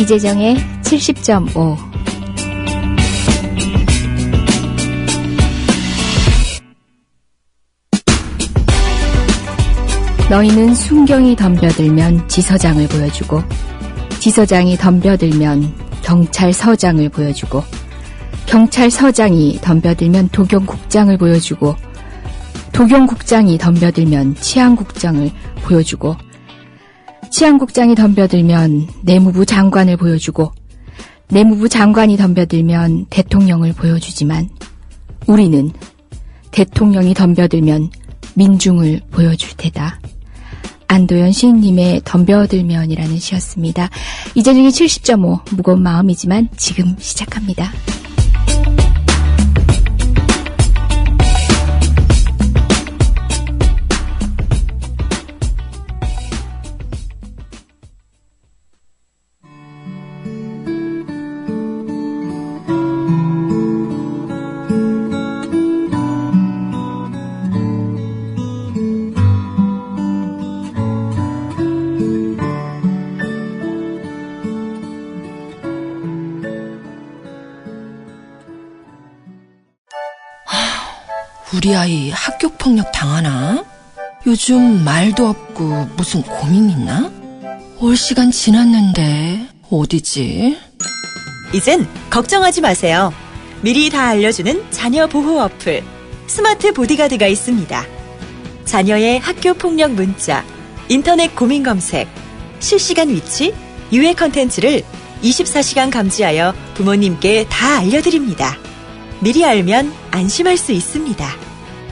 이재정의 70.5. 너희는 순경이 덤벼들면 지서장을 보여주고, 지서장이 덤벼들면 경찰서장을 보여주고, 경찰서장이 덤벼들면 도경국장을 보여주고, 도경국장이 덤벼들면 치안국장을 보여주고, 치안국장이 덤벼들면 내무부 장관을 보여주고, 내무부 장관이 덤벼들면 대통령을 보여주지만, 우리는 대통령이 덤벼들면 민중을 보여줄 테다. 안도현 시인님의 덤벼들면이라는 시였습니다. 이재정의 70.5, 무거운 마음이지만 지금 시작합니다. 우리 아이 학교폭력 당하나? 요즘 말도 없고 무슨 고민 있나? 올 시간 지났는데 어디지? 이젠 걱정하지 마세요. 미리 다 알려주는 자녀 보호 어플 스마트 보디가드가 있습니다. 자녀의 학교폭력 문자, 인터넷 고민 검색, 실시간 위치, 유해 컨텐츠를 24시간 감지하여 부모님께 다 알려드립니다. 미리 알면 안심할 수 있습니다.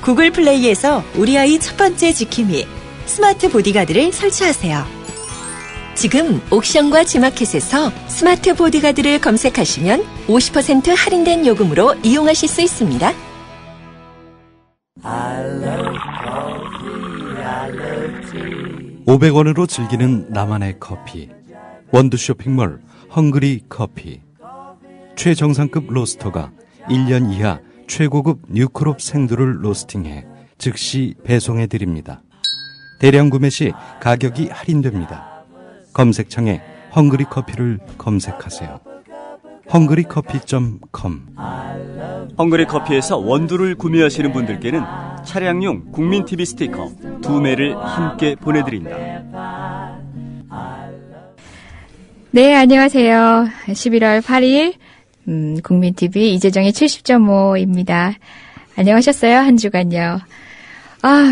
구글 플레이에서 우리 아이 첫 번째 지킴이 스마트 보디가드를 설치하세요. 지금 옥션과 지마켓에서 스마트 보디가드를 검색하시면 50% 할인된 요금으로 이용하실 수 있습니다. 500원으로 즐기는 나만의 커피. 원두 쇼핑몰 헝그리 커피. 최정상급 로스터가 1년 이하 최고급 뉴크롭 생두를 로스팅해 즉시 배송해드립니다. 대량 구매 시 가격이 할인됩니다. 검색창에 헝그리 커피를 검색하세요. 헝그리커피.com. 헝그리 커피에서 원두를 구매하시는 분들께는 차량용 국민TV 스티커 2매를 함께 보내드립니다. 네, 안녕하세요. 11월 8일 국민TV 이재정의 70.5입니다. 안녕하셨어요? 한 주간요.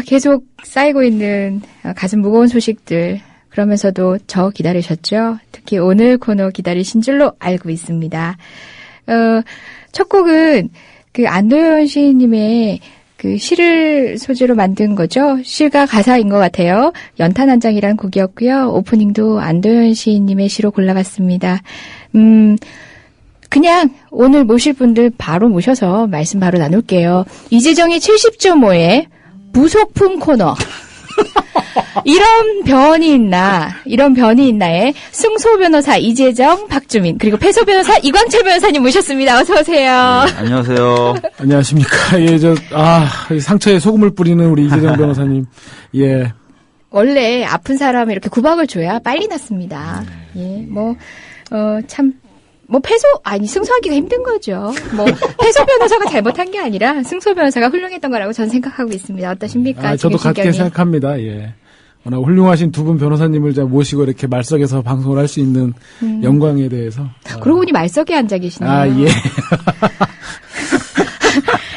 계속 쌓이고 있는 가슴 무거운 소식들. 그러면서도 저 기다리셨죠? 특히 오늘 코너 기다리신 줄로 알고 있습니다. 첫 곡은 안도현 시인님의 시를 소재로 만든 거죠. 시가 가사인 것 같아요. 연탄 한 장이라는 곡이었고요. 오프닝도 안도현 시인님의 시로 골라봤습니다. 그냥 오늘 모실 분들 바로 모셔서 말씀 바로 나눌게요. 이재정의 70.5의 부속품 코너. 이런 변이 있나의 승소 변호사 이재정, 박주민, 그리고 패소 변호사 이광철 변호사님 모셨습니다. 어서 오세요. 네, 안녕하세요. 안녕하십니까. 상처에 소금을 뿌리는 우리 이재정 변호사님. 예. 원래 아픈 사람이 이렇게 구박을 줘야 빨리 낫습니다. 예, 승소하기가 힘든 거죠. 패소 변호사가 잘못한 게 아니라 승소 변호사가 훌륭했던 거라고 저는 생각하고 있습니다. 어떠십니까? 저도 같게 생각합니다. 예. 워낙 훌륭하신 두 분 변호사님을 모시고 이렇게 말석에서 방송을 할 수 있는 영광에 대해서. 그러고 보니 말석에 앉아 계시네요. 예.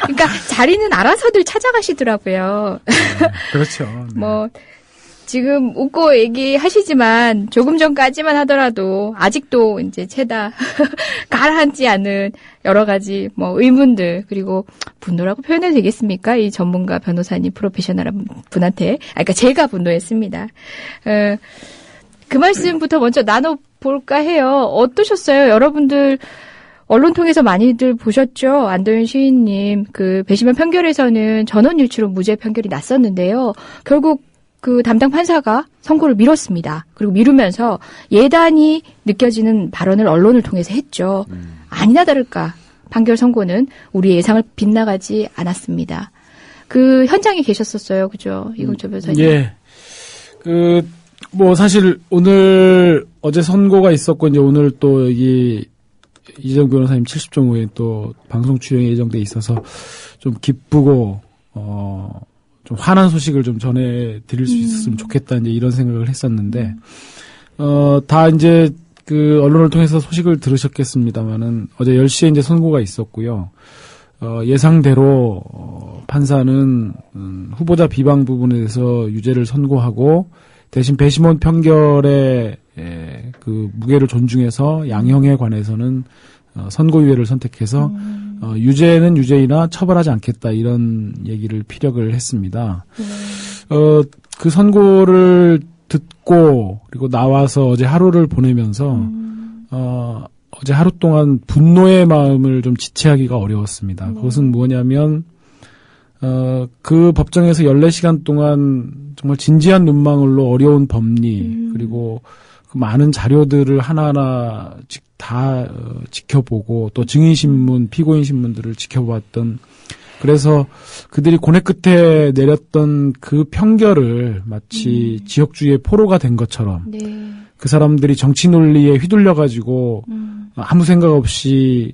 그러니까 자리는 알아서들 찾아가시더라고요. 그렇죠. 네. 지금 웃고 얘기하시지만 조금 전까지만 하더라도 아직도 이제 채다 가라앉지 않은 여러 가지 의문들, 그리고 분노라고 표현해도 되겠습니까? 이 전문가 변호사님 프로페셔널한 분한테. 그러니까 제가 분노했습니다. 그 말씀부터 먼저 나눠볼까 해요. 어떠셨어요? 여러분들 언론 통해서 많이들 보셨죠? 안도현 시인님 배심원 판결에서는 전원 유치로 무죄 판결이 났었는데요. 결국 담당 판사가 선고를 미뤘습니다. 그리고 미루면서 예단이 느껴지는 발언을 언론을 통해서 했죠. 아니나 다를까 판결 선고는 우리 예상을 빗나가지 않았습니다. 현장에 계셨었어요. 그죠? 이광철 변호사님. 예. 뭐 사실 오늘 어제 선고가 있었고 이제 오늘 또 이재정 변호사님 70종 후에 또 방송 출연이 예정돼 있어서 좀 기쁘고 좀 환한 소식을 좀 전해 드릴 수 있었으면 좋겠다 이제 이런 생각을 했었는데 다 이제 그 언론을 통해서 소식을 들으셨겠습니다만은 어제 10시에 이제 선고가 있었고요. 예상대로 판사는 후보자 비방 부분에 대해서 유죄를 선고하고 대신 배심원 판결의 그 무게를 존중해서 양형에 관해서는 선고유예를 선택해서 유죄는 유죄이나 처벌하지 않겠다 이런 얘기를 피력을 했습니다. 그 선고를 듣고 그리고 나와서 어제 하루를 보내면서 어제 하루 동안 분노의 마음을 좀 지체하기가 어려웠습니다. 그것은 뭐냐면 그 법정에서 14시간 동안 정말 진지한 눈망울로 어려운 법리 그리고 그 많은 자료들을 하나하나 다 지켜보고 또 증인신문, 피고인신문들을 지켜봤던 그래서 그들이 고뇌 끝에 내렸던 그 판결을 마치 지역주의의 포로가 된 것처럼 그 사람들이 정치 논리에 휘둘려가지고 아무 생각 없이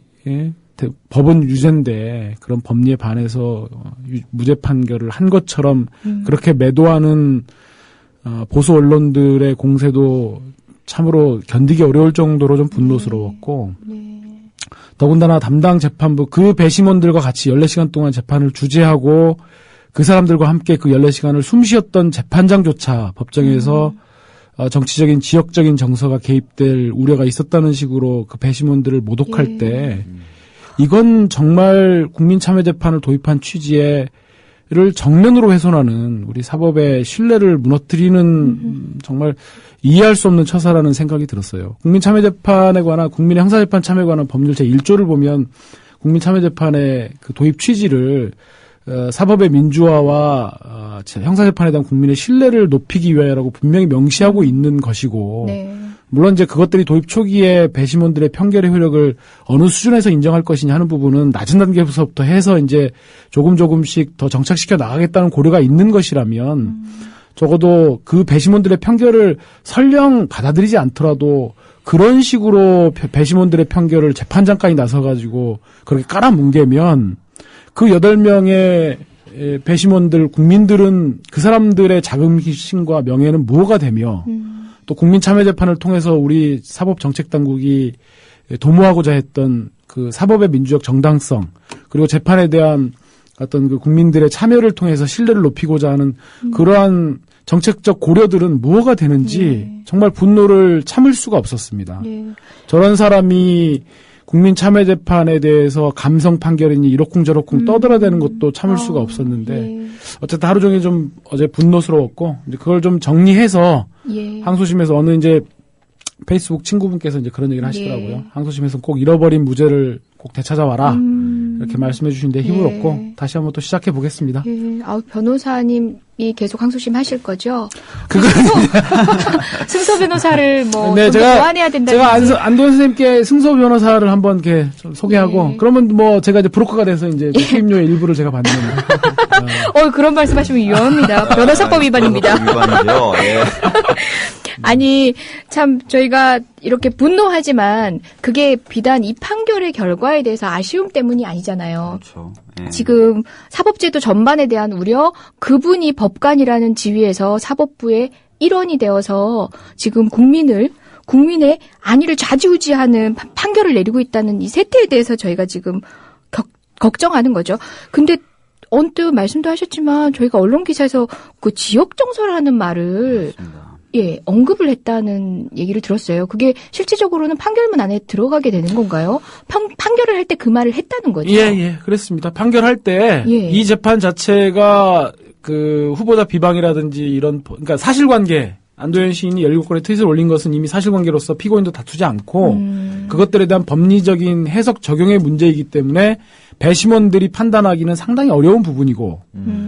법은 유죄인데 그런 법리에 반해서 무죄 판결을 한 것처럼 그렇게 매도하는 보수 언론들의 공세도 참으로 견디기 어려울 정도로 좀 분노스러웠고 더군다나 담당 재판부 그 배심원들과 같이 14시간 동안 재판을 주재하고 그 사람들과 함께 그 14시간을 숨쉬었던 재판장조차 법정에서 정치적인 지역적인 정서가 개입될 우려가 있었다는 식으로 그 배심원들을 모독할 때 이건 정말 국민참여재판을 도입한 취지를 정면으로 훼손하는 우리 사법의 신뢰를 무너뜨리는 정말 이해할 수 없는 처사라는 생각이 들었어요. 국민참여재판에 관한 국민의 형사재판 참여에 관한 법률 제1조를 보면 국민참여재판의 그 도입 취지를 사법의 민주화와 형사재판에 대한 국민의 신뢰를 높이기 위하여라고 분명히 명시하고 있는 것이고 물론 이제 그것들이 도입 초기에 배심원들의 판결의 효력을 어느 수준에서 인정할 것이냐 하는 부분은 낮은 단계에서부터 해서 이제 조금씩 더 정착시켜 나가겠다는 고려가 있는 것이라면 적어도 그 배심원들의 판결을 설령 받아들이지 않더라도 그런 식으로 배심원들의 판결을 재판장까지 나서가지고 그렇게 깔아뭉개면 그 8명의 배심원들, 국민들은 그 사람들의 자긍심과 명예는 무엇가 되며 또 국민참여재판을 통해서 우리 사법정책당국이 도모하고자 했던 그 사법의 민주적 정당성 그리고 재판에 대한 어떤 그 국민들의 참여를 통해서 신뢰를 높이고자 하는 그러한 정책적 고려들은 무엇가 되는지 정말 분노를 참을 수가 없었습니다. 저런 사람이 국민참여재판에 대해서 감성 판결이니 이러쿵저러쿵 떠들어대는 것도 참을 수가 없었는데 어쨌든 하루 종일 좀 어제 분노스러웠고 이제 그걸 좀 정리해서 항소심에서 어느 이제 페이스북 친구분께서 이제 그런 얘기를 하시더라고요. 항소심에서 꼭 잃어버린 무죄를 꼭 되찾아와라 이렇게 말씀해 주시는데 힘을 얻고 다시 한번 또 시작해 보겠습니다. 변호사님이 계속 항소심 하실 거죠? 승소 변호사를 뭐 좀 보완해야 된다든지. 제가 안도현 선생님께 승소 변호사를 한번 이렇게 그러면 뭐 제가 이제 브로커가 돼서 이제 수임료의 일부를 제가 받는 겁니다. 그런 말씀하시면 위험합니다. 변호사법 위반입니다. 위반이죠. 예. 아니 참 저희가 이렇게 분노하지만 그게 비단 이 판결의 결과에 대해서 아쉬움 때문이 아니잖아요. 그렇죠. 예. 지금 사법제도 전반에 대한 우려, 그분이 법관이라는 지위에서 사법부의 일원이 되어서 지금 국민의 안위를 좌지우지하는 판결을 내리고 있다는 이 세태에 대해서 저희가 지금 걱정하는 거죠. 근데 언뜻 말씀도 하셨지만 저희가 언론 기사에서 그 지역 정서라는 말을 언급을 했다는 얘기를 들었어요. 그게 실질적으로는 판결문 안에 들어가게 되는 건가요? 판결을 할 때 그 말을 했다는 거죠? 예, 그렇습니다. 판결할 때 이 재판 자체가 그 후보자 비방이라든지 이런 그러니까 사실관계 안도현 시인이 17건의 트윗을 올린 것은 이미 사실관계로서 피고인도 다투지 않고 그것들에 대한 법리적인 해석 적용의 문제이기 때문에 배심원들이 판단하기는 상당히 어려운 부분이고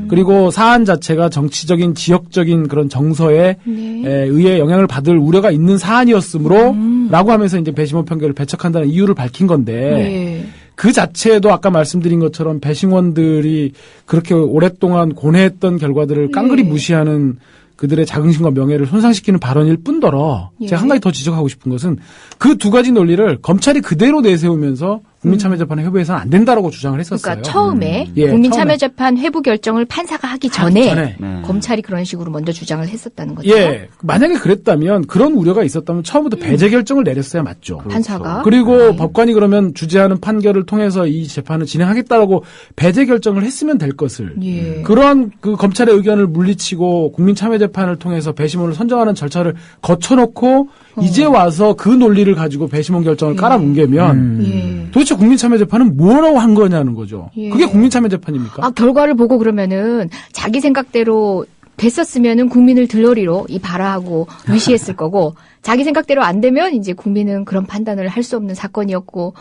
그리고 사안 자체가 정치적인 지역적인 그런 정서에 의해 영향을 받을 우려가 있는 사안이었으므로 라고 하면서 이제 배심원 판결을 배척한다는 이유를 밝힌 건데 그 자체도 아까 말씀드린 것처럼 배심원들이 그렇게 오랫동안 고뇌했던 결과들을 깡그리 무시하는 그들의 자긍심과 명예를 손상시키는 발언일 뿐더러 예. 제가 한 가지 더 지적하고 싶은 것은 그 두 가지 논리를 검찰이 그대로 내세우면서 국민참여재판에 회부해서는 안 된다라고 주장을 했었어요. 그러니까 처음에 예, 국민참여재판 회부 결정을 판사가 하기 전에 네. 검찰이 그런 식으로 먼저 주장을 했었다는 거죠. 예, 만약에 그랬다면 그런 우려가 있었다면 처음부터 배제 결정을 내렸어야 맞죠. 판사가. 그리고 네. 법관이 그러면 주재하는 판결을 통해서 이 재판을 진행하겠다라고 배제 결정을 했으면 될 것을 예. 그러한 그 검찰의 의견을 물리치고 국민참여재판을 통해서 배심원을 선정하는 절차를 거쳐놓고 이제 와서 그 논리를 가지고 배심원 결정을 깔아뭉개면 예. 도대체 국민참여재판은 뭐라고 한 거냐는 거죠. 예. 그게 국민참여재판입니까? 아, 결과를 보고 그러면은 자기 생각대로 됐었으면은 국민을 들러리로 이 발화하고 위시했을 거고 자기 생각대로 안 되면 이제 국민은 그런 판단을 할 수 없는 사건이었고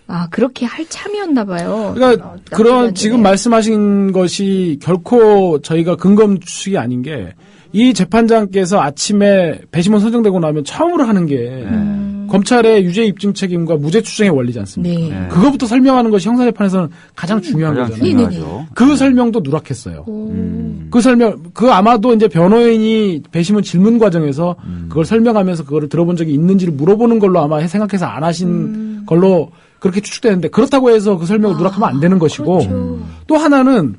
아, 그렇게 할 참이었나 봐요. 그러니까 그런 지금 말씀하신 것이 결코 저희가 근검 추측이 아닌 게 이 재판장께서 아침에 배심원 선정되고 나면 처음으로 하는 게 검찰의 유죄 입증 책임과 무죄 추정의 원리지 않습니까? 네. 네. 그거부터 설명하는 것이 형사재판에서는 가장 중요한 가장 거잖아요. 중요하죠. 그 설명도 누락했어요. 그 설명, 아마도 이제 변호인이 배심원 질문 과정에서 그걸 설명하면서 그거를 들어본 적이 있는지를 물어보는 걸로 아마 생각해서 안 하신 걸로 그렇게 추측되는데 그렇다고 해서 그 설명을 누락하면 안 되는 것이고 그렇죠. 또 하나는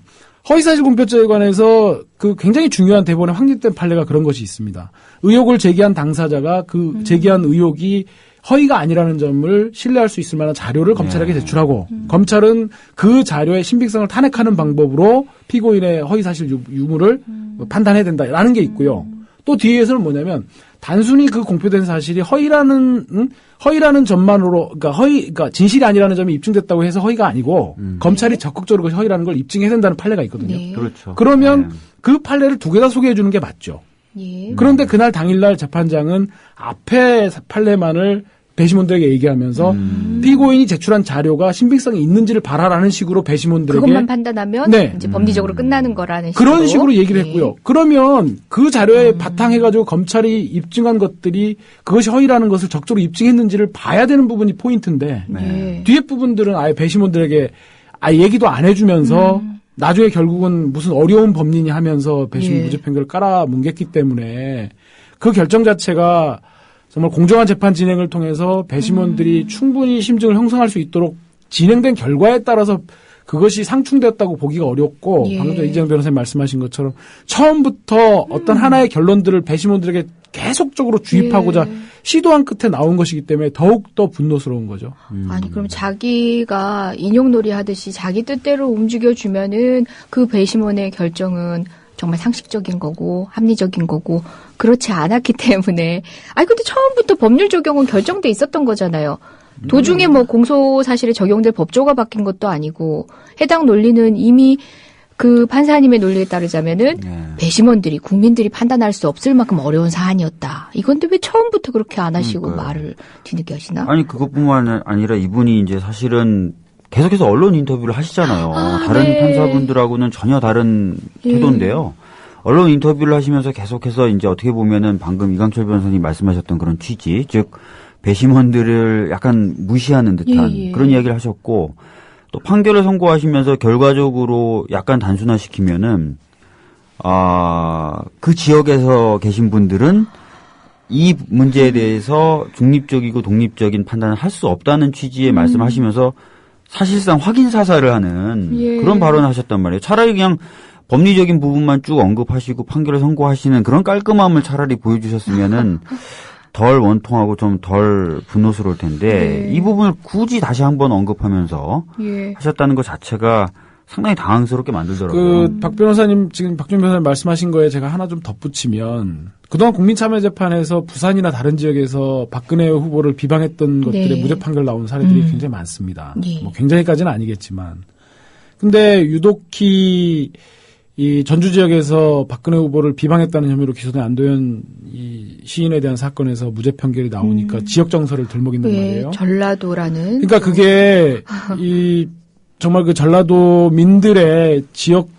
허위사실 공표죄에 관해서 그 굉장히 중요한 대법원의 확립된 판례가 그런 것이 있습니다. 의혹을 제기한 당사자가 그 제기한 의혹이 허위가 아니라는 점을 신뢰할 수 있을 만한 자료를 검찰에게 제출하고 검찰은 그 자료의 신빙성을 탄핵하는 방법으로 피고인의 허위사실 유무를 판단해야 된다라는 게 있고요. 또 뒤에서는 뭐냐면 단순히 그 공표된 사실이 허위라는 점만으로 그러니까 진실이 아니라는 점이 입증됐다고 해서 허위가 아니고 검찰이 적극적으로 그것이 허위라는 걸 입증해야 된다는 판례가 있거든요. 네. 그렇죠. 그러면 그 판례를 두 개 다 소개해 주는 게 맞죠. 예. 그런데 그날 당일날 재판장은 앞에 판례만을 배심원들에게 얘기하면서 피고인이 제출한 자료가 신빙성이 있는지를 봐라라는 식으로 배심원들에게 그것만 판단하면 네. 이제 법리적으로 끝나는 거라는 식으로. 그런 식으로 얘기를 네. 했고요. 그러면 그 자료에 바탕해가지고 검찰이 입증한 것들이 그것이 허위라는 것을 적극적으로 입증했는지를 봐야 되는 부분이 포인트인데 네. 뒤에 부분들은 아예 배심원들에게 아예 얘기도 안 해주면서 나중에 결국은 무슨 어려운 법리니 하면서 배심원 예. 무죄 판결을 깔아뭉갰기 때문에 그 결정 자체가 정말 공정한 재판 진행을 통해서 배심원들이 충분히 심증을 형성할 수 있도록 진행된 결과에 따라서 그것이 상충되었다고 보기가 어렵고 예. 방금 전 이재영 변호사님 말씀하신 것처럼 처음부터 어떤 하나의 결론들을 배심원들에게 계속적으로 주입하고자 시도한 끝에 나온 것이기 때문에 더욱더 분노스러운 거죠. 아니 그럼 자기가 인용놀이 하듯이 자기 뜻대로 움직여주면은 그 배심원의 결정은 정말 상식적인 거고 합리적인 거고 그렇지 않았기 때문에 아니 근데 처음부터 법률 적용은 결정돼 있었던 거잖아요. 도중에 뭐 공소 사실에 적용될 법조가 바뀐 것도 아니고 해당 논리는 이미 그 판사님의 논리에 따르자면은 배심원들이 국민들이 판단할 수 없을 만큼 어려운 사안이었다. 이건데 왜 처음부터 그렇게 안 하시고 말을 뒤늦게 하시나? 아니 그것뿐만 아니라 이분이 이제 사실은 계속해서 언론 인터뷰를 하시잖아요. 다른 네. 판사분들하고는 전혀 다른 태도인데요. 언론 인터뷰를 하시면서 계속해서 이제 어떻게 보면은 방금 이강철 변호사님 말씀하셨던 그런 취지, 즉 배심원들을 약간 무시하는 듯한 그런 이야기를 하셨고 또 판결을 선고하시면서 결과적으로 약간 단순화시키면은 그 지역에서 계신 분들은 이 문제에 대해서 중립적이고 독립적인 판단을 할 수 없다는 취지의 말씀하시면서 사실상 확인 사살을 하는 그런 발언을 하셨단 말이에요. 차라리 그냥 법리적인 부분만 쭉 언급하시고 판결을 선고하시는 그런 깔끔함을 차라리 보여주셨으면은 덜 원통하고 좀 덜 분노스러울 텐데 이 부분을 굳이 다시 한번 언급하면서 하셨다는 것 자체가 상당히 당황스럽게 만들더라고요. 박 변호사님 지금 박준 변호사님 말씀하신 거에 제가 하나 좀 덧붙이면 그동안 국민참여재판에서 부산이나 다른 지역에서 박근혜 후보를 비방했던 것들의 무죄 판결 나온 사례들이 굉장히 많습니다. 뭐 굉장히까지는 아니겠지만 근데 유독히 이 전주 지역에서 박근혜 후보를 비방했다는 혐의로 기소된 안도현 이 시인에 대한 사건에서 무죄 판결이 나오니까 지역 정서를 들먹인단 말이에요. 전라도라는. 그러니까 그게 이 정말 그 전라도민들의 지역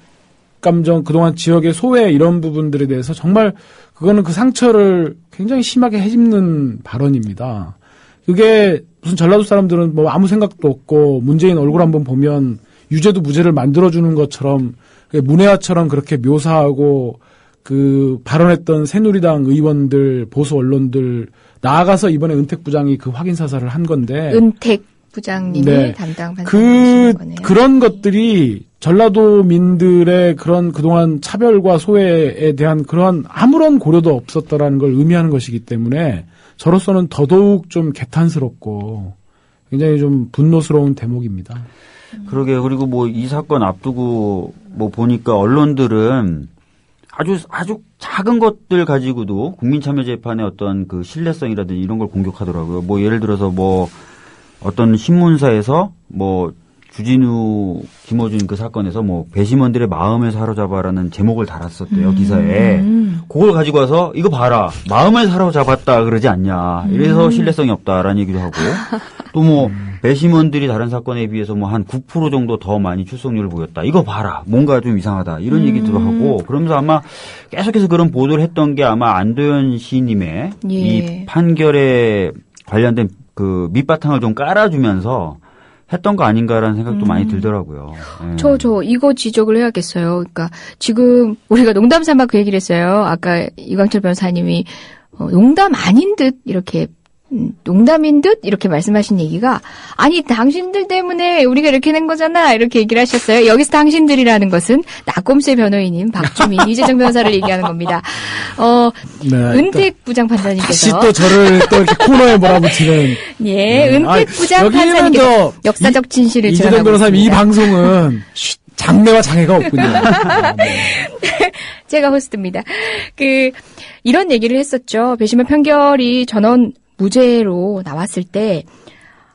감정, 그동안 지역의 소외 이런 부분들에 대해서 정말 그거는 그 상처를 굉장히 심하게 헤집는 발언입니다. 그게 무슨 전라도 사람들은 뭐 아무 생각도 없고 문재인 얼굴 한번 보면 유죄도 무죄를 만들어주는 것처럼 문해화처럼 그렇게 묘사하고 그 발언했던 새누리당 의원들, 보수 언론들 나아가서 이번에 은택 부장이 그 확인 사살을 한 건데. 은택 부장님이 네. 담당 판사님 거네요. 그런 것들이 전라도민들의 그런 그동안 차별과 소외에 대한 그런 아무런 고려도 없었다라는 걸 의미하는 것이기 때문에 저로서는 더더욱 좀 개탄스럽고 굉장히 좀 분노스러운 대목입니다. 그러게요. 그리고 뭐 이 사건 앞두고 뭐 보니까 언론들은 아주 작은 것들 가지고도 국민참여재판의 어떤 그 신뢰성이라든지 이런 걸 공격하더라고요. 뭐 예를 들어서 뭐 어떤 신문사에서 뭐 주진우, 김어준 그 사건에서 뭐 배심원들의 마음을 사로잡아라는 제목을 달았었대요, 기사에. 그걸 가지고 와서 이거 봐라. 마음을 사로잡았다 그러지 않냐. 이래서 신뢰성이 없다라는 얘기도 하고. 또 뭐 배심원들이 다른 사건에 비해서 뭐 한 9% 정도 더 많이 출석률을 보였다. 이거 봐라. 뭔가 좀 이상하다. 이런 얘기도 하고. 그러면서 아마 계속해서 그런 보도를 했던 게 아마 안도현 시인님의 예. 이 판결에 관련된 그 밑바탕을 좀 깔아주면서 했던 거 아닌가라는 생각도 많이 들더라고요. 예. 저 이거 지적을 해야겠어요. 그러니까 지금 우리가 농담 삼아 그 얘기를 했어요. 아까 이광철 변호사님이 농담 아닌 듯 이렇게 농담인 듯 이렇게 말씀하신 얘기가 아니 당신들 때문에 우리가 이렇게 된 거잖아 이렇게 얘기를 하셨어요. 여기서 당신들이라는 것은 나꼼수의 변호인인 박주민 이재정 변호사를 얘기하는 겁니다. 네, 은택 부장 판사님께서 다시 또 저를 또 이렇게 코너에 몰아붙이는. 예, 은택 부장 여기는 판사님께서 역사적 진실을 이재정 변호사님 이 전하고 방송은 장래와 장애가 없군요. 제가 호스트입니다. 이런 얘기를 했었죠. 배심원 판결이 전원 무죄로 나왔을 때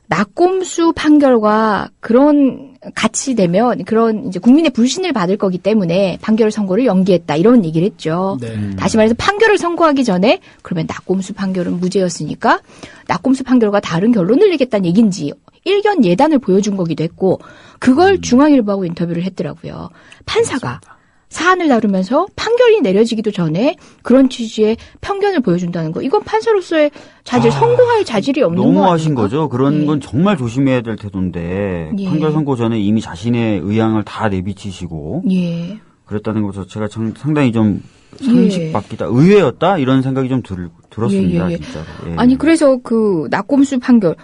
낙곰수 판결과 그런 같이 되면 그런 이제 국민의 불신을 받을 거기 때문에 판결 선고를 연기했다 이런 얘기를 했죠. 네. 다시 말해서 판결을 선고하기 전에 그러면 낙곰수 판결은 무죄였으니까 낙곰수 판결과 다른 결론을 내겠다는 얘기인지 일견 예단을 보여준 거기도 했고 그걸 중앙일보하고 인터뷰를 했더라고요. 판사가. 맞습니다. 사안을 다루면서 판결이 내려지기도 전에 그런 취지의 편견을 보여준다는 거. 이건 판사로서의 자질, 선고할 자질이 없는 거 아닙니까? 너무하신 거죠. 그런 예. 건 정말 조심해야 될 태도인데 예. 판결 선고 전에 이미 자신의 의향을 다 내비치시고 예. 그랬다는 것 자체가 상당히 좀 상식밖이다. 의외였다? 이런 생각이 좀 들었습니다. 예. 진짜로. 예. 아니 그래서 낙곰수 판결을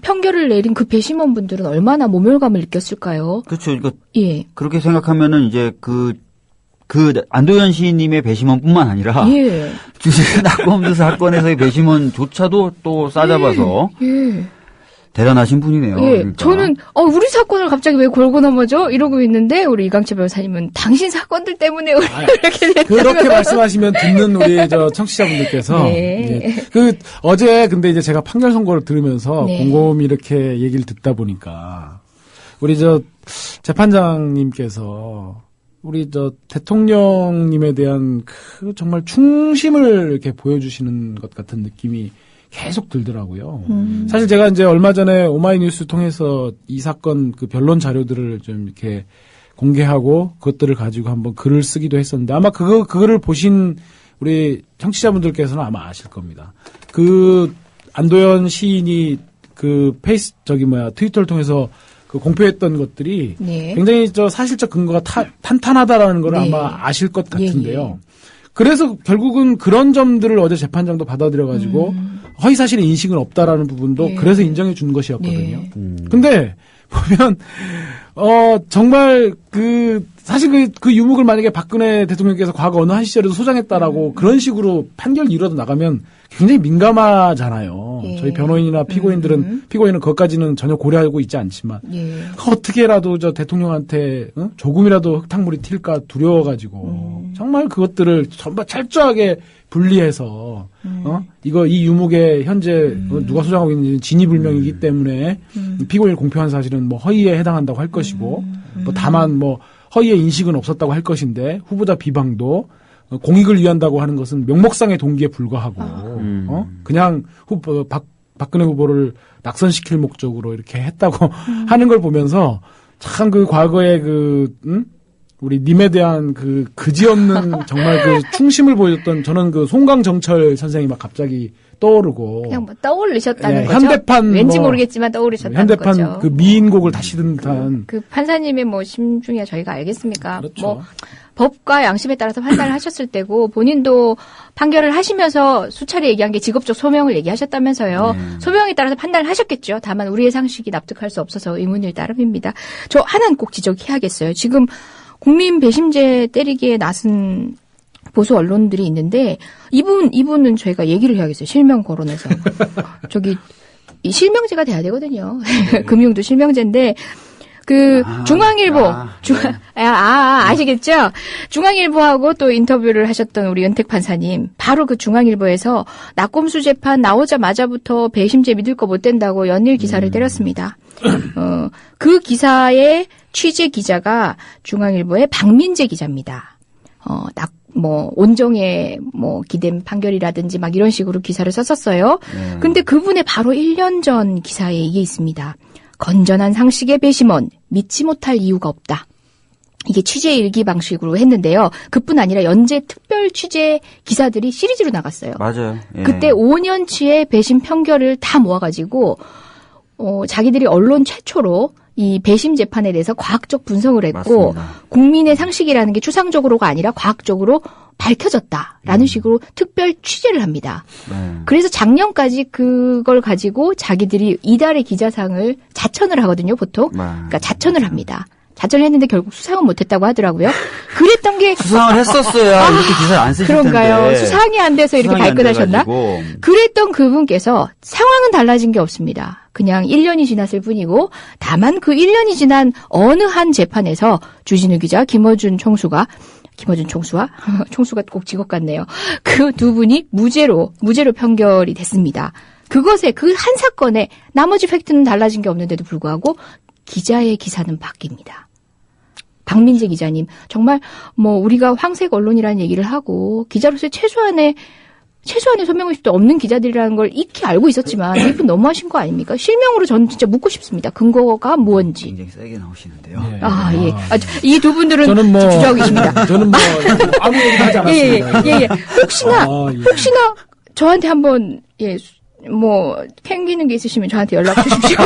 편결을 내린 그 배심원분들은 얼마나 모멸감을 느꼈을까요? 그렇죠. 그러니까 예. 그렇게 생각하면은 이제 그 안도현 시인님의 배심원뿐만 아니라 예. 주식 낙검수 사건에서의 배심원조차도 또 싸잡아서 예. 대단하신 분이네요. 예. 그러니까. 저는 우리 사건을 갑자기 왜 골고 넘어져? 이러고 있는데 우리 이광철 변호사님은 당신 사건들 때문에 우리 이렇게 됐다고. 그렇게 말씀하시면 듣는 우리 청취자분들께서 네. 예. 어제 근데 이제 제가 판결 선고를 들으면서 네. 곰곰이 이렇게 얘기를 듣다 보니까 우리 재판장님께서 우리 대통령님에 대한 그 정말 충심을 이렇게 보여주시는 것 같은 느낌이 계속 들더라고요. 사실 제가 이제 얼마 전에 오마이뉴스 통해서 이 사건 그 변론 자료들을 좀 이렇게 공개하고 그것들을 가지고 한번 글을 쓰기도 했었는데 아마 그거를 보신 우리 청취자분들께서는 아마 아실 겁니다. 안도현 시인이 트위터를 통해서 공표했던 것들이 네. 굉장히 사실적 근거가 탄탄하다라는 걸 네. 아마 아실 것 같은데요. 예. 그래서 결국은 그런 점들을 어제 재판장도 받아들여가지고 허위사실의 인식은 없다라는 부분도 예. 그래서 인정해 준 것이었거든요. 예. 근데 보면 정말 사실 그 유목을 만약에 박근혜 대통령께서 과거 어느 한 시절에도 소장했다라고 그런 식으로 판결 이뤄도 나가면 굉장히 민감하잖아요. 예. 저희 변호인이나 피고인은 그것까지는 전혀 고려하고 있지 않지만 예. 어떻게라도 조금이라도 흙탕물이 튈까 두려워가지고 정말 그것들을 정말 철저하게 분리해서 이 유목에 현재 누가 소장하고 있는지 진위불명이기 때문에 피고인을 공표한 사실은 뭐 허위에 해당한다고 할 것이고 뭐 다만 뭐 허위의 인식은 없었다고 할 것인데 후보자 비방도 공익을 위한다고 하는 것은 명목상의 동기에 불과하고 그냥 박근혜 후보를 낙선시킬 목적으로 이렇게 했다고 하는 걸 보면서 참 과거에 우리 님에 대한 그지없는 정말 충심을 보여줬던 저는 송강정철 선생이 막 갑자기 떠오르고 그냥 뭐 떠올리셨다는 예, 거죠. 현대판 왠지 뭐, 모르겠지만 떠오르셨다는 현대판 거죠. 그 미인곡을 다시 듣는 듯한 그 판사님의 뭐 심중에 저희가 알겠습니까? 그렇죠. 뭐 법과 양심에 따라서 판단을 하셨을 때고 본인도 판결을 하시면서 수차례 얘기한 게 직업적 소명을 얘기하셨다면서요. 소명에 따라서 판단을 하셨겠죠. 다만 우리의 상식이 납득할 수 없어서 의문일 따름입니다. 저 하나는 꼭 지적해야겠어요. 지금 국민 배심제 때리기에 나선 보수 언론들이 있는데 이분은 저희가 얘기를 해야겠어요. 실명 거론해서. 저기 이 실명제가 돼야 되거든요. 금융도 실명제인데 그 중앙일보 아시겠죠? 중앙일보하고 또 인터뷰를 하셨던 우리 연택 판사님 바로 그 중앙일보에서 낙검수 재판 나오자마자부터 배심제 믿을 거 못 된다고 연일 기사를 때렸습니다. 그 기사의 취재 기자가 중앙일보의 박민재 기자입니다. 온정에 기댄 판결이라든지 막 이런 식으로 기사를 썼었어요. 근데 그분의 바로 1년 전 기사에 이게 있습니다. 건전한 상식의 배심원, 믿지 못할 이유가 없다. 이게 취재 일기 방식으로 했는데요. 그뿐 아니라 연재 특별 취재 기사들이 시리즈로 나갔어요. 맞아요. 예. 그때 5년치의 배심 편결을 다 모아가지고 자기들이 언론 최초로 이 배심 재판에 대해서 과학적 분석을 했고 맞습니다. 국민의 상식이라는 게 추상적으로가 아니라 과학적으로 밝혀졌다라는 식으로 특별 취재를 합니다. 그래서 작년까지 그걸 가지고 자기들이 이달의 기자상을 자천을 하거든요, 보통. 그러니까 자천을 합니다. 자천을 했는데 결국 수상은 못했다고 하더라고요. 그랬던 게 수상을 했었어야 이렇게 기사를 안 쓰실 그런가요? 텐데. 수상이 안 돼서 이렇게 발끈하셨나? 그랬던 그분께서 상황은 달라진 게 없습니다. 그냥 1년이 지났을 뿐이고 다만 그 1년이 지난 어느 한 재판에서 주진우 기자, 김어준 총수가 꼭 직업 같네요. 그 두 분이 무죄로 판결이 됐습니다. 그것에 그 한 사건에 나머지 팩트는 달라진 게 없는데도 불구하고 기자의 기사는 바뀝니다. 박민재 기자님, 정말 우리가 황색 언론이라는 얘기를 하고 기자로서의 최소한의 소명의식도 없는 기자들이라는 걸 익히 알고 있었지만 이분 너무하신 거 아닙니까? 실명으로 저는 진짜 묻고 싶습니다. 근거가 뭔지. 굉장히 세게 나오시는데요. 예. 이 두 분들은 주저하고 계십니다. 저는 아무 얘기도 하지 않았습니다. 예. 혹시나 저한테 한번 캥기는 게 있으시면 저한테 연락 주십시오.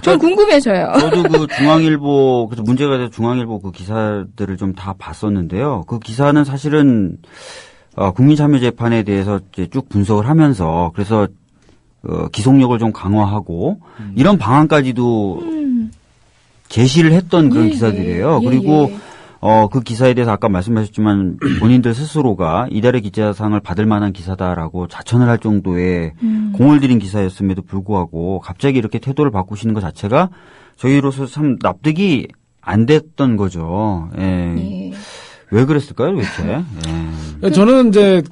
전 궁금해서요. 저도 그 중앙일보, 그래서 문제가 돼서 중앙일보 그 기사들을 좀 다 봤었는데요. 그 기사는 사실은 국민참여재판에 대해서 이제 쭉 분석을 하면서 그래서 기속력을 좀 강화하고 이런 방안까지도 제시를 했던 그런 기사들이에요. 그리고 그 기사에 대해서 아까 말씀하셨지만 본인들 스스로가 이달의 기자상을 받을 만한 기사다라고 자천을 할 정도의 공을 들인 기사였음에도 불구하고 갑자기 이렇게 태도를 바꾸시는 것 자체가 저희로서 참 납득이 안 됐던 거죠. 예. 왜 그랬을까요, 도대체? 예. 저는 이제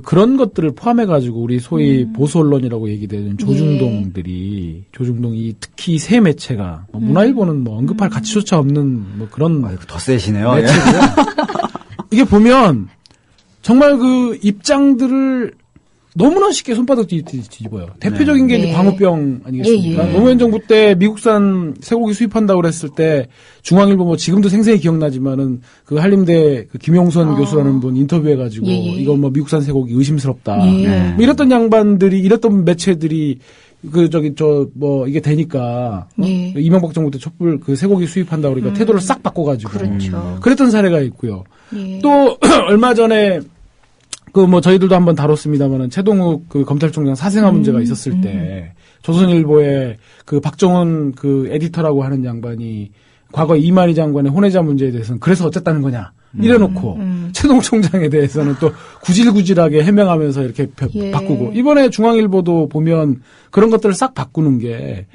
그런 것들을 포함해가지고 우리 소위 보수 언론이라고 얘기되는 조중동들이 조중동이 특히 새 매체가 문화일보는 언급할 가치조차 없는 그런 더 세시네요. 매체고요. 이게 보면 정말 그 입장들을 너무나 쉽게 손바닥 뒤집어요. 대표적인 게 이제 광우병 아니겠습니까? 노무현 정부 때 미국산 쇠고기 수입한다고 그랬을 때 중앙일보 지금도 생생히 기억나지만은 그 한림대 그 김용선 교수라는 분 인터뷰해가지고 이거 미국산 쇠고기 의심스럽다. 이랬던 양반들이 이랬던 매체들이 이게 되니까 이명박 정부 때 촛불 그 쇠고기 수입한다고 그러니까 태도를 싹 바꿔가지고 그렇죠. 그랬던 사례가 있고요. 또 얼마 전에 저희들도 한번 다뤘습니다만은 최동욱 그 검찰총장 사생아 문제가 있었을 때 조선일보의 그 박정훈 그 에디터라고 하는 양반이 과거 이만희 장관의 혼외자 문제에 대해서는 그래서 어쨌다는 거냐 이래놓고 최동욱 총장에 대해서는 또 구질구질하게 해명하면서 이렇게 바꾸고 이번에 중앙일보도 보면 그런 것들을 싹 바꾸는 게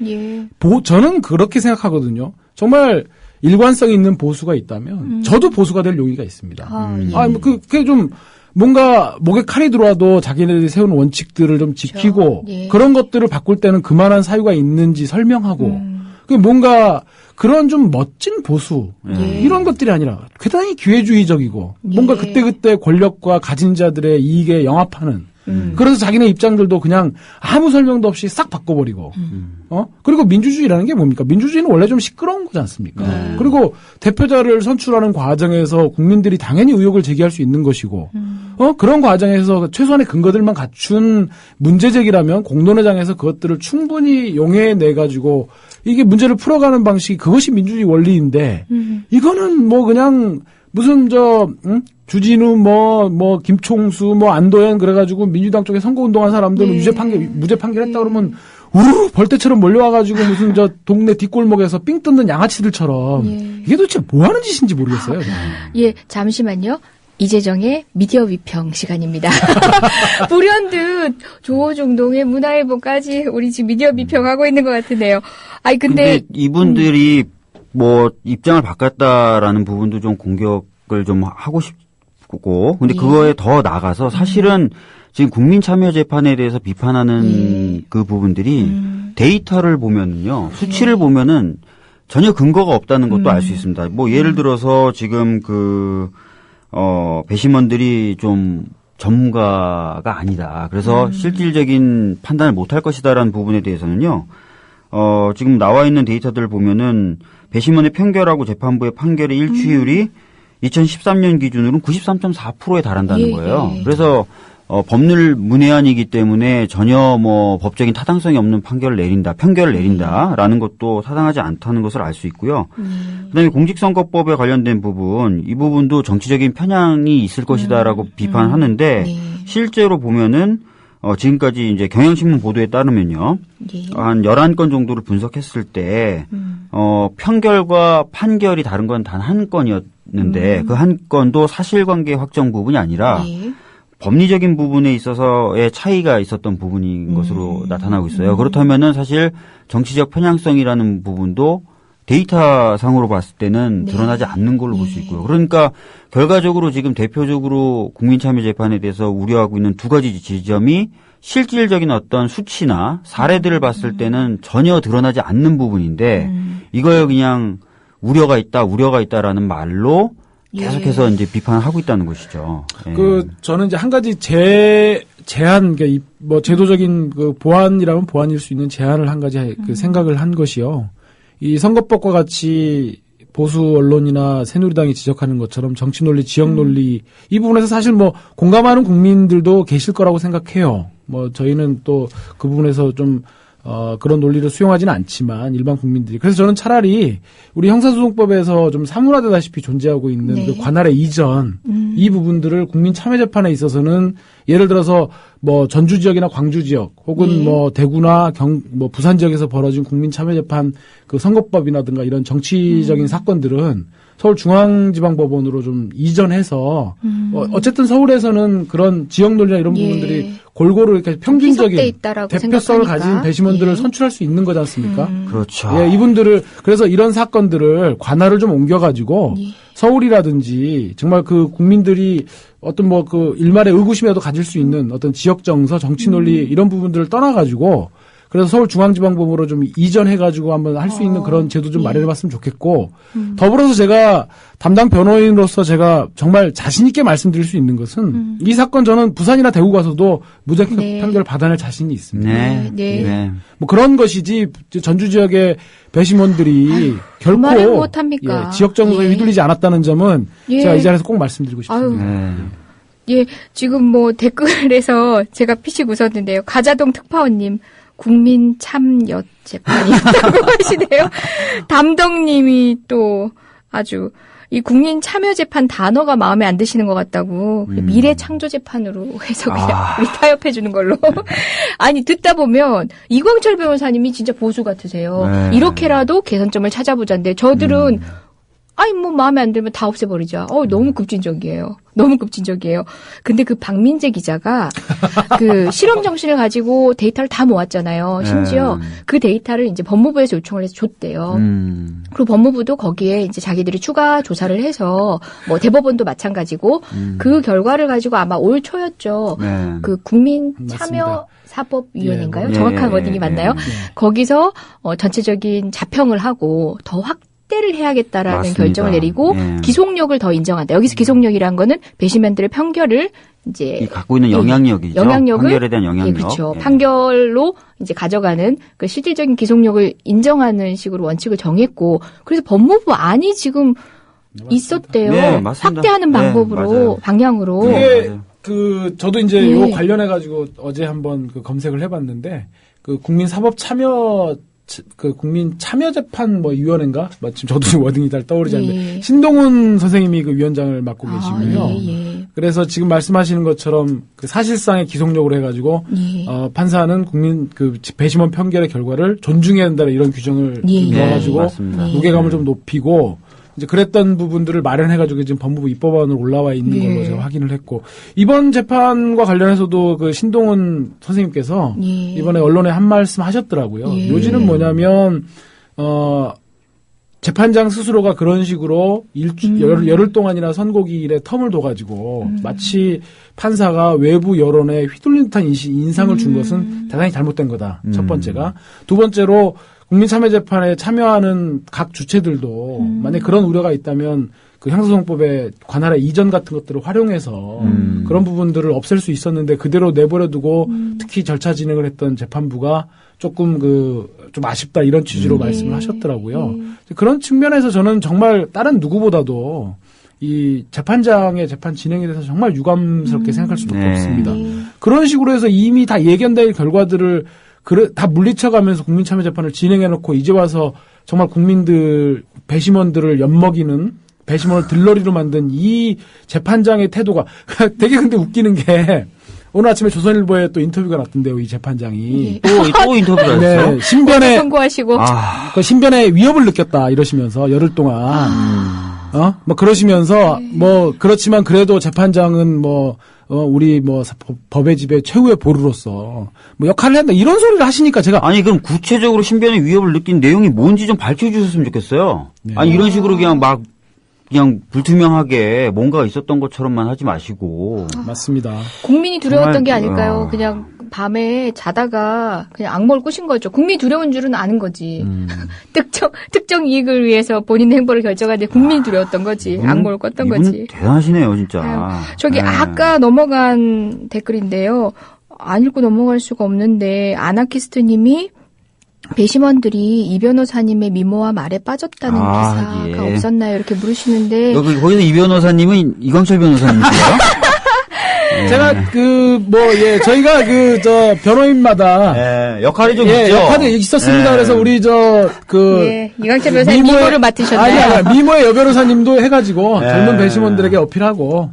저는 그렇게 생각하거든요. 정말 일관성 있는 보수가 있다면 저도 보수가 될 용의가 있습니다. 그게 좀 뭔가 목에 칼이 들어와도 자기네들이 세운 원칙들을 좀 지키고 그런 것들을 바꿀 때는 그만한 사유가 있는지 설명하고 뭔가 그런 좀 멋진 보수 이런 것들이 아니라 대단히 기회주의적이고 뭔가 그때그때 권력과 가진 자들의 이익에 영합하는 그래서 자기네 입장들도 그냥 아무 설명도 없이 싹 바꿔버리고, 그리고 민주주의라는 게 뭡니까? 민주주의는 원래 좀 시끄러운 거지 않습니까? 그리고 대표자를 선출하는 과정에서 국민들이 당연히 의혹을 제기할 수 있는 것이고, 그런 과정에서 최소한의 근거들만 갖춘 문제제기라면 공론회장에서 그것들을 충분히 용해내가지고 이게 문제를 풀어가는 방식이 그것이 민주주의 원리인데, 이거는 뭐 그냥 무슨 주진우 김총수 안도현 그래가지고 민주당 쪽에 선거운동한 사람들 무죄 판결했다 그러면 우르르 벌떼처럼 몰려와가지고 무슨 동네 뒷골목에서 삥 뜯는 양아치들처럼 이게 도대체 뭐 하는 짓인지 모르겠어요. 예, 잠시만요. 이재정의 미디어 비평 시간입니다. 불현듯 조호중동의 문화일보까지 우리 지금 미디어 비평하고 있는 것 같은데요. 아니 근데 이분들이 뭐 입장을 바꿨다라는 부분도 좀 공격을 좀 하고 싶고, 근데 그거에 더 나가서 사실은 지금 국민참여재판에 대해서 비판하는 그 부분들이 데이터를 보면은요, 수치를 보면은 전혀 근거가 없다는 것도 알 수 있습니다. 뭐 예를 들어서 지금 배심원들이 좀 전문가가 아니다. 그래서 실질적인 판단을 못할 것이다라는 부분에 대해서는요, 지금 나와 있는 데이터들을 보면은 배심원의 판결하고 재판부의 판결의 일치율이 2013년 기준으로는 93.4%에 달한다는 거예요. 그래서 법률 문외한이기 때문에 전혀 뭐 법적인 타당성이 없는 판결을 내린다라는 것도 타당하지 않다는 것을 알 수 있고요. 그다음에 공직선거법에 관련된 부분, 이 부분도 정치적인 편향이 있을 것이다라고 비판하는데 실제로 보면은 지금까지 이제 경향신문 보도에 따르면요. 한 11건 정도를 분석했을 때, 판결과 판결이 다른 건 단 한 건이었는데, 그 한 건도 사실관계 확정 부분이 아니라, 법리적인 부분에 있어서의 차이가 있었던 부분인 것으로 나타나고 있어요. 그렇다면은 사실 정치적 편향성이라는 부분도 데이터상으로 봤을 때는 드러나지 않는 걸로 볼 수 있고요. 그러니까 결과적으로 지금 대표적으로 국민참여재판에 대해서 우려하고 있는 두 가지 지점이 실질적인 어떤 수치나 사례들을 봤을 때는 전혀 드러나지 않는 부분인데 이걸 그냥 우려가 있다라는 말로 계속해서 이제 비판을 하고 있다는 것이죠. 저는 이제 한 가지 제한, 그러니까 뭐 제도적인 보완이라면 보완일 수 있는 제한을 한 가지 생각을 한 것이요. 이 선거법과 같이 보수 언론이나 새누리당이 지적하는 것처럼 정치 논리, 지역 논리 이 부분에서 사실 뭐 공감하는 국민들도 계실 거라고 생각해요. 뭐 저희는 또 그 부분에서 좀 그런 논리를 수용하지는 않지만 일반 국민들이. 그래서 저는 차라리 우리 형사소송법에서 좀 사문화되다시피 존재하고 있는 그 관할의 이전 이 부분들을 국민참여재판에 있어서는 예를 들어서 뭐 전주 지역이나 광주 지역 혹은 뭐 대구나 뭐 부산 지역에서 벌어진 국민참여재판 그 선거법이라든가 이런 정치적인 사건들은 서울중앙지방법원으로 좀 이전해서 어쨌든 서울에서는 그런 지역 논리나 이런 부분들이 골고루 이렇게 평균적인 대표성을 가진 배심원들을 선출할 수 있는 거지 않습니까? 그렇죠. 예, 이분들을 그래서 이런 사건들을 관할을 좀 옮겨가지고 서울이라든지 정말 그 국민들이 어떤 뭐 그 일말의 의구심이라도 가질 수 있는 어떤 지역 정서, 정치 논리 이런 부분들을 떠나가지고 그래서 서울중앙지방법으로 좀 이전해가지고 한번 할 수 있는 그런 제도 좀 마련해봤으면 좋겠고 더불어서 제가 담당 변호인으로서 제가 정말 자신 있게 말씀드릴 수 있는 것은 이 사건 저는 부산이나 대구 가서도 무죄 판결을 받아낼 자신이 있습니다. 뭐 그런 것이지 전주 지역의 배심원들이 결코 지역 정서에 휘둘리지 않았다는 점은 제가 이 자리에서 꼭 말씀드리고 싶습니다. 예, 지금 뭐 댓글에서 제가 피식 웃었는데요. 가자동 특파원님. 국민 참여 재판이었다고 하시네요. 담덕님이 또 아주 이 국민 참여 재판 단어가 마음에 안 드시는 것 같다고 미래 창조 재판으로 해서 그냥 우리 타협해 주는 걸로. 아니 듣다 보면 이광철 변호사님이 진짜 보수 같으세요. 이렇게라도 개선점을 찾아보자인데 저들은 아니 뭐 마음에 안 들면 다 없애버리자. 너무 급진적이에요. 너무 급진적이에요. 근데 그 박민재 기자가 그 실험 정신을 가지고 데이터를 다 모았잖아요. 심지어 그 데이터를 이제 법무부에서 요청을 해서 줬대요. 그리고 법무부도 거기에 이제 자기들이 추가 조사를 해서 뭐 대법원도 마찬가지고 그 결과를 가지고 아마 올 초였죠. 그 국민 참여 사법위원회인가요? 정확한 워딩이 맞나요? 거기서 전체적인 자평을 하고 더 확대를 합의를 해야겠다라는 맞습니다. 결정을 내리고 예. 기속력을 더 인정한다. 여기서 기속력이란 거는 배심원들의 판결을 이제 이 갖고 있는 영향력이죠. 영향력을 판결에 대한 영향력. 예, 그렇죠. 예. 판결로 이제 가져가는 그 실질적인 기속력을 인정하는 식으로 원칙을 정했고 그래서 법무부 안이 지금 있었대요. 네, 맞습니다. 확대하는 네, 방법으로 맞아요. 방향으로. 그게 저도 이제 예. 요 관련해 가지고 어제 한번 그 검색을 해봤는데 그 국민 사법 참여 그 국민 참여 재판 뭐 위원회인가 마침 저도 지금 워딩이 잘 떠오르지 않는데 예. 신동훈 선생님이 그 위원장을 맡고 계시고요. 예. 그래서 지금 말씀하시는 것처럼 그 사실상의 기속력으로 해가지고 예. 판사는 국민 그 배심원 판결의 결과를 존중해야 된다는 이런 규정을 예. 좀 넣어가지고 네, 맞습니다. 무게감을 좀 높이고 이제 그랬던 부분들을 마련해가지고 지금 법무부 입법안으로 올라와 있는 걸로 예. 제가 확인을 했고 이번 재판과 관련해서도 그 신동훈 선생님께서 예. 이번에 언론에 한 말씀 하셨더라고요. 예. 요지는 뭐냐면 재판장 스스로가 그런 식으로 열흘 동안이나 선고기일에 텀을 둬가지고 마치 판사가 외부 여론에 휘둘린 듯한 인상을 준 것은 대단히 잘못된 거다. 첫 번째가. 두 번째로 국민참여재판에 참여하는 각 주체들도 만약 그런 우려가 있다면 그 향소송법의 관할의 이전 같은 것들을 활용해서 그런 부분들을 없앨 수 있었는데 그대로 내버려두고 특히 절차 진행을 했던 재판부가 조금 좀 아쉽다 이런 취지로 말씀을 하셨더라고요. 그런 측면에서 저는 정말 다른 누구보다도 이 재판장의 재판 진행에 대해서 정말 유감스럽게 생각할 수밖에 네. 없습니다. 그런 식으로 해서 이미 다 예견될 결과들을 다 물리쳐가면서 국민참여재판을 진행해놓고 이제 와서 정말 국민들 배심원들을 엿먹이는 배심원을 들러리로 만든 이 재판장의 태도가 되게 근데 웃기는 게 오늘 아침에 조선일보에 또 인터뷰가 났던데요. 이 재판장이 또 인터뷰를 하셨어요? 네, 신변에 선고하시고 그 신변에 위협을 느꼈다 이러시면서 열흘 동안 뭐 그러시면서 뭐 그렇지만 그래도 재판장은 우리 법의 집의 최후의 보루로서 뭐 역할을 한다 이런 소리를 하시니까 제가 아니 그럼 구체적으로 신변의 위협을 느낀 내용이 뭔지 좀 밝혀주셨으면 좋겠어요. 네. 아니 이런 식으로 그냥 불투명하게 뭔가가 있었던 것처럼만 하지 마시고. 맞습니다. 국민이 두려웠던 게 정말, 아닐까요? 그냥 밤에 자다가 그냥 악몽을 꾸신 거죠. 국민이 두려운 줄은 아는 거지. 특정 이익을 위해서 본인 행보를 결정하는데 국민이 두려웠던 거지. 악몽을 꿨던 이분 거지. 대단하시네요, 진짜. 아유, 저기 네. 아까 넘어간 댓글인데요. 안 읽고 넘어갈 수가 없는데 아나키스트님이 배심원들이 이 변호사님의 미모와 말에 빠졌다는 기사가 예. 없었나요? 이렇게 물으시는데 거기서 이 변호사님은 이광철 변호사님이세요? 제가 저희가 변호인마다 역할이 좀 있죠. 역할이 있었습니다. 그래서 우리 이광철 변호사님 미모를 맡으셨나요? 아니, 미모의 여 변호사님도 해가지고 젊은 배심원들에게 어필하고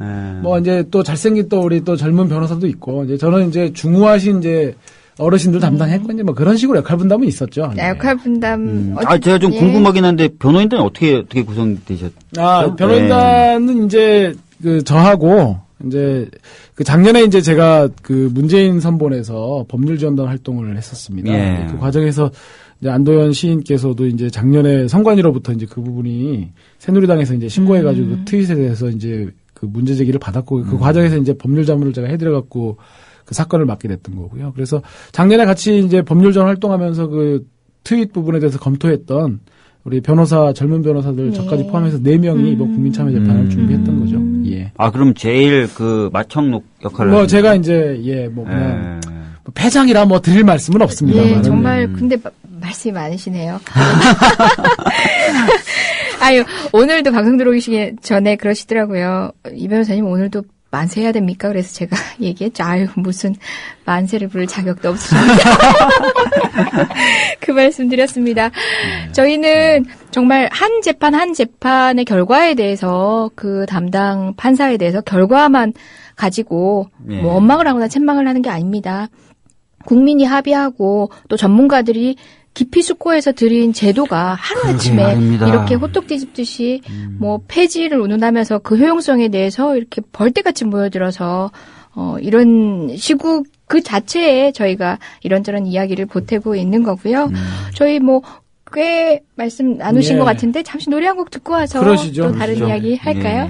이제 또 잘생긴 또 우리 또 젊은 변호사도 있고 이제 저는 이제 중후하신 이제 어르신들 담당했고 이제 뭐 그런 식으로 역할 분담은 있었죠. 네, 역할 분담. 제가 좀 궁금하긴 한데 변호인단이 어떻게 구성되셨죠? 변호인단은 이제 저하고 이제 작년에 이제 제가 문재인 선본에서 법률지원단 활동을 했었습니다. 예. 그 과정에서 이제 안도현 시인께서도 이제 작년에 선관위로부터 이제 그 부분이 새누리당에서 이제 신고해가지고 그 트윗에 대해서 이제 그 문제 제기를 받았고 그 과정에서 이제 법률 자문을 제가 해드려갖고 그 사건을 맡게 됐던 거고요. 그래서 작년에 같이 이제 법률전 활동하면서 그 트윗 부분에 대해서 검토했던 우리 젊은 변호사들 저까지 포함해서 4명이 이번 국민참여재판을 준비했던 거죠. 예. 그럼 제일 마청록 역할을 제가 이제 그냥 패장이라 드릴 말씀은 없습니다만. 예, 정말 근데 말씀이 많으시네요. 아유, 오늘도 방송 들어오시기 전에 그러시더라고요. 이 변호사님 오늘도 만세해야 됩니까? 그래서 제가 얘기했죠. 무슨 만세를 부를 자격도 없습니다. 그 말씀 드렸습니다. 저희는 정말 한 재판의 결과에 대해서 그 담당 판사에 대해서 결과만 가지고 원망을 하거나 책망을 하는 게 아닙니다. 국민이 합의하고 또 전문가들이 깊이 숙고해서 들인 제도가 하루아침에 이렇게 호떡 뒤집듯이 폐지를 운운하면서 그 효용성에 대해서 이렇게 벌떼같이 모여들어서 이런 시국 그 자체에 저희가 이런저런 이야기를 보태고 있는 거고요. 저희 꽤 말씀 나누신 것 같은데 잠시 노래 한 곡 듣고 와서 그러시죠. 또 다른 이야기 할까요?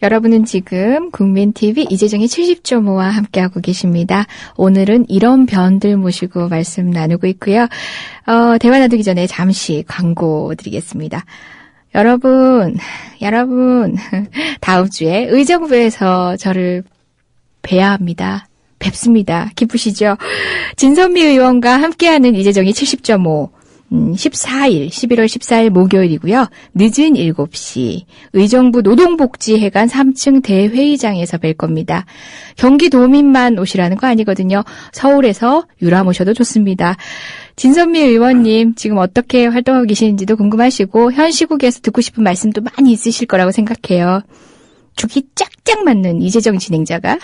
여러분은 지금 국민TV 이재정의 70.5와 함께하고 계십니다. 오늘은 이런 변들 모시고 말씀 나누고 있고요. 대화 나누기 전에 잠시 광고 드리겠습니다. 여러분, 다음 주에 의정부에서 저를 뵈야 합니다. 뵙습니다. 기쁘시죠? 진선미 의원과 함께하는 이재정의 70.5. 11월 14일 목요일이고요. 늦은 7시 의정부 노동복지회관 3층 대회의장에서 뵐 겁니다. 경기도민만 오시라는 거 아니거든요. 서울에서 유람 오셔도 좋습니다. 진선미 의원님 지금 어떻게 활동하고 계시는지도 궁금하시고 현 시국에서 듣고 싶은 말씀도 많이 있으실 거라고 생각해요. 죽이 짝짝 맞는 이재정 진행자가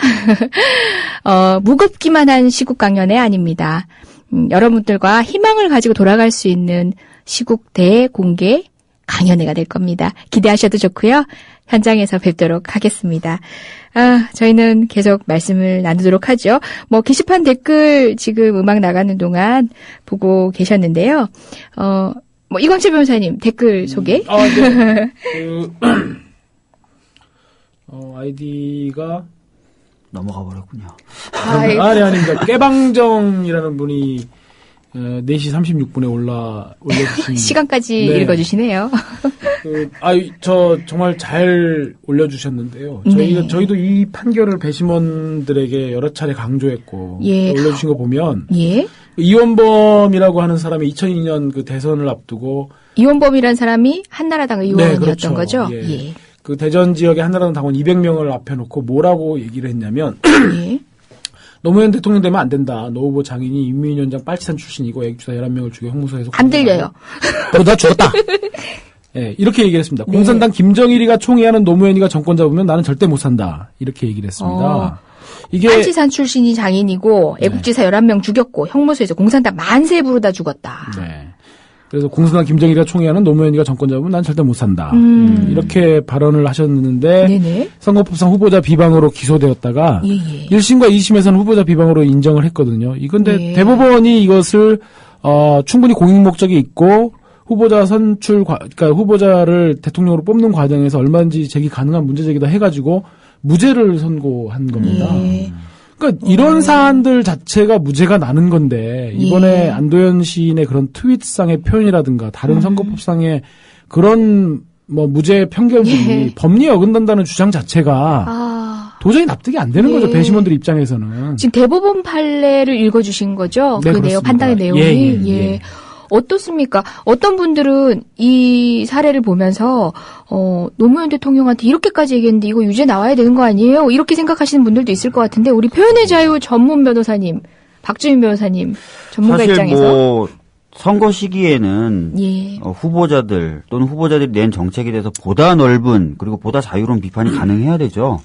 무겁기만 한 시국 강연회 아닙니다. 여러분들과 희망을 가지고 돌아갈 수 있는 시국 대공개 강연회가 될 겁니다. 기대하셔도 좋고요. 현장에서 뵙도록 하겠습니다. 저희는 계속 말씀을 나누도록 하죠. 게시판 댓글 지금 음악 나가는 동안 보고 계셨는데요. 이광철 변호사님 댓글 소개. 네. 아이디가 넘어가 버렸군요. 아닙니다. 깨방정이라는 분이 4시 36분에 올려주신 시간까지 네. 읽어주시네요. 저 정말 잘 올려주셨는데요. 저희도 이 판결을 배심원들에게 여러 차례 강조했고 올려주신 거 보면 이원범이라고 하는 사람이 2002년 그 대선을 앞두고 이원범이라는 사람이 한나라당 의원이었던 그렇죠. 거죠. 그 대전 지역의 한나라당 당원 200명을 앞에 놓고 뭐라고 얘기를 했냐면 노무현 대통령 되면 안 된다. 노 후보 장인이 인민위원장 빨치산 출신이고 애국주사 11명을 죽여 형무소에서 안 들려요. 그러다 죽었다. 이렇게 얘기를 했습니다. 공산당 김정일이가 총회하는 노무현이가 정권 잡으면 나는 절대 못 산다. 이렇게 얘기를 했습니다. 이게 빨치산 출신이 장인이고 애국지사 11명 죽였고 형무소에서 공산당 만세 부르다 죽었다. 네. 그래서 공산당 김정일이가 총회하는 노무현이가 정권 잡으면 난 절대 못 산다. 이렇게 발언을 하셨는데 선거법상 후보자 비방으로 기소되었다가 1심과 2심에서는 후보자 비방으로 인정을 했거든요. 이건데 대법원이 이것을 충분히 공익 목적이 있고 후보자 그러니까 후보자를 대통령으로 뽑는 과정에서 얼마든지 제기 가능한 문제 제기다 해가지고 무죄를 선고한 겁니다. 그러니까 이런 사안들 자체가 무죄가 나는 건데 이번에 안도현 시인의 그런 트윗상의 표현이라든가 다른 선거법상의 그런 무죄 판결들이 법리에 어긋난다는 주장 자체가 도저히 납득이 안 되는 거죠. 배심원들 입장에서는. 지금 대법원 판례를 읽어주신 거죠? 네, 그 내용, 판단의 내용이. 어떻습니까? 어떤 분들은 이 사례를 보면서 노무현 대통령한테 이렇게까지 얘기했는데 이거 유죄 나와야 되는 거 아니에요? 이렇게 생각하시는 분들도 있을 것 같은데 우리 표현의 자유 전문 변호사님, 박주민 변호사님 전문가 사실 입장에서 선거 시기에는 후보자들 또는 후보자들이 낸 정책에 대해서 보다 넓은 그리고 보다 자유로운 비판이 가능해야 되죠.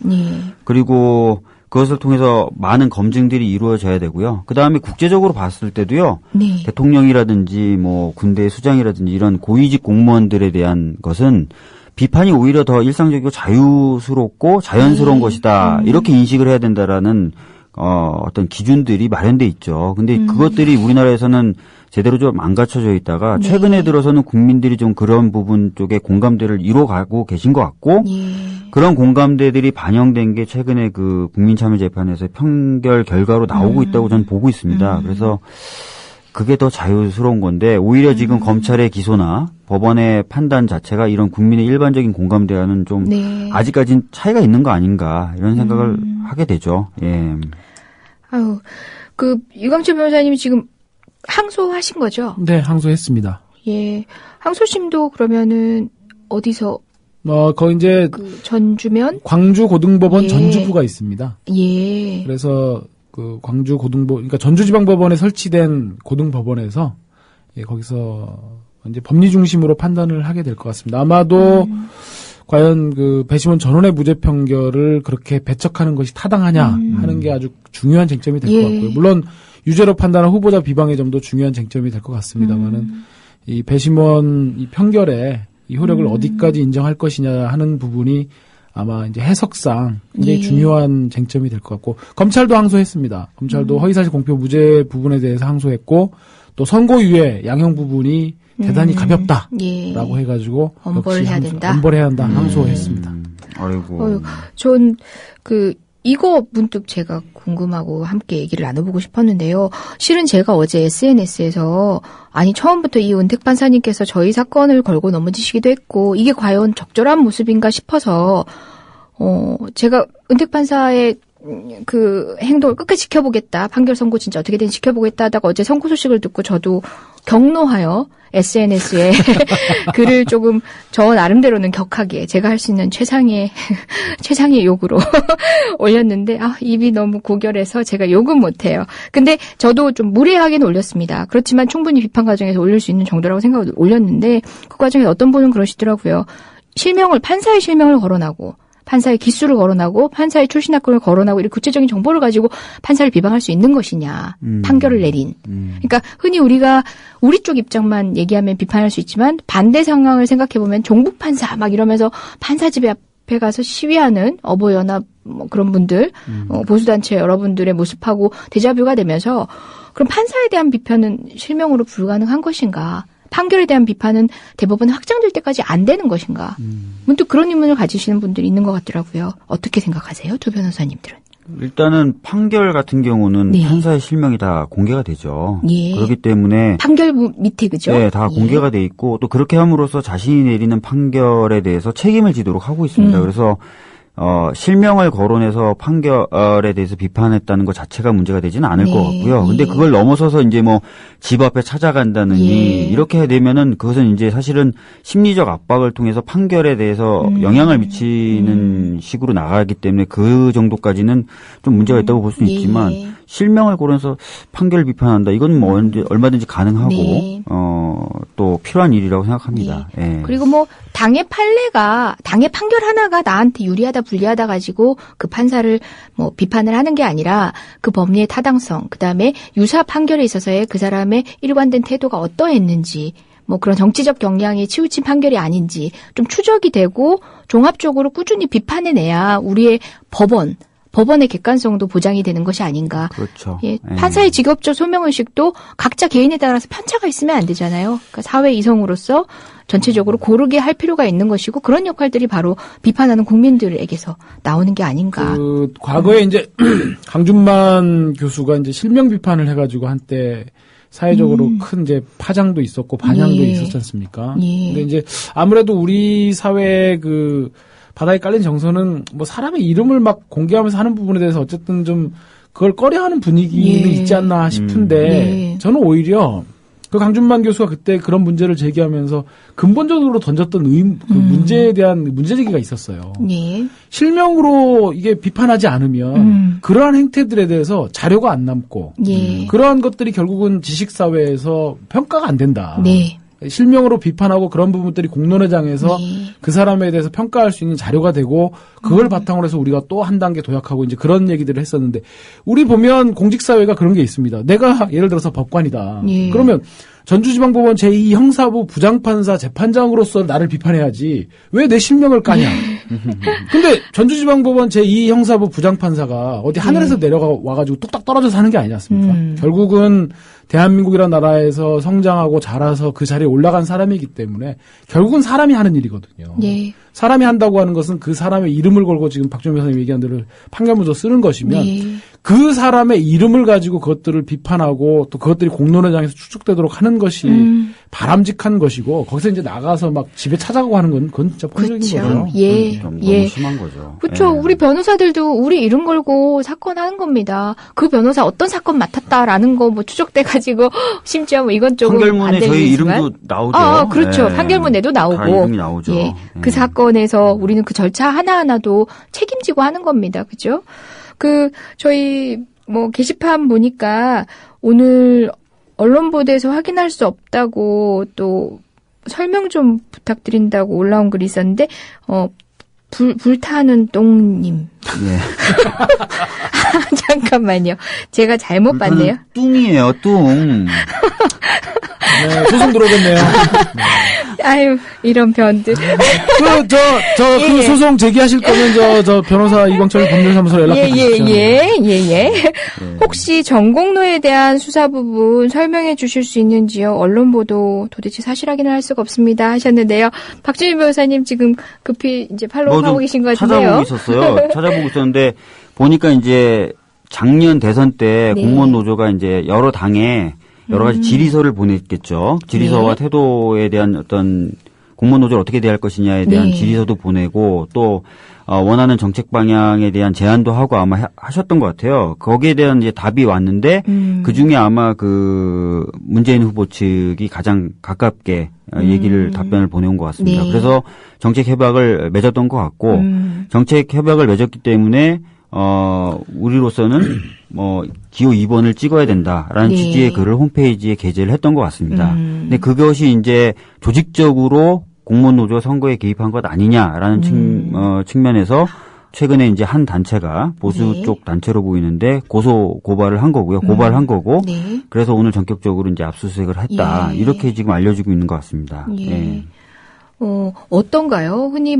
그리고 그것을 통해서 많은 검증들이 이루어져야 되고요. 그다음에 국제적으로 봤을 때도요. 대통령이라든지 군대 수장이라든지 이런 고위직 공무원들에 대한 것은 비판이 오히려 더 일상적이고 자유스럽고 자연스러운 것이다. 이렇게 인식을 해야 된다라는 어떤 기준들이 마련돼 있죠. 근데 그것들이 우리나라에서는 제대로 좀 안 갖춰져 있다가 최근에 들어서는 국민들이 좀 그런 부분 쪽에 공감대를 이뤄가고 계신 것 같고 그런 공감대들이 반영된 게 최근에 그 국민참여재판에서 판결 결과로 나오고 있다고 저는 보고 있습니다. 그래서 그게 더 자유스러운 건데 오히려 지금 검찰의 기소나 법원의 판단 자체가 이런 국민의 일반적인 공감대와는 좀 아직까지는 차이가 있는 거 아닌가 이런 생각을 하게 되죠. 이광철 변호사님이 지금 항소하신 거죠? 네, 항소했습니다. 항소심도 그러면은 어디서? 거기 이제 전주면 광주 고등법원 전주부가 있습니다. 예. 그래서 그 광주 고등법, 그러니까 전주지방법원에 설치된 고등법원에서 거기서 이제 법리 중심으로 판단을 하게 될 것 같습니다. 아마도 과연 그 배심원 전원의 무죄 판결을 그렇게 배척하는 것이 타당하냐 하는 게 아주 중요한 쟁점이 될 것 같고요. 물론 유죄로 판단한 후보자 비방의 점도 중요한 쟁점이 될 것 같습니다만은 이 배심원 이 판결에 이 효력을 어디까지 인정할 것이냐 하는 부분이 아마 이제 해석상 굉장히 중요한 쟁점이 될 것 같고 검찰도 항소했습니다. 검찰도 허위사실 공표 무죄 부분에 대해서 항소했고 또 선고유예 양형 부분이 대단히 가볍다라고 해가지고 엄벌을 해야 된다. 엄벌해야 한다 항소했습니다. 아이고. 전 이거 문득 제가 궁금하고 함께 얘기를 나눠보고 싶었는데요. 실은 제가 어제 SNS에서 처음부터 이 은택 판사님께서 저희 사건을 걸고 넘어지시기도 했고 이게 과연 적절한 모습인가 싶어서 제가 은택 판사의 그 행동을 끝까지 지켜보겠다. 판결 선고 진짜 어떻게 되는지 지켜보겠다 하다가 어제 선고 소식을 듣고 저도 경로하여 SNS에 글을 조금 저 나름대로는 격하게 제가 할 수 있는 최상의 욕으로 올렸는데 입이 너무 고결해서 제가 욕은 못해요. 근데 저도 좀 무례하게는 올렸습니다. 그렇지만 충분히 비판 과정에서 올릴 수 있는 정도라고 생각을 올렸는데 그 과정에 어떤 분은 그러시더라고요. 판사의 실명을 거론하고 판사의 기수를 거론하고 판사의 출신 학교를 거론하고 이렇게 구체적인 정보를 가지고 판사를 비방할 수 있는 것이냐. 판결을 내린. 그러니까 흔히 우리가 우리 쪽 입장만 얘기하면 비판할 수 있지만 반대 상황을 생각해보면 종북 판사 막 이러면서 판사 집 앞에 가서 시위하는 어버이연합 그런 분들 보수단체 여러분들의 모습하고 데자뷰가 되면서 그럼 판사에 대한 비판은 실명으로 불가능한 것인가. 판결에 대한 비판은 대법원 확정될 때까지 안 되는 것인가. 문득 그런 의문을 가지시는 분들이 있는 것 같더라고요. 어떻게 생각하세요? 두 변호사님들은. 일단은 판결 같은 경우는 네. 판사의 실명이 다 공개가 되죠. 예. 그렇기 때문에 판결 밑에 그죠? 네, 다 공개가 돼 있고 또 그렇게 함으로써 자신이 내리는 판결에 대해서 책임을 지도록 하고 있습니다. 그래서 실명을 거론해서 판결에 대해서 비판했다는 것 자체가 문제가 되지는 않을 것 같고요. 근데 그걸 넘어서서 이제 집 앞에 찾아간다느니 이렇게 되면은 그것은 이제 사실은 심리적 압박을 통해서 판결에 대해서 영향을 미치는 식으로 나가기 때문에 그 정도까지는 좀 문제가 있다고 볼 수는 있지만 실명을 거론해서 판결 비판한다. 이건 얼마든지 가능하고 또 필요한 일이라고 생각합니다. 예. 그리고 당의 판결 하나가 나한테 유리하다 불리하다 가지고 그 판사를 비판을 하는 게 아니라 그 법리의 타당성, 그다음에 유사 판결에 있어서의 그 사람의 일관된 태도가 어떠했는지, 그런 정치적 경향에 치우친 판결이 아닌지 좀 추적이 되고 종합적으로 꾸준히 비판해내야 우리의 법원의 객관성도 보장이 되는 것이 아닌가. 그렇죠. 예, 판사의 직업적 소명의식도 각자 개인에 따라서 편차가 있으면 안 되잖아요. 그러니까 사회 이성으로서 전체적으로 고르게 할 필요가 있는 것이고 그런 역할들이 바로 비판하는 국민들에게서 나오는 게 아닌가. 과거에 이제 강준만 교수가 이제 실명 비판을 해가지고 한때 사회적으로 큰 이제 파장도 있었고 반향도 있었지 않습니까? 근데 이제 아무래도 우리 사회 바닥에 깔린 정서는 사람의 이름을 막 공개하면서 하는 부분에 대해서 어쨌든 좀 그걸 꺼려하는 분위기는 있지 않나 싶은데 저는 오히려 그 강준만 교수가 그때 그런 문제를 제기하면서 근본적으로 던졌던 문제에 대한 문제제기가 있었어요. 실명으로 이게 비판하지 않으면 그러한 행태들에 대해서 자료가 안 남고 그러한 것들이 결국은 지식사회에서 평가가 안 된다. 실명으로 비판하고 그런 부분들이 공론회장에서 그 사람에 대해서 평가할 수 있는 자료가 되고 그걸 바탕으로 해서 우리가 또 한 단계 도약하고 이제 그런 얘기들을 했었는데 우리 보면 공직사회가 그런 게 있습니다. 내가 예를 들어서 법관이다. 그러면 전주지방법원 제2형사부 부장판사 재판장으로서 나를 비판해야지 왜 내 실명을 까냐. 근데 전주지방법원 제2형사부 부장판사가 어디 하늘에서 내려와가지고 뚝딱 떨어져서 하는 게 아니지 않습니까? 결국은 대한민국이라는 나라에서 성장하고 자라서 그 자리에 올라간 사람이기 때문에 결국은 사람이 하는 일이거든요. 사람이 한다고 하는 것은 그 사람의 이름을 걸고 지금 박주민 변호사님 얘기한 대로 판결문서 쓰는 것이면 그 사람의 이름을 가지고 그것들을 비판하고 또 그것들이 공론회장에서 추측되도록 하는 것이 바람직한 것이고 거기서 이제 나가서 막 집에 찾아가고 하는 건 그건 진짜 폭력인 거죠. 너무 심한 거죠. 그렇죠. 우리 변호사들도 우리 이름 걸고 사건 하는 겁니다. 그 변호사 어떤 사건 맡았다라는 거 추적돼 가지고 심지어 이건 조금 판결문에 저희 이름도 나오죠. 그렇죠. 판결문에도 나오고. 다 이름이 나오죠. 그 사건에서 우리는 그 절차 하나하나도 책임지고 하는 겁니다. 그죠? 저희 게시판 보니까 오늘 언론보도에서 확인할 수 없다고 또 설명 좀 부탁드린다고 올라온 글이 있었는데 불타는 똥님. 잠깐만요. 제가 잘못 봤네요. 뚱이에요, 뚱. 네, 소송 들어오겠네요. 네. 아유, 이런 변들. 그 소송 제기하실 거면 저 변호사 이광철 법률사무소로 연락해 주십시오. 예. 혹시 전공로에 대한 수사 부분 설명해 주실 수 있는지요? 언론 보도 도대체 사실 확인을 할 수가 없습니다 하셨는데요. 박주민 변호사님 지금 급히 이제 팔로우하고 계신 것 같은데요. 찾아보고 있었는데 보니까 이제 작년 대선 때 공무원 노조가 이제 여러 당에 여러 가지 질의서를 보냈겠죠. 질의서와 태도에 대한 어떤 공무원 노조를 어떻게 대할 것이냐에 대한 질의서도 보내고 또 원하는 정책 방향에 대한 제안도 하고 아마 하셨던 것 같아요. 거기에 대한 이제 답이 왔는데 그 중에 아마 그 문재인 후보 측이 가장 가깝게 답변을 보내온 것 같습니다. 그래서 정책 협약을 맺었던 것 같고 정책 협약을 맺었기 때문에 우리로서는 기호 2번을 찍어야 된다라는 취지의 글을 홈페이지에 게재를 했던 것 같습니다. 근데 그것이 이제 조직적으로 공무원 노조가 선거에 개입한 것 아니냐라는 측면에서 최근에 이제 한 단체가 보수 쪽 단체로 보이는데 고발을 한 거고요. 고발한 거고. 그래서 오늘 전격적으로 이제 압수수색을 했다. 이렇게 지금 알려지고 있는 것 같습니다. 어떤가요? 흔히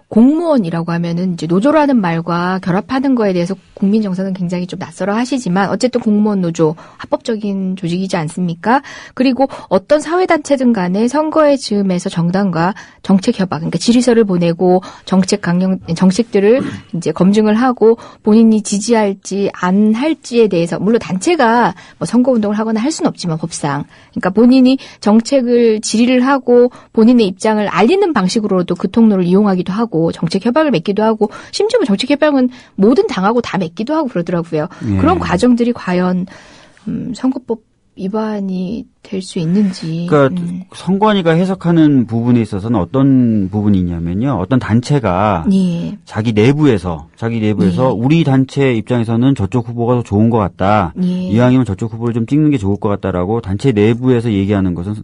공무원이라고 하면은 이제 노조라는 말과 결합하는 거에 대해서 국민 정서는 굉장히 좀 낯설어 하시지만 어쨌든 공무원 노조 합법적인 조직이지 않습니까? 그리고 어떤 사회단체든 간에 선거의 즈음에서 정당과 정책 협약, 그러니까 질의서를 보내고 정책들을 이제 검증을 하고 본인이 지지할지 안 할지에 대해서 물론 단체가 선거 운동을 하거나 할 수는 없지만 법상 그러니까 본인이 정책을 질의를 하고 본인의 입장을 알리는 방식으로도 그 통로를 이용하기도 하고 정책 협약을 맺기도 하고 심지어 정책 협약은 모든 당하고 다 맺기도 하고 그러더라고요. 그런 과정들이 과연 선거법 위반이 될 수 있는지. 그러니까 선관위가 해석하는 부분에 있어서는 어떤 부분이냐면요. 어떤 단체가 자기 내부에서 우리 단체 입장에서는 저쪽 후보가 더 좋은 것 같다. 이왕이면 저쪽 후보를 좀 찍는 게 좋을 것 같다라고 단체 내부에서 얘기하는 것은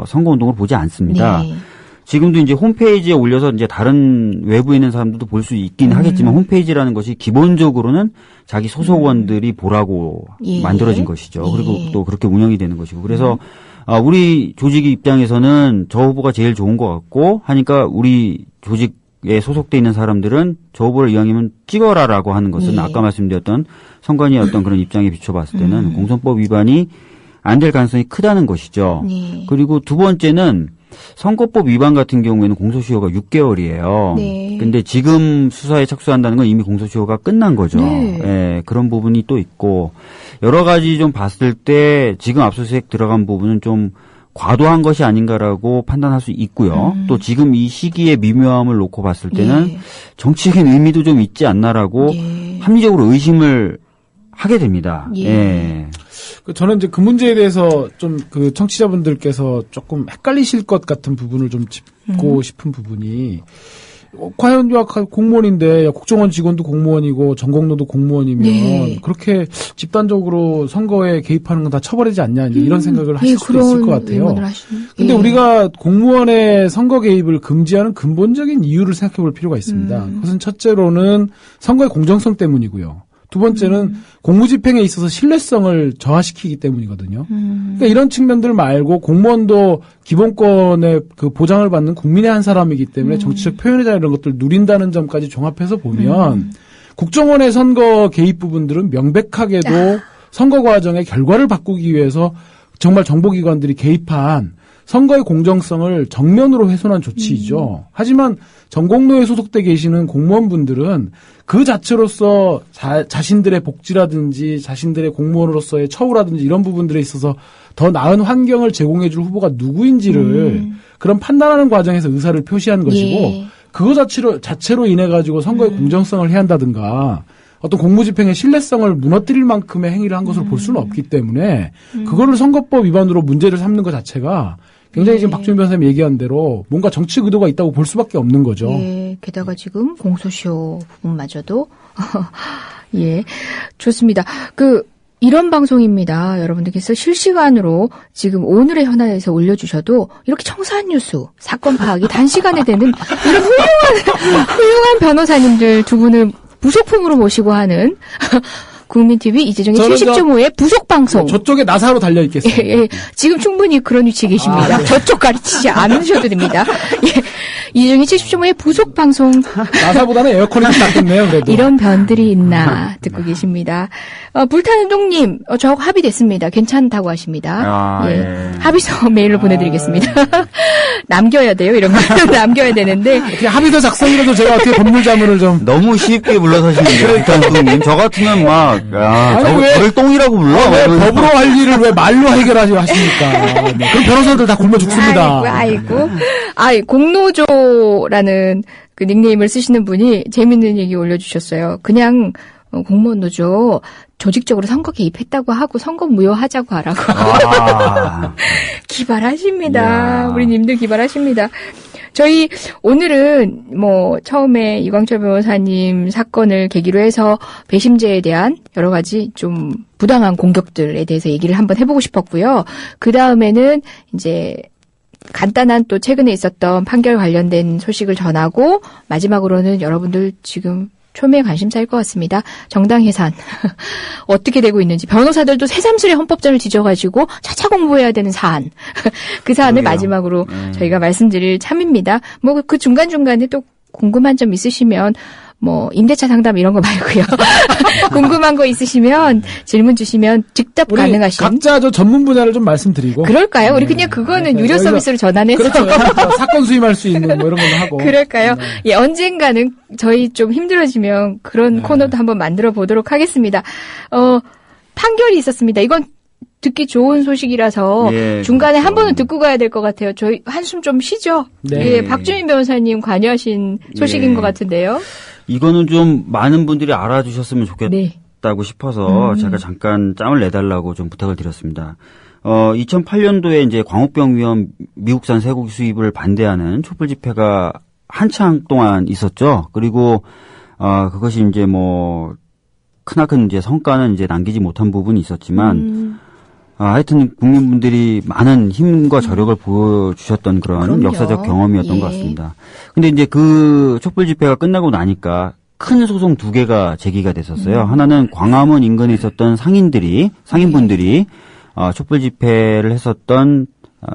선거운동을 보지 않습니다. 지금도 이제 홈페이지에 올려서 이제 다른 외부에 있는 사람들도 볼 수 있긴 하겠지만 홈페이지라는 것이 기본적으로는 자기 소속원들이 보라고 만들어진 것이죠. 그리고 또 그렇게 운영이 되는 것이고. 그래서 우리 조직 입장에서는 저 후보가 제일 좋은 것 같고 하니까 우리 조직에 소속돼 있는 사람들은 저 후보를 이왕이면 찍어라라고 하는 것은 아까 말씀드렸던 선관위의 어떤 그런 입장에 비춰봤을 때는 공선법 위반이 안 될 가능성이 크다는 것이죠. 그리고 두 번째는 선거법 위반 같은 경우에는 공소시효가 6개월이에요. 근데 지금 수사에 착수한다는 건 이미 공소시효가 끝난 거죠. 그런 부분이 또 있고 여러 가지 좀 봤을 때 지금 압수수색 들어간 부분은 좀 과도한 것이 아닌가라고 판단할 수 있고요. 또 지금 이 시기의 미묘함을 놓고 봤을 때는 정치적인 의미도 좀 있지 않나라고 합리적으로 의심을 하게 됩니다. 저는 이제 그 문제에 대해서 좀 그 청취자분들께서 조금 헷갈리실 것 같은 부분을 좀 짚고 싶은 부분이 과연 공무원인데 국정원 직원도 공무원이고 전공로도 공무원이면 그렇게 집단적으로 선거에 개입하는 건 다 처벌이지 않냐 이런 생각을 하실 수도 있을 것 같아요. 근데 우리가 공무원의 선거 개입을 금지하는 근본적인 이유를 생각해 볼 필요가 있습니다. 그것은 첫째로는 선거의 공정성 때문이고요. 두 번째는 공무집행에 있어서 신뢰성을 저하시키기 때문이거든요. 그러니까 이런 측면들 말고 공무원도 기본권의 그 보장을 받는 국민의 한 사람이기 때문에 정치적 표현의 자유 이런 것들을 누린다는 점까지 종합해서 보면 국정원의 선거 개입 부분들은 명백하게도 선거 과정의 결과를 바꾸기 위해서 정말 정보기관들이 개입한 선거의 공정성을 정면으로 훼손한 조치이죠. 하지만 전공로에 소속돼 계시는 공무원분들은 그 자체로서 자신들의 복지라든지 자신들의 공무원으로서의 처우라든지 이런 부분들에 있어서 더 나은 환경을 제공해 줄 후보가 누구인지를 그런 판단하는 과정에서 의사를 표시한 것이고 그거 자체로 인해 가지고 선거의 공정성을 해한다든가 어떤 공무집행의 신뢰성을 무너뜨릴 만큼의 행위를 한 것으로 볼 수는 없기 때문에 그거를 선거법 위반으로 문제를 삼는 것 자체가 굉장히 지금 박주민 변호사님 얘기한 대로 뭔가 정치적 의도가 있다고 볼 수밖에 없는 거죠. 게다가 지금 공소시효 부분마저도 좋습니다. 이런 방송입니다. 여러분들께서 실시간으로 지금 오늘의 현안에서 올려주셔도 이렇게 청사한 뉴스, 사건 파악이 단시간에 되는 이런 훌륭한 변호사님들 두 분을 부속품으로 모시고 하는 국민TV 이재정의 70.5의 부속 방송. 저쪽에 나사로 달려 있겠습니다. 예. 지금 충분히 그런 위치에 계십니다. 네. 저쪽 가르치지 않으셔도 됩니다. 예. 이재정의 70.5의 부속 방송. 나사보다는 에어컨이 좀 낫겠네요, 그래도. 이런 변들이 있나 듣고 계십니다. 불타는 동님, 저하고 합의됐습니다. 괜찮다고 하십니다. 예. 합의서 메일로 보내드리겠습니다. 남겨야 돼요, 이런 거. 남겨야 되는데. 그냥 합의서 작성이라도 제가 어떻게 법률자문을 좀. 너무 쉽게 물러서시는데, 불타는 저 같으면 막, 저를 똥이라고 불러? 왜 법으로 할 일을 왜 말로 해결하십니까? 네. 그럼 변호사들 다 굶어 죽습니다. 아이고. 공노조라는 그 닉네임을 쓰시는 분이 재밌는 얘기 올려주셨어요. 그냥 공무원 노조 조직적으로 선거 개입했다고 하고 선거 무효하자고 하라고. 기발하십니다. 이야. 우리 님들 기발하십니다. 저희 오늘은 처음에 이광철 변호사님 사건을 계기로 해서 배심제에 대한 여러 가지 좀 부당한 공격들에 대해서 얘기를 한번 해보고 싶었고요. 그 다음에는 이제 간단한 또 최근에 있었던 판결 관련된 소식을 전하고 마지막으로는 여러분들 지금 초미의 관심사일 것 같습니다. 정당 해산 어떻게 되고 있는지 변호사들도 새삼스레 헌법전을 뒤져가지고 차차 공부해야 되는 사안 그 사안을 그러게요. 마지막으로 저희가 말씀드릴 참입니다. 그 중간중간에 또 궁금한 점 있으시면 임대차 상담 이런 거 말고요. 궁금한 거 있으시면 질문 주시면 즉답 가능하신. 각자 전문 분야를 좀 말씀드리고. 그럴까요? 우리 그냥 그거는 유료 서비스로 전환해서. 그렇죠. 사건 수임할 수 있는 이런 걸로 하고. 그럴까요? 예, 언젠가는 저희 좀 힘들어지면 그런 코너도 한번 만들어 보도록 하겠습니다. 판결이 있었습니다. 이건 듣기 좋은 소식이라서 중간에 그렇죠. 한 번은 듣고 가야 될 것 같아요. 저희 한숨 좀 쉬죠. 네. 예, 박주민 변호사님 관여하신 소식인 것 같은데요. 이거는 좀 많은 분들이 알아주셨으면 좋겠다고 싶어서 제가 잠깐 짬을 내달라고 좀 부탁을 드렸습니다. 2008년도에 이제 광우병 위험 미국산 쇠고기 수입을 반대하는 촛불 집회가 한창 동안 있었죠. 그리고 그것이 이제 크나큰 이제 성과는 이제 남기지 못한 부분이 있었지만 하여튼 국민분들이 많은 힘과 저력을 보여주셨던 그런 역사적 경험이었던 것 같습니다. 근데 이제 그 촛불 집회가 끝나고 나니까 큰 소송 2개가 제기가 됐었어요. 하나는 광화문 인근에 있었던 상인분들이 촛불 집회를 했었던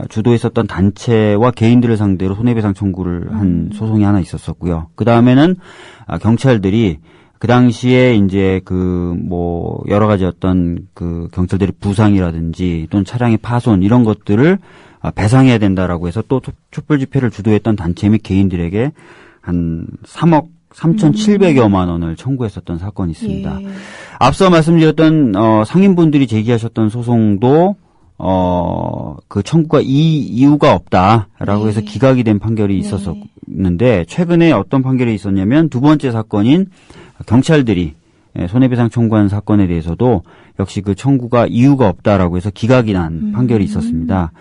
주도했었던 단체와 개인들을 상대로 손해배상 청구를 한 소송이 하나 있었었고요. 그 다음에는 경찰들이 그 당시에 이제 여러 가지 어떤 경찰들의 부상이라든지 또는 차량의 파손 이런 것들을 배상해야 된다라고 해서 또 촛불 집회를 주도했던 단체 및 개인들에게 한 3억 3,700여만 원을 청구했었던 사건이 있습니다. 앞서 말씀드렸던 상인분들이 제기하셨던 소송도 그 청구가 이유가 없다라고 해서 기각이 된 판결이 있었는데 최근에 어떤 판결이 있었냐면 두 번째 사건인 경찰들이 손해배상 청구한 사건에 대해서도 역시 그 청구가 이유가 없다라고 해서 기각이 난 판결이 있었습니다.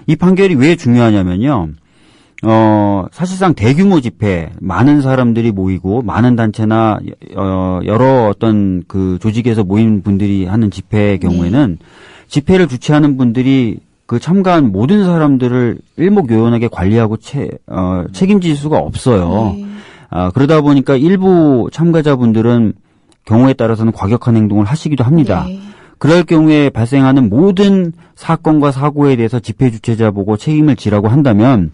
이 판결이 왜 중요하냐면요. 사실상 대규모 집회, 많은 사람들이 모이고 많은 단체나 여러 어떤 그 조직에서 모인 분들이 하는 집회의 경우에는 집회를 주최하는 분들이 그 참가한 모든 사람들을 일목요연하게 관리하고 책임질 수가 없어요. 그러다 보니까 일부 참가자분들은 경우에 따라서는 과격한 행동을 하시기도 합니다. 그럴 경우에 발생하는 모든 사건과 사고에 대해서 집회 주최자 보고 책임을 지라고 한다면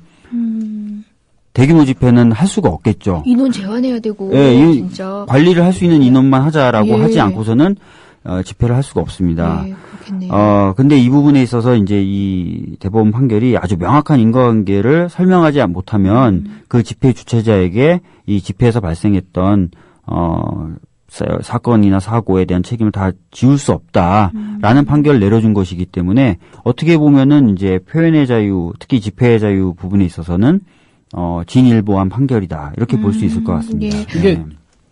대규모 집회는 할 수가 없겠죠. 인원 제한해야 되고 진짜 관리를 할 수 있는 인원만 하자라고 하지 않고서는 집회를 할 수가 없습니다. 그렇겠네요. 근데 이 부분에 있어서 이제 이 대법원 판결이 아주 명확한 인과관계를 설명하지 못하면 그 집회 주최자에게 이 집회에서 발생했던 사건이나 사고에 대한 책임을 다 지울 수 없다라는 판결을 내려준 것이기 때문에 어떻게 보면은 이제 표현의 자유, 특히 집회의 자유 부분에 있어서는 진일보한 판결이다 이렇게 볼 수 있을 것 같습니다. 이게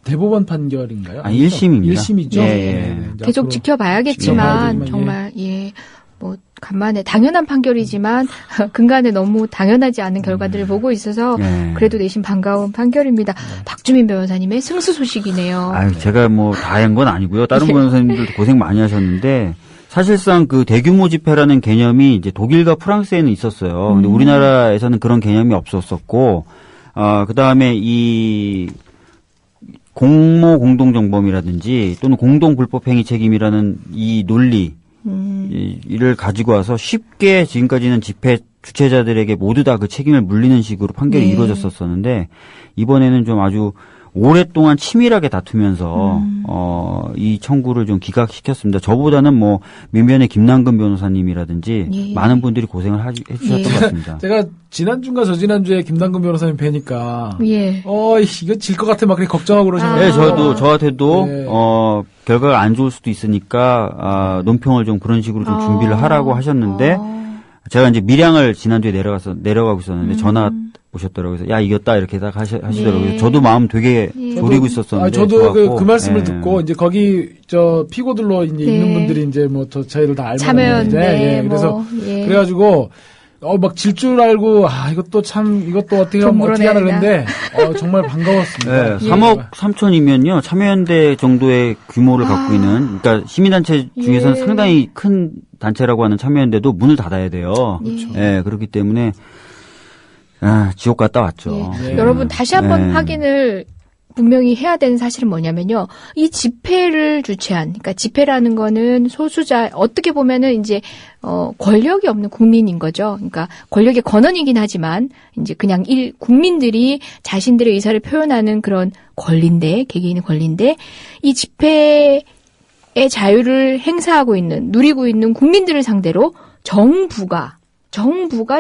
대법원 판결인가요? 1심입니다. 1심이죠. 계속 지켜봐야겠지만 정말 간만에 당연한 판결이지만 근간에 너무 당연하지 않은 결과들을 보고 있어서 그래도 내심 반가운 판결입니다. 박주민 변호사님의 승수 소식이네요. 제가 다 한 건 아니고요. 다른 변호사님들도 고생 많이 하셨는데 사실상 그 대규모 집회라는 개념이 이제 독일과 프랑스에는 있었어요. 근데 우리나라에서는 그런 개념이 없었었고 그 다음에 공모 공동정범이라든지 또는 공동불법행위 책임이라는 이 논리 이를 가지고 와서 쉽게 지금까지는 집회 주최자들에게 모두 다 그 책임을 물리는 식으로 판결이 이루어졌었는데 이번에는 좀 아주 오랫동안 치밀하게 다투면서 이 청구를 좀 기각시켰습니다. 저보다는 뭐 면면의 김남근 변호사님이라든지 많은 분들이 고생을 해주셨던 것 같습니다. 제가 지난주인가 저지난주에 김남근 변호사님 뵈니까 이거 질 것 같아 막 그렇게 걱정하고 그러시는 저한테도 결과가 안 좋을 수도 있으니까 논평을 좀 그런 식으로 좀 준비를 하라고 하셨는데 제가 이제 밀양을 지난주에 내려가고 있었는데 전화 오셨더라고요. 그래서 야 이겼다 이렇게 딱 하시더라고요. 저도 마음 되게 졸이고 있었었는데. 저도 그 말씀을 듣고 이제 거기 저 피고들로 이제 있는 분들이 이제 뭐 저희를 다 알고 참여연대 그래서 그래가지고 막 질 줄 알고 이것도 어떻게 하나 그랬는데 정말 반가웠습니다. 3억 3천이면요 참여연대 정도의 규모를 갖고 있는 그러니까 시민단체 중에서는 상당히 큰 단체라고 하는 참여연대도 문을 닫아야 돼요. 그렇죠. 그렇기 때문에 지옥 갔다 왔죠. 여러분 다시 한번 확인을 분명히 해야 되는 사실은 뭐냐면요. 이 집회를 주최한, 그러니까 집회라는 거는 소수자, 어떻게 보면은 이제, 권력이 없는 국민인 거죠. 그러니까 권력의 권한이긴 하지만, 이제 그냥 국민들이 자신들의 의사를 표현하는 그런 권리인데, 개개인의 권리인데, 이 집회의 자유를 행사하고 있는, 누리고 있는 국민들을 상대로 정부가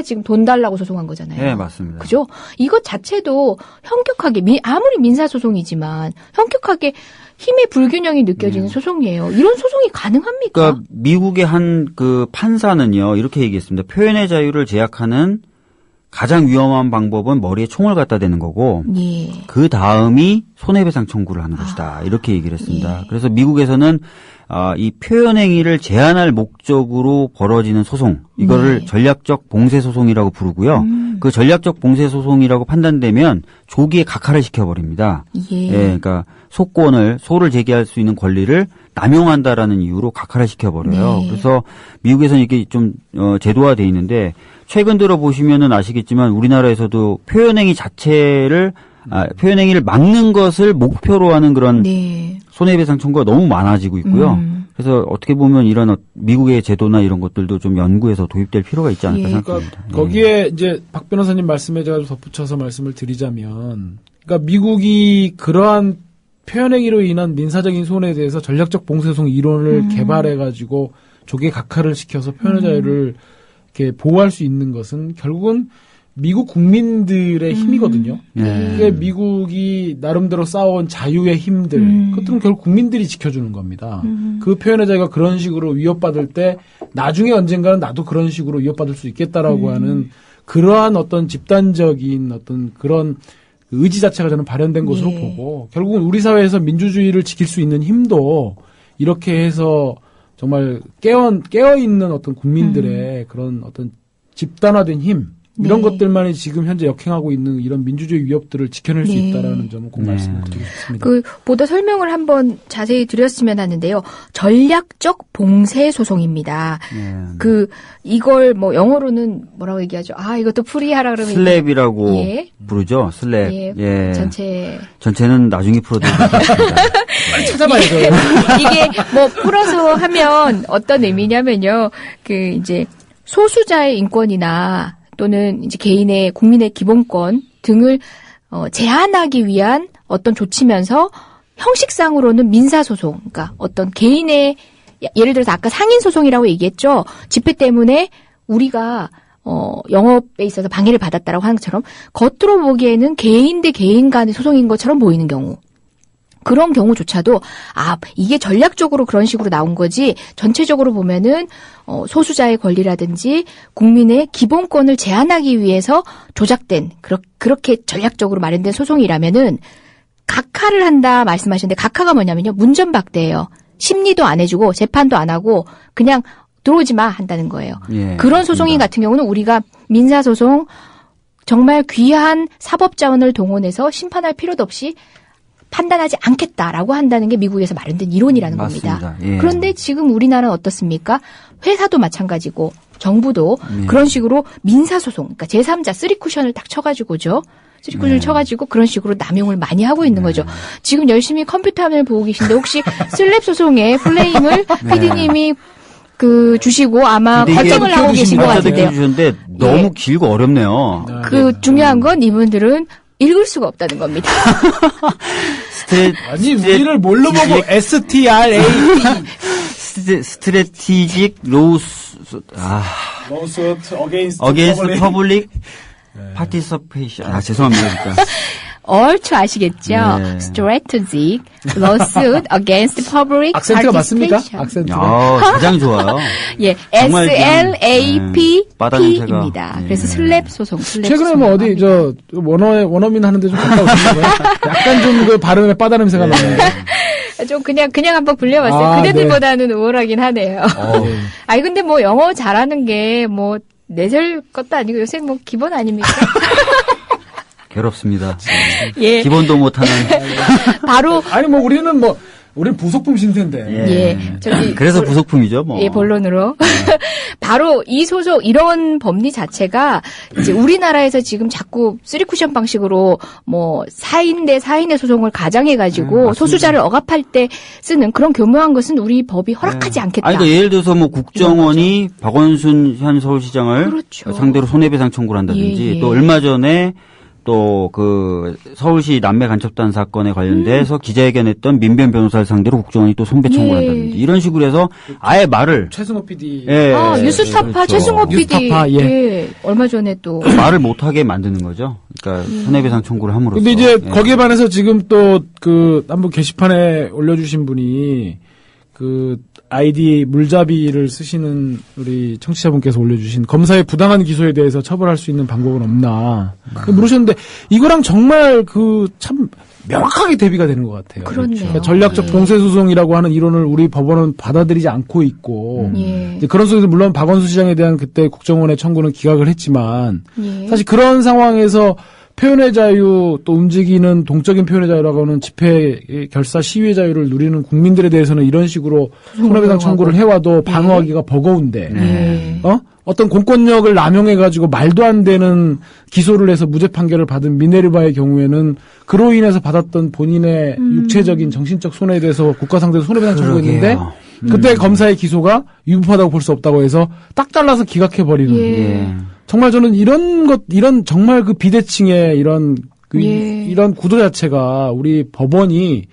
지금 돈 달라고 소송한 거잖아요. 네, 맞습니다. 그죠? 이것 자체도 현격하게, 아무리 민사소송이지만, 현격하게 힘의 불균형이 느껴지는 소송이에요. 이런 소송이 가능합니까? 그러니까 미국의 한 그 판사는요, 이렇게 얘기했습니다. 표현의 자유를 제약하는 가장 위험한 방법은 머리에 총을 갖다 대는 거고, 그 다음이 손해배상 청구를 하는 것이다. 이렇게 얘기를 했습니다. 그래서 미국에서는 이 표현행위를 제한할 목적으로 벌어지는 소송, 이거를 전략적 봉쇄소송이라고 부르고요. 그 전략적 봉쇄소송이라고 판단되면 조기에 각하를 시켜버립니다. 그러니까 소를 제기할 수 있는 권리를 남용한다라는 이유로 각하를 시켜버려요. 그래서 미국에서는 이게 좀 제도화돼 있는데 최근 들어 보시면은 아시겠지만 우리나라에서도 표현행위 자체를 표현행위를 막는 것을 목표로 하는 그런 손해배상 청구가 너무 많아지고 있고요. 그래서 어떻게 보면 이런 미국의 제도나 이런 것들도 좀 연구해서 도입될 필요가 있지 않을까 생각합니다. 그러니까 거기에 이제 박 변호사님 말씀에 제가 좀 덧붙여서 말씀을 드리자면, 그러니까 미국이 그러한 표현행위로 인한 민사적인 손해에 대해서 전략적 봉쇄소송 이론을 개발해가지고 조기에 각하를 시켜서 표현의 자유를 이렇게 보호할 수 있는 것은 결국은 미국 국민들의 힘이거든요. 그게 미국이 나름대로 쌓아온 자유의 힘들, 그것들은 결국 국민들이 지켜주는 겁니다. 그 표현의 자유가 그런 식으로 위협받을 때 나중에 언젠가는 나도 그런 식으로 위협받을 수 있겠다라고 하는 그러한 어떤 집단적인 어떤 그런 의지 자체가 저는 발현된 것으로 보고, 결국은 우리 사회에서 민주주의를 지킬 수 있는 힘도 이렇게 해서 정말 깨어있는 어떤 국민들의 그런 어떤 집단화된 힘, 이런 것들만이 지금 현재 역행하고 있는 이런 민주주의 위협들을 지켜낼 수 있다라는 점은 꼭 말씀을 드리고 싶습니다. 보다 설명을 한번 자세히 드렸으면 하는데요. 전략적 봉쇄 소송입니다. 이걸 뭐 영어로는 뭐라고 얘기하죠? 이것도 풀이하라 그러면 슬랩이라고 부르죠. 슬랩. 전체는 나중에 풀어드리겠습니다. 빨리 찾아봐야죠. 이게 뭐 풀어서 하면 어떤 의미냐면요. 이제 소수자의 인권이나 또는 이제 개인의 국민의 기본권 등을 제한하기 위한 어떤 조치면서 형식상으로는 민사소송, 그러니까 어떤 개인의 예를 들어서 아까 상인소송이라고 얘기했죠. 집회 때문에 우리가 영업에 있어서 방해를 받았다라고 하는 것처럼 겉으로 보기에는 개인 대 개인 간의 소송인 것처럼 보이는 경우. 그런 경우조차도 이게 전략적으로 그런 식으로 나온 거지 전체적으로 보면은 소수자의 권리라든지 국민의 기본권을 제한하기 위해서 조작된 그렇게 전략적으로 마련된 소송이라면은 각하를 한다 말씀하셨는데 각하가 뭐냐면요. 문전박대예요. 심리도 안 해주고 재판도 안 하고 그냥 들어오지 마 한다는 거예요. 그런 소송인 같은 경우는 우리가 민사소송 정말 귀한 사법자원을 동원해서 심판할 필요도 없이 판단하지 않겠다라고 한다는 게 미국에서 마련된 이론이라는 겁니다. 그런데 지금 우리나라는 어떻습니까? 회사도 마찬가지고 정부도 그런 식으로 민사소송, 그러니까 제3자 3쿠션을 딱 쳐가지고죠. 쓰리쿠션을 쳐가지고 그런 식으로 남용을 많이 하고 있는 거죠. 지금 열심히 컴퓨터 화면을 보고 계신데 혹시 슬랩 소송의 플레임을 PD님이 주시고 아마 결정을 하고 계신 것 같은데요. 주셨는데 너무 길고 어렵네요. 중요한 건 이분들은 읽을 수가 없다는 겁니다. 우리를 뭘로 보고 STRA 스트래티직 로스트 어게인스트 퍼블릭 파티시페이션. 죄송합니다, 진짜. 얼추 아시겠죠? 네. Strategic Lawsuit Against Public 악센트가 맞습니까? Participation. 악센트가. 가장 좋아요. 예, SLAPP입니다. 그래서 슬랩 소송, 슬랩 최근에 소송 뭐 어디 원어민 하는데 좀 갔다 오신 거예요? 약간 좀 그 발음에 빠다 냄새가 나네요. 좀 그냥 한번 불려봤어요. 그대들보다는 우월하긴 하네요. 아니 근데 뭐 영어 잘하는 게 뭐 내절 것도 아니고 요새 뭐 기본 아닙니까? 괴롭습니다. 예. 기본도 못하는. 바로. 아니 우리는 부속품 신세인데. 그래서 부속품이죠, 뭐. 예, 본론으로. 바로 이 소송, 이런 법리 자체가 이제 우리나라에서 지금 자꾸 쓰리쿠션 방식으로 뭐 4인 대 4인의 소송을 가장해가지고 소수자를 억압할 때 쓰는 그런 교묘한 것은 우리 법이 허락하지 않겠다. 그러니까 예를 들어서 뭐 국정원이 박원순 현 서울시장을 그렇죠. 상대로 손해배상 청구를 한다든지 또 얼마 전에 또 서울시 남매 간첩단 사건에 관련돼서 기자회견했던 민변 변호사를 상대로 국정원이 또 손배 청구를 한다든지 이런 식으로 해서 아예 말을 최승호 PD 뉴스타파 그렇죠. 최승호 PD 뉴스타파, 얼마 전에 또 말을 못하게 만드는 거죠. 그러니까 손해배상 청구를 함으로써. 근데 이제 거기에 반해서 지금 또 한번 게시판에 올려주신 분이 아이디 물잡이를 쓰시는 우리 청취자분께서 올려주신 검사의 부당한 기소에 대해서 처벌할 수 있는 방법은 없나 물으셨는데 이거랑 정말 참 명확하게 대비가 되는 것 같아요. 그렇네요. 그러니까 전략적 봉쇄소송이라고 하는 이론을 우리 법원은 받아들이지 않고 있고 이제 그런 속에서 물론 박원순 시장에 대한 그때 국정원의 청구는 기각을 했지만 사실 그런 상황에서 표현의 자유 또 움직이는 동적인 표현의 자유라고 하는 집회 결사 시위의 자유를 누리는 국민들에 대해서는 이런 식으로 손해배상 청구를 해와도 방어하기가 버거운데 어떤 공권력을 남용해가지고 말도 안 되는 기소를 해서 무죄 판결을 받은 미네르바의 경우에는 그로 인해서 받았던 본인의 육체적인 정신적 손해에 대해서 국가 상대로 손해배상 청구했는데 그때 검사의 기소가 유법하다고 볼 수 없다고 해서 딱 잘라서 기각해버리는 정말 저는 이런 정말 비대칭의 이런 구도 자체가 우리 법원이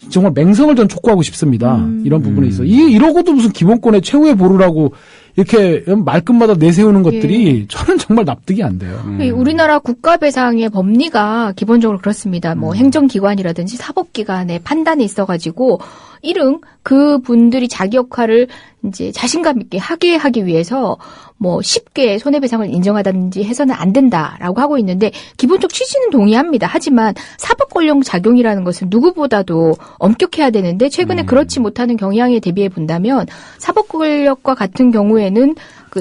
정말 맹성을 전 촉구하고 싶습니다. 이런 부분에 있어. 이러고도 무슨 기본권의 최후의 보루라고 이렇게 말끝마다 내세우는 것들이 저는 정말 납득이 안 돼요. 우리나라 국가배상의 법리가 기본적으로 그렇습니다. 뭐 행정기관이라든지 사법기관의 판단에 있어가지고 그분들이 자기 역할을 이제 자신감 있게 하게 하기 위해서 뭐 쉽게 손해배상을 인정하다든지 해서는 안 된다라고 하고 있는데 기본적 취지는 동의합니다. 하지만 사법권력 작용이라는 것은 누구보다도 엄격해야 되는데 최근에 그렇지 못하는 경향에 대비해 본다면 사법권력과 같은 경우에는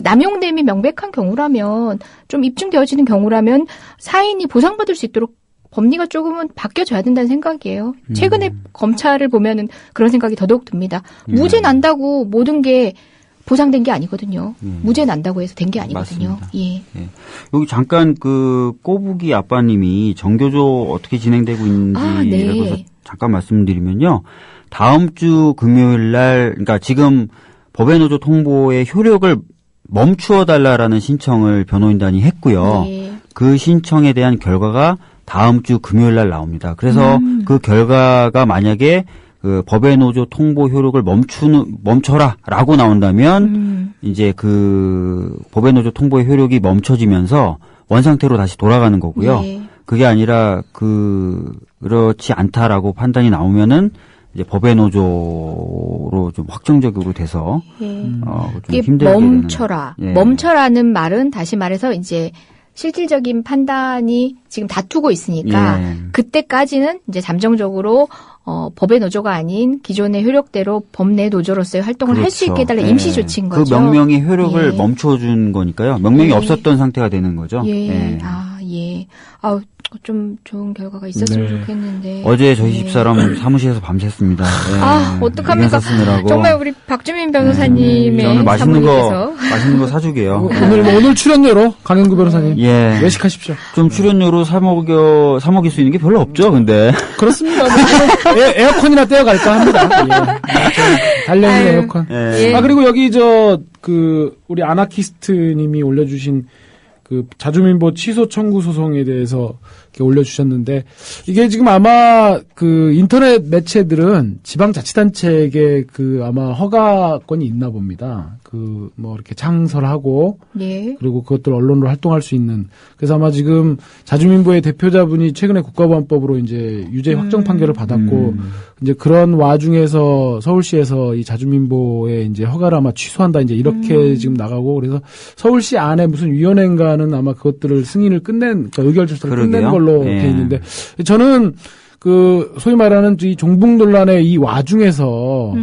남용됨이 명백한 경우라면 좀 입증되어지는 경우라면 사인이 보상받을 수 있도록 법리가 조금은 바뀌어져야 된다는 생각이에요. 최근에 검찰을 보면은 그런 생각이 더더욱 듭니다. 무죄 난다고 모든 게 보상된 게 아니거든요. 무죄 난다고 해서 된 게 아니거든요. 여기 잠깐 꼬부기 아빠님이 정교조 어떻게 진행되고 있는지 잠깐 말씀드리면요. 다음 주 금요일 날 그러니까 지금 법의 노조 통보의 효력을 멈추어 달라라는 신청을 변호인단이 했고요. 그 신청에 대한 결과가 다음 주 금요일 날 나옵니다. 그래서 그 결과가 만약에 법의 노조 통보 효력을 멈춰라라고 나온다면 이제 법의 노조 통보의 효력이 멈춰지면서 원상태로 다시 돌아가는 거고요. 그게 아니라 그렇지 않다라고 판단이 나오면은 이제 법의 노조로 좀 확정적으로 돼서 좀 힘들게 멈춰라. 멈춰라는 말은 다시 말해서 이제 실질적인 판단이 지금 다투고 있으니까 그때까지는 이제 잠정적으로 법의 노조가 아닌 기존의 효력대로 법내 노조로서의 활동을 할 수 있게 해달라 임시 조치인 거죠. 그 명명의 효력을 멈춰준 거니까요. 명명이 없었던 상태가 되는 거죠. 좀 좋은 결과가 있었으면 네. 좋겠는데. 어제 저희 집사람 사무실에서 밤샜습니다. 네. 어떡합니까? 쓰느라고. 정말 우리 박주민 변호사님의 오늘 맛있는 사모님께서 거 사주게요. 오늘 출연료로 강현구 변호사님 예. 외식하십시오. 좀 출연료로 사 먹일 수 있는 게 별로 없죠, 근데. 그렇습니다. 뭐 에어컨이나 떼어갈까 합니다. 예. 달려있는 에어컨. 예. 그리고 여기 우리 아나키스트님이 올려주신 그 자주민보 취소 청구 소송에 대해서 이렇게 올려주셨는데, 이게 지금 아마 그 인터넷 매체들은 지방자치단체에게 아마 허가권이 있나 봅니다. 이렇게 창설하고, 예. 그리고 그것들 언론으로 활동할 수 있는. 그래서 아마 지금 자주민보의 대표자분이 최근에 국가보안법으로 이제 유죄 확정 판결을 받았고, 이제 그런 와중에서 서울시에서 이 자주민보의 이제 허가를 아마 취소한다, 이제 이렇게 지금 나가고, 그래서 서울시 안에 무슨 위원회인가는 아마 그것들을 승인을 그러니까 의결 절차를 끝낸 걸로 예. 돼 있는데, 저는 소위 말하는 이 종북 논란의 이 와중에서,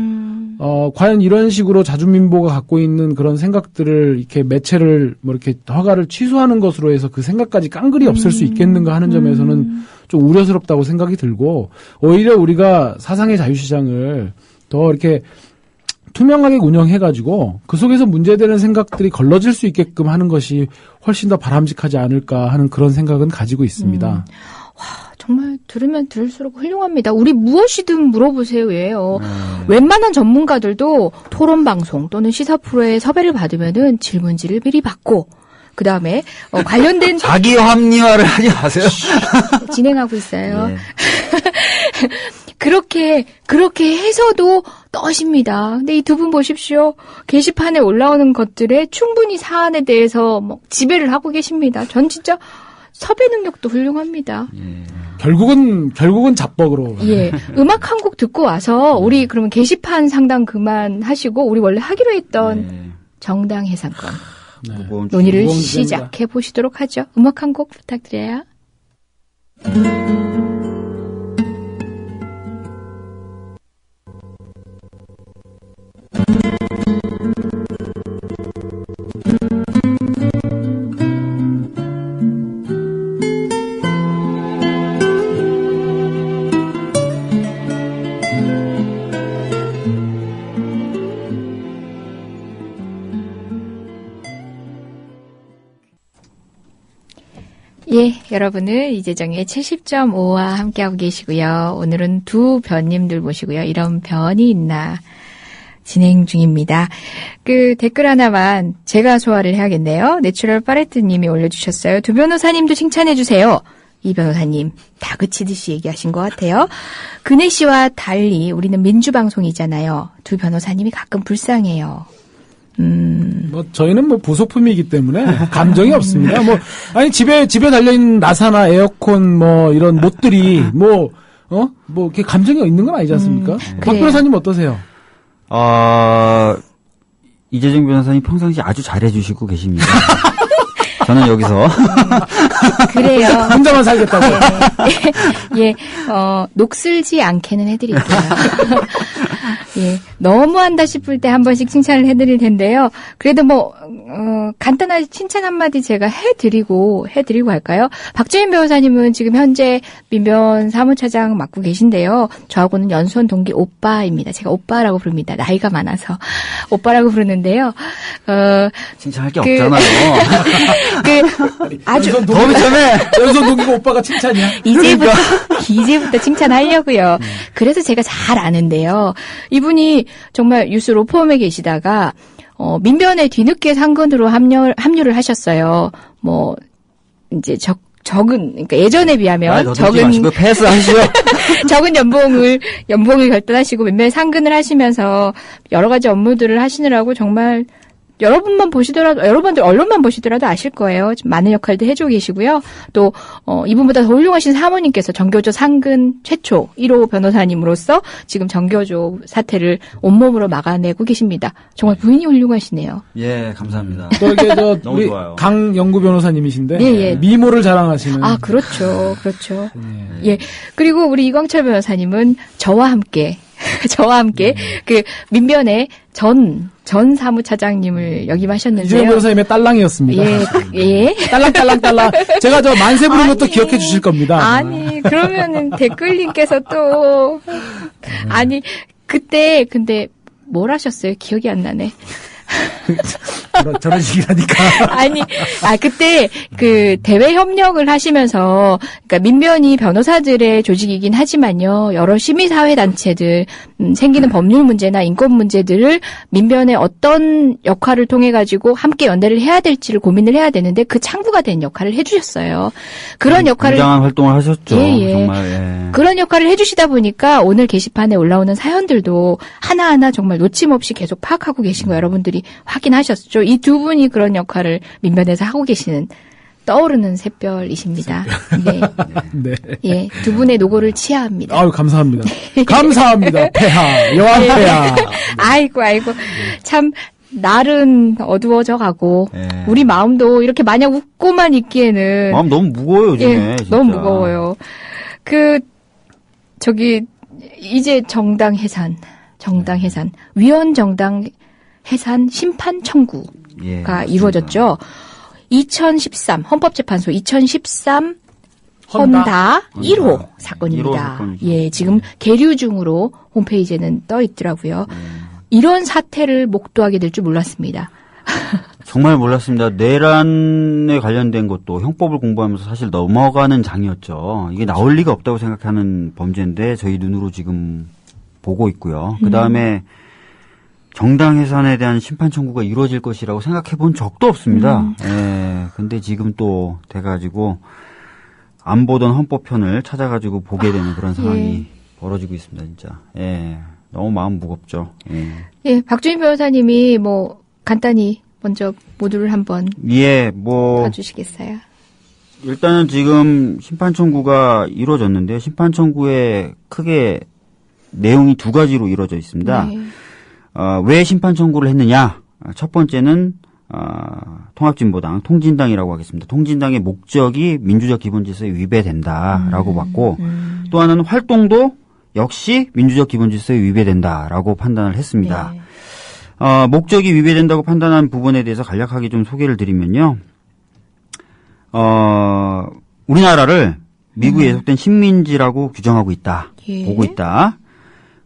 과연 이런 식으로 자주민보가 갖고 있는 그런 생각들을 이렇게 매체를 이렇게 허가를 취소하는 것으로 해서 그 생각까지 깡그리 없앨 수 있겠는가 하는 점에서는 좀 우려스럽다고 생각이 들고, 오히려 우리가 사상의 자유시장을 더 이렇게 투명하게 운영해가지고 그 속에서 문제되는 생각들이 걸러질 수 있게끔 하는 것이 훨씬 더 바람직하지 않을까 하는 그런 생각은 가지고 있습니다. 정말 들으면 들을수록 훌륭합니다. 우리 무엇이든 물어보세요. 예요. 웬만한 전문가들도 토론 방송 또는 시사 프로에 섭외를 받으면은 질문지를 미리 받고, 그 다음에 관련된 자기 합리화를 하지 마세요. 진행하고 있어요. 예. 그렇게 해서도 떠십니다. 근데 이 두 분 보십시오. 게시판에 올라오는 것들에 충분히 사안에 대해서 지배를 하고 계십니다. 전 진짜 섭외 능력도 훌륭합니다. 예. 결국은 잡벅으로. 예. 음악 한 곡 듣고 와서 우리 그러면 게시판 상담 그만하시고 우리 원래 하기로 했던 정당 해산권 논의를 시작해 보시도록 하죠. 음악 한 곡 부탁드려요. 예, 여러분은 이재정의 70.5와 함께하고 계시고요. 오늘은 두 변님들 모시고요. 이런 변이 있나 진행 중입니다. 댓글 하나만 제가 소화를 해야겠네요. 내추럴 파레트님이 올려주셨어요. 두 변호사님도 칭찬해주세요. 이 변호사님 다그치듯이 얘기하신 것 같아요. 근혜 씨와 달리 우리는 민주방송이잖아요. 두 변호사님이 가끔 불쌍해요. 저희는 부속품이기 때문에 감정이 없습니다. 집에 달려있는 나사나 에어컨 이런 못들이 이렇게 감정이 있는 건 아니지 않습니까? 박 변호사님 어떠세요? 이재정 변호사님 평상시 아주 잘해주시고 계십니다. 저는 여기서. 그래요. 혼자만 살겠다고. 예, 녹슬지 않게는 해드릴게요. 예, 너무한다 싶을 때 한 번씩 칭찬을 해드릴 텐데요. 그래도 간단하게 칭찬 한마디 제가 해드리고 할까요? 박주민 변호사님은 지금 현재 민변 사무차장 맡고 계신데요. 저하고는 연수원 동기 오빠입니다. 제가 오빠라고 부릅니다. 나이가 많아서. 오빠라고 부르는데요. 칭찬할 게 없잖아요. 아주. 더 비참해! 연수원 동기가 오빠가 칭찬이야? 이제부터 칭찬하려고요. 그래서 제가 잘 아는데요. 이분이 정말 뉴스 로펌에 계시다가 민변에 뒤늦게 상근으로 합류를 하셨어요. 이제 그러니까 예전에 비하면 패스하시오. 적은 연봉을 결단하시고 민변에 상근을 하시면서 여러 가지 업무들을 하시느라고 정말 여러분들 언론만 보시더라도 아실 거예요. 많은 역할도 해주고 계시고요. 또 이분보다 더 훌륭하신 사모님께서 정교조 상근 최초 1호 변호사님으로서 지금 정교조 사태를 온몸으로 막아내고 계십니다. 정말 부인이 훌륭하시네요. 예, 감사합니다. 또 이게 너무 우리 좋아요. 강영구 변호사님이신데 예. 미모를 자랑하시는. 그렇죠. 예. 그리고 우리 이광철 변호사님은 저와 함께 저와 함께 그 민변의 전 사무차장님을 역임하셨는데요. 이재용 변호사님의 딸랑이었습니다. 예. 딸랑. 제가 저 만세 부른 것도 기억해 주실 겁니다. 아니, 그러면은 댓글님께서 또, 아니, 그때, 근데 뭘 하셨어요? 기억이 안 나네. 저런 식이라니까. 아니, 그때 그 대외 협력을 하시면서, 그러니까 민변이 변호사들의 조직이긴 하지만요, 여러 시민사회단체들, 생기는 법률 문제나 인권 문제들을 민변의 어떤 역할을 통해가지고 함께 연대를 해야 될지를 고민을 해야 되는데 그 창구가 된 역할을 해주셨어요. 그런 역할을. 굉장한 활동을 하셨죠. 예. 정말. 예. 그런 역할을 해주시다 보니까 오늘 게시판에 올라오는 사연들도 하나하나 정말 놓침없이 계속 파악하고 계신 거 여러분들이 확인하셨죠. 이 두 분이 그런 역할을 민변에서 하고 계시는 떠오르는 새별이십니다. 네. 네. 예, 두 분의 노고를 치하합니다. 아유, 감사합니다. 감사합니다. 폐하, 여왕 폐하. 아이고. 참, 날은 어두워져 가고, 예. 우리 마음도 이렇게 마냥 웃고만 있기에는. 마음 너무 무거워요, 요즘에. 예, 진짜. 너무 무거워요. 이제 정당 해산. 위헌 정당 해산 심판 청구가 이루어졌죠. 2013 헌법재판소 2013 헌다 1호 사건입니다. 1호 사건이죠. 예, 지금 계류 중으로 홈페이지에는 떠 있더라고요. 이런 사태를 목도하게 될 줄 몰랐습니다. 정말 몰랐습니다. 내란에 관련된 것도 형법을 공부하면서 사실 넘어가는 장이었죠. 이게 나올 리가 없다고 생각하는 범죄인데 저희 눈으로 지금 보고 있고요. 그다음에 정당 해산에 대한 심판 청구가 이루어질 것이라고 생각해 본 적도 없습니다. 예. 근데 지금 또 돼가지고 안 보던 헌법편을 찾아가지고 보게 되는 그런 상황이 벌어지고 있습니다, 진짜. 예. 너무 마음 무겁죠. 예. 예, 박주민 변호사님이 간단히 먼저 모두를 한번 봐주시겠어요? 일단은 지금 심판 청구가 이루어졌는데요. 심판 청구에 크게 내용이 두 가지로 이루어져 있습니다. 네. 왜 심판 청구를 했느냐? 첫 번째는 통합진보당, 통진당이라고 하겠습니다. 통진당의 목적이 민주적 기본질서에 위배된다라고 봤고, 또 하나는 활동도 역시 민주적 기본질서에 위배된다라고 판단을 했습니다. 네. 목적이 위배된다고 판단한 부분에 대해서 간략하게 좀 소개를 드리면요. 우리나라를 미국에 예속된 식민지라고 규정하고 있다. 보고 있다.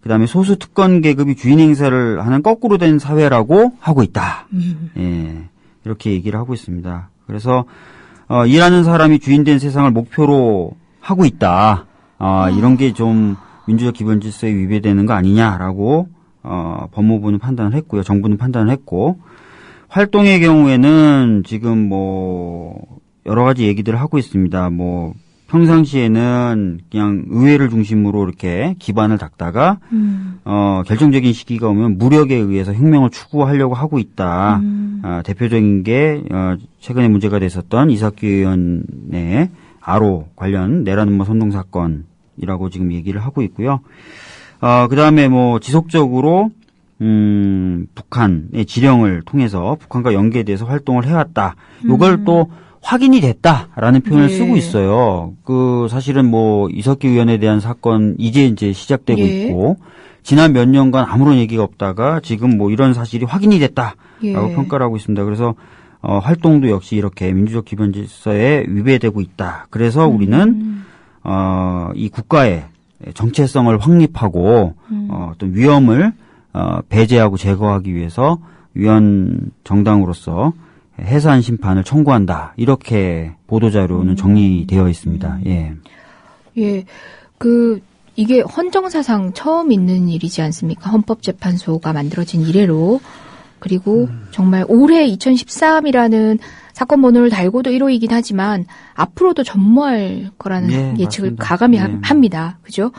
그다음에 소수 특권 계급이 주인 행사를 하는 거꾸로 된 사회라고 하고 있다. 예, 이렇게 얘기를 하고 있습니다. 그래서 일하는 사람이 주인된 세상을 목표로 하고 있다. 이런 게 좀 민주적 기본 질서에 위배되는 거 아니냐라고 법무부는 판단을 했고요. 정부는 판단을 했고, 활동의 경우에는 지금 여러 가지 얘기들을 하고 있습니다. 평상시에는 그냥 의회를 중심으로 이렇게 기반을 닦다가 결정적인 시기가 오면 무력에 의해서 혁명을 추구하려고 하고 있다. 대표적인 게 최근에 문제가 됐었던 이삭규 의원의 아로 관련 내란 음모 선동 사건이라고 지금 얘기를 하고 있고요. 그다음에 지속적으로 북한의 지령을 통해서 북한과 연계돼서 활동을 해왔다. 이걸 또 확인이 됐다라는 표현을 쓰고 있어요. 사실은 이석기 의원에 대한 사건 이제 시작되고 있고, 지난 몇 년간 아무런 얘기가 없다가 지금 이런 사실이 확인이 됐다라고 평가를 하고 있습니다. 그래서 활동도 역시 이렇게 민주적 기본 질서에 위배되고 있다. 그래서 우리는 이 국가의 정체성을 확립하고 어떤 위험을 배제하고 제거하기 위해서 위헌 정당으로서 해산 심판을 청구한다. 이렇게 보도자료는 정리되어 있습니다. 예. 예. 이게 헌정사상 처음 있는 일이지 않습니까? 헌법재판소가 만들어진 이래로. 그리고 정말 올해 2013이라는 사건 번호를 달고도 1호이긴 하지만 앞으로도 전무할 거라는 예측을 맞습니다. 가감히 합니다. 그죠?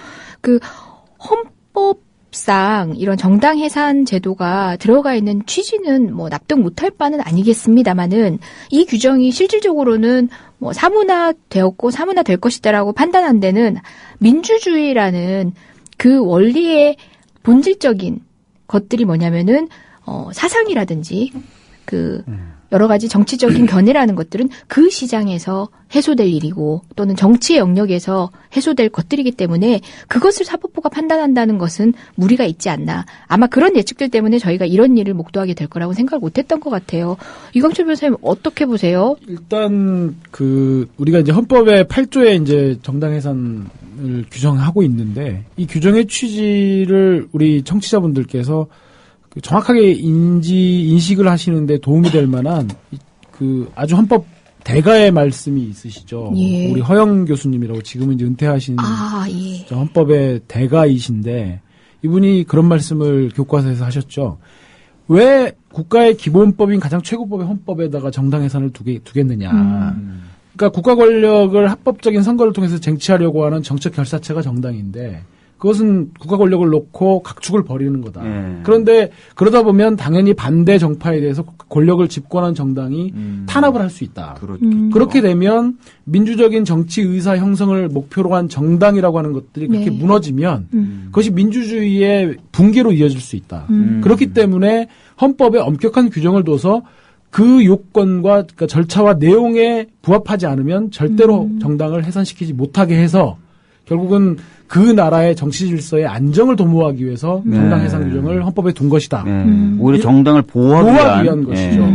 헌법상 이런 정당 해산 제도가 들어가 있는 취지는 납득 못할 바는 아니겠습니다만은 이 규정이 실질적으로는 사문화되었고 사문화될 것이다라고 판단한 데는 민주주의라는 그 원리의 본질적인 것들이 뭐냐면은 사상이라든지 여러 가지 정치적인 견해라는 것들은 그 시장에서 해소될 일이고 또는 정치의 영역에서 해소될 것들이기 때문에 그것을 사법부가 판단한다는 것은 무리가 있지 않나. 아마 그런 예측들 때문에 저희가 이런 일을 목도하게 될 거라고 생각을 못했던 것 같아요. 이광철 변호사님 어떻게 보세요? 일단 우리가 이제 헌법의 8조에 이제 정당 해산을 규정하고 있는데 이 규정의 취지를 우리 청취자분들께서 정확하게 인식을 하시는데 도움이 될 만한 아주 헌법 대가의 말씀이 있으시죠. 예. 우리 허영 교수님이라고 지금은 이제 은퇴하신 예. 헌법의 대가이신데 이분이 그런 말씀을 교과서에서 하셨죠. 왜 국가의 기본법인 가장 최고법의 헌법에다가 정당 해산을 두겠느냐. 그러니까 국가 권력을 합법적인 선거를 통해서 쟁취하려고 하는 정책 결사체가 정당인데 그것은 국가 권력을 놓고 각축을 벌이는 거다. 그런데 그러다 보면 당연히 반대 정파에 대해서 권력을 집권한 정당이 탄압을 할 수 있다. 그렇게 되면 민주적인 정치 의사 형성을 목표로 한 정당이라고 하는 것들이 그렇게 무너지면 그것이 민주주의의 붕괴로 이어질 수 있다. 그렇기 때문에 헌법에 엄격한 규정을 둬서 그 요건과 그러니까 절차와 내용에 부합하지 않으면 절대로 정당을 해산시키지 못하게 해서 결국은 그 나라의 정치 질서의 안정을 도모하기 위해서 정당 해산 규정을 헌법에 둔 것이다. 오히려 정당을 보호하기 위한 것이죠.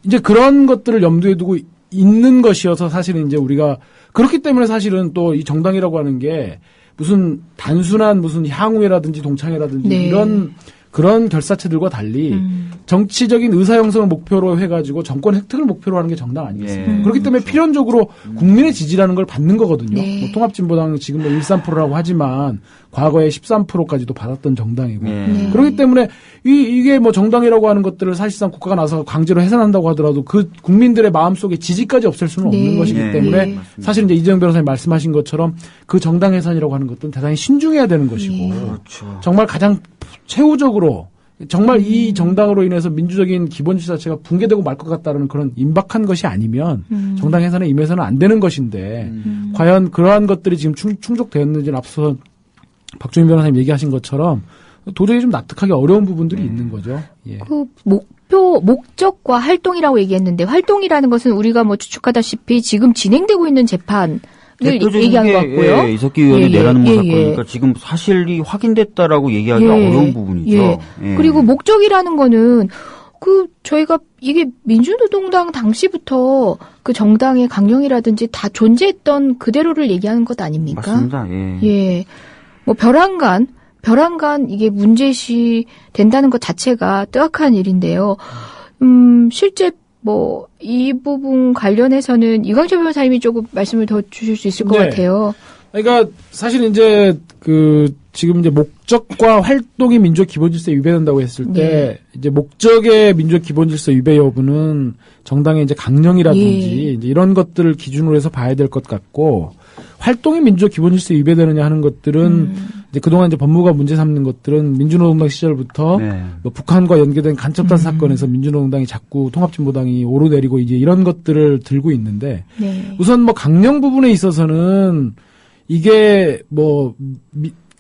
이제 그런 것들을 염두에 두고 있는 것이어서 사실은 이제 우리가 그렇기 때문에 사실은 또 이 정당이라고 하는 게 무슨 단순한 무슨 향후회라든지 동창회라든지 이런 그런 결사체들과 달리 정치적인 의사 형성을 목표로 해가지고 정권 획득을 목표로 하는 게 정당 아니겠습니까? 그렇기 때문에 필연적으로 국민의 지지라는 걸 받는 거거든요. 뭐 통합진보당은 지금 13%라고 하지만 과거에 13%까지도 받았던 정당이고 그렇기 때문에 이게 뭐 정당이라고 하는 것들을 사실상 국가가 나서 강제로 해산한다고 하더라도 그 국민들의 마음속에 지지까지 없앨 수는 없는 것이기 때문에 사실 이제 이재용 변호사님 말씀하신 것처럼 그 정당 해산이라고 하는 것들은 대단히 신중해야 되는 것이고 정말 가장 최후적으로 정말 이 정당으로 인해서 민주적인 기본 질서 자체가 붕괴되고 말 것 같다는 그런 임박한 것이 아니면 정당 해산에 임해서는 안 되는 것인데 과연 그러한 것들이 지금 충족되었는지는 앞서 박종인 변호사님 얘기하신 것처럼 도저히 좀 납득하기 어려운 부분들이 있는 거죠. 예. 그 목적과 활동이라고 얘기했는데 활동이라는 것은 우리가 뭐 추측하다시피 지금 진행되고 있는 재판 얘기한 것 같고요. 이석기 의원이 내라는 사건이니까 지금 사실이 확인됐다라고 얘기하기가 어려운 부분이죠. 그리고 목적이라는 거는 저희가 이게 민주노동당 당시부터 그 정당의 강령이라든지 다 존재했던 그대로를 얘기하는 것 아닙니까? 맞습니다. 뭐 벼랑간 이게 문제시 된다는 것 자체가 뜨악한 일인데요. 실제 뭐 이 부분 관련해서는 이광철 변호사님이 조금 말씀을 더 주실 수 있을 것 같아요. 그러니까 사실 이제 지금 이제 목적과 활동이 민주적 기본 질서에 위배된다고 했을 때 이제 목적의 민주적 기본 질서 위배 여부는 정당의 이제 강령이라든지 이제 이런 것들을 기준으로 해서 봐야 될 것 같고 활동이 민주적 기본 질서에 위배되느냐 하는 것들은 이제 그동안 이제 법무가 문제 삼는 것들은 민주노동당 시절부터 뭐 북한과 연계된 간첩단 사건에서 민주노동당이 자꾸 통합진보당이 오르내리고 이제 이런 것들을 들고 있는데 우선 뭐 강령 부분에 있어서는 이게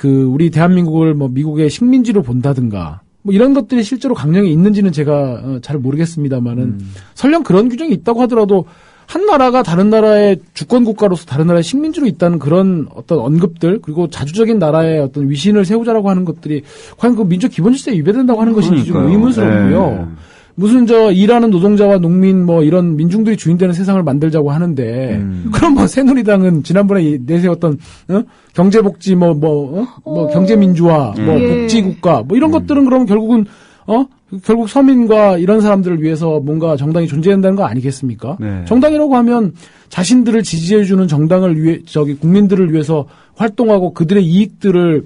우리 대한민국을 뭐 미국의 식민지로 본다든가 뭐 이런 것들이 실제로 강령에 있는지는 제가 잘 모르겠습니다만은 설령 그런 규정이 있다고 하더라도 한 나라가 다른 나라의 주권 국가로서 다른 나라의 식민지로 있다는 그런 어떤 언급들 그리고 자주적인 나라의 어떤 위신을 세우자라고 하는 것들이 과연 그 민족 기본 질서에 위배된다고 하는 것인지 좀 의문스럽고요. 무슨 일하는 노동자와 농민 뭐 이런 민중들이 주인되는 세상을 만들자고 하는데 그럼 뭐 새누리당은 지난번에 내세웠던 경제복지 경제민주화 복지국가 뭐 이런 것들은 그러면 결국은 결국 서민과 이런 사람들을 위해서 뭔가 정당이 존재한다는 거 아니겠습니까? 정당이라고 하면 자신들을 지지해주는 정당을 위해 국민들을 위해서 활동하고 그들의 이익들을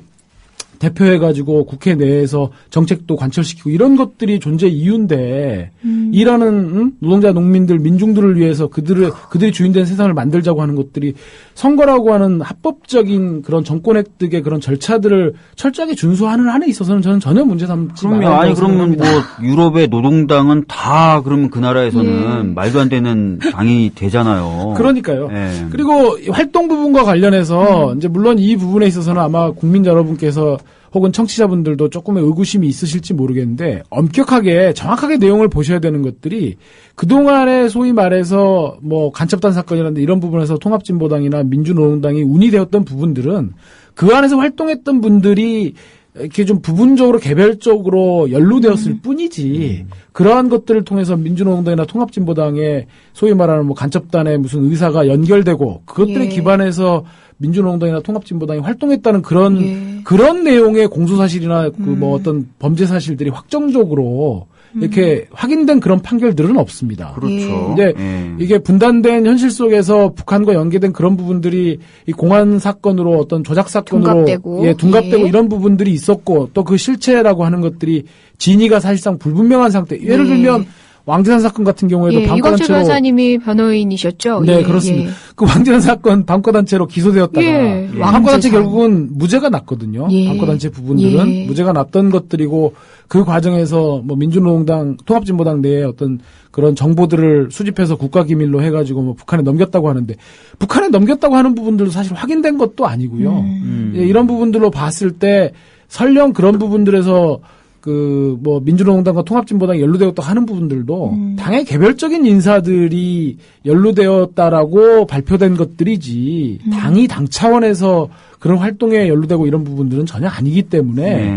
대표해가지고 국회 내에서 정책도 관철시키고 이런 것들이 존재 이유인데 일하는 노동자, 농민들, 민중들을 위해서 그들이 주인된 세상을 만들자고 하는 것들이 선거라고 하는 합법적인 그런 정권 획득의 그런 절차들을 철저하게 준수하는 한에 있어서는 저는 전혀 문제 삼지 말아야 그러면 뭐 유럽의 노동당은 다 그러면 그 나라에서는 말도 안 되는 당이 되잖아요. 그러니까요. 그리고 활동 부분과 관련해서 이제 물론 이 부분에 있어서는 아마 국민 여러분께서 혹은 청취자분들도 조금의 의구심이 있으실지 모르겠는데 엄격하게 정확하게 내용을 보셔야 되는 것들이 그동안에 소위 말해서 뭐 간첩단 사건이라든지 이런 부분에서 통합진보당이나 민주노동당이 운이 되었던 부분들은 그 안에서 활동했던 분들이 이렇게 좀 부분적으로 개별적으로 연루되었을 뿐이지 그러한 것들을 통해서 민주노동당이나 통합진보당의 소위 말하는 뭐 간첩단의 무슨 의사가 연결되고 그것들에 기반해서 민주노동당이나 통합진보당이 활동했다는 그런 내용의 공소사실이나 그 뭐 어떤 범죄 사실들이 확정적으로 이렇게 확인된 그런 판결들은 없습니다. 그렇죠. 근데 이게 분단된 현실 속에서 북한과 연계된 그런 부분들이 이 공안 사건으로 어떤 조작 사건으로 둔갑되고 이런 부분들이 있었고 또 그 실체라고 하는 것들이 진위가 사실상 불분명한 상태. 예를 들면 왕대산 사건 같은 경우에도 이광철 변호사님이 변호인이셨죠? 네, 그렇습니다. 그 왕대산 사건 방과단체로 기소되었다가 방과단체 결국은 무죄가 났거든요. 방과단체 부분들은 무죄가 났던 것들이고 그 과정에서 뭐 민주노동당, 통합진보당 내에 어떤 그런 정보들을 수집해서 국가기밀로 해가지고 뭐 북한에 넘겼다고 하는데 북한에 넘겼다고 하는 부분들도 사실 확인된 것도 아니고요. 이런 부분들로 봤을 때 설령 그런 부분들에서 그 뭐 민주노동당과 통합진보당이 연루되었다 하는 부분들도 당의 개별적인 인사들이 연루되었다라고 발표된 것들이지 당이 당 차원에서 그런 활동에 연루되고 이런 부분들은 전혀 아니기 때문에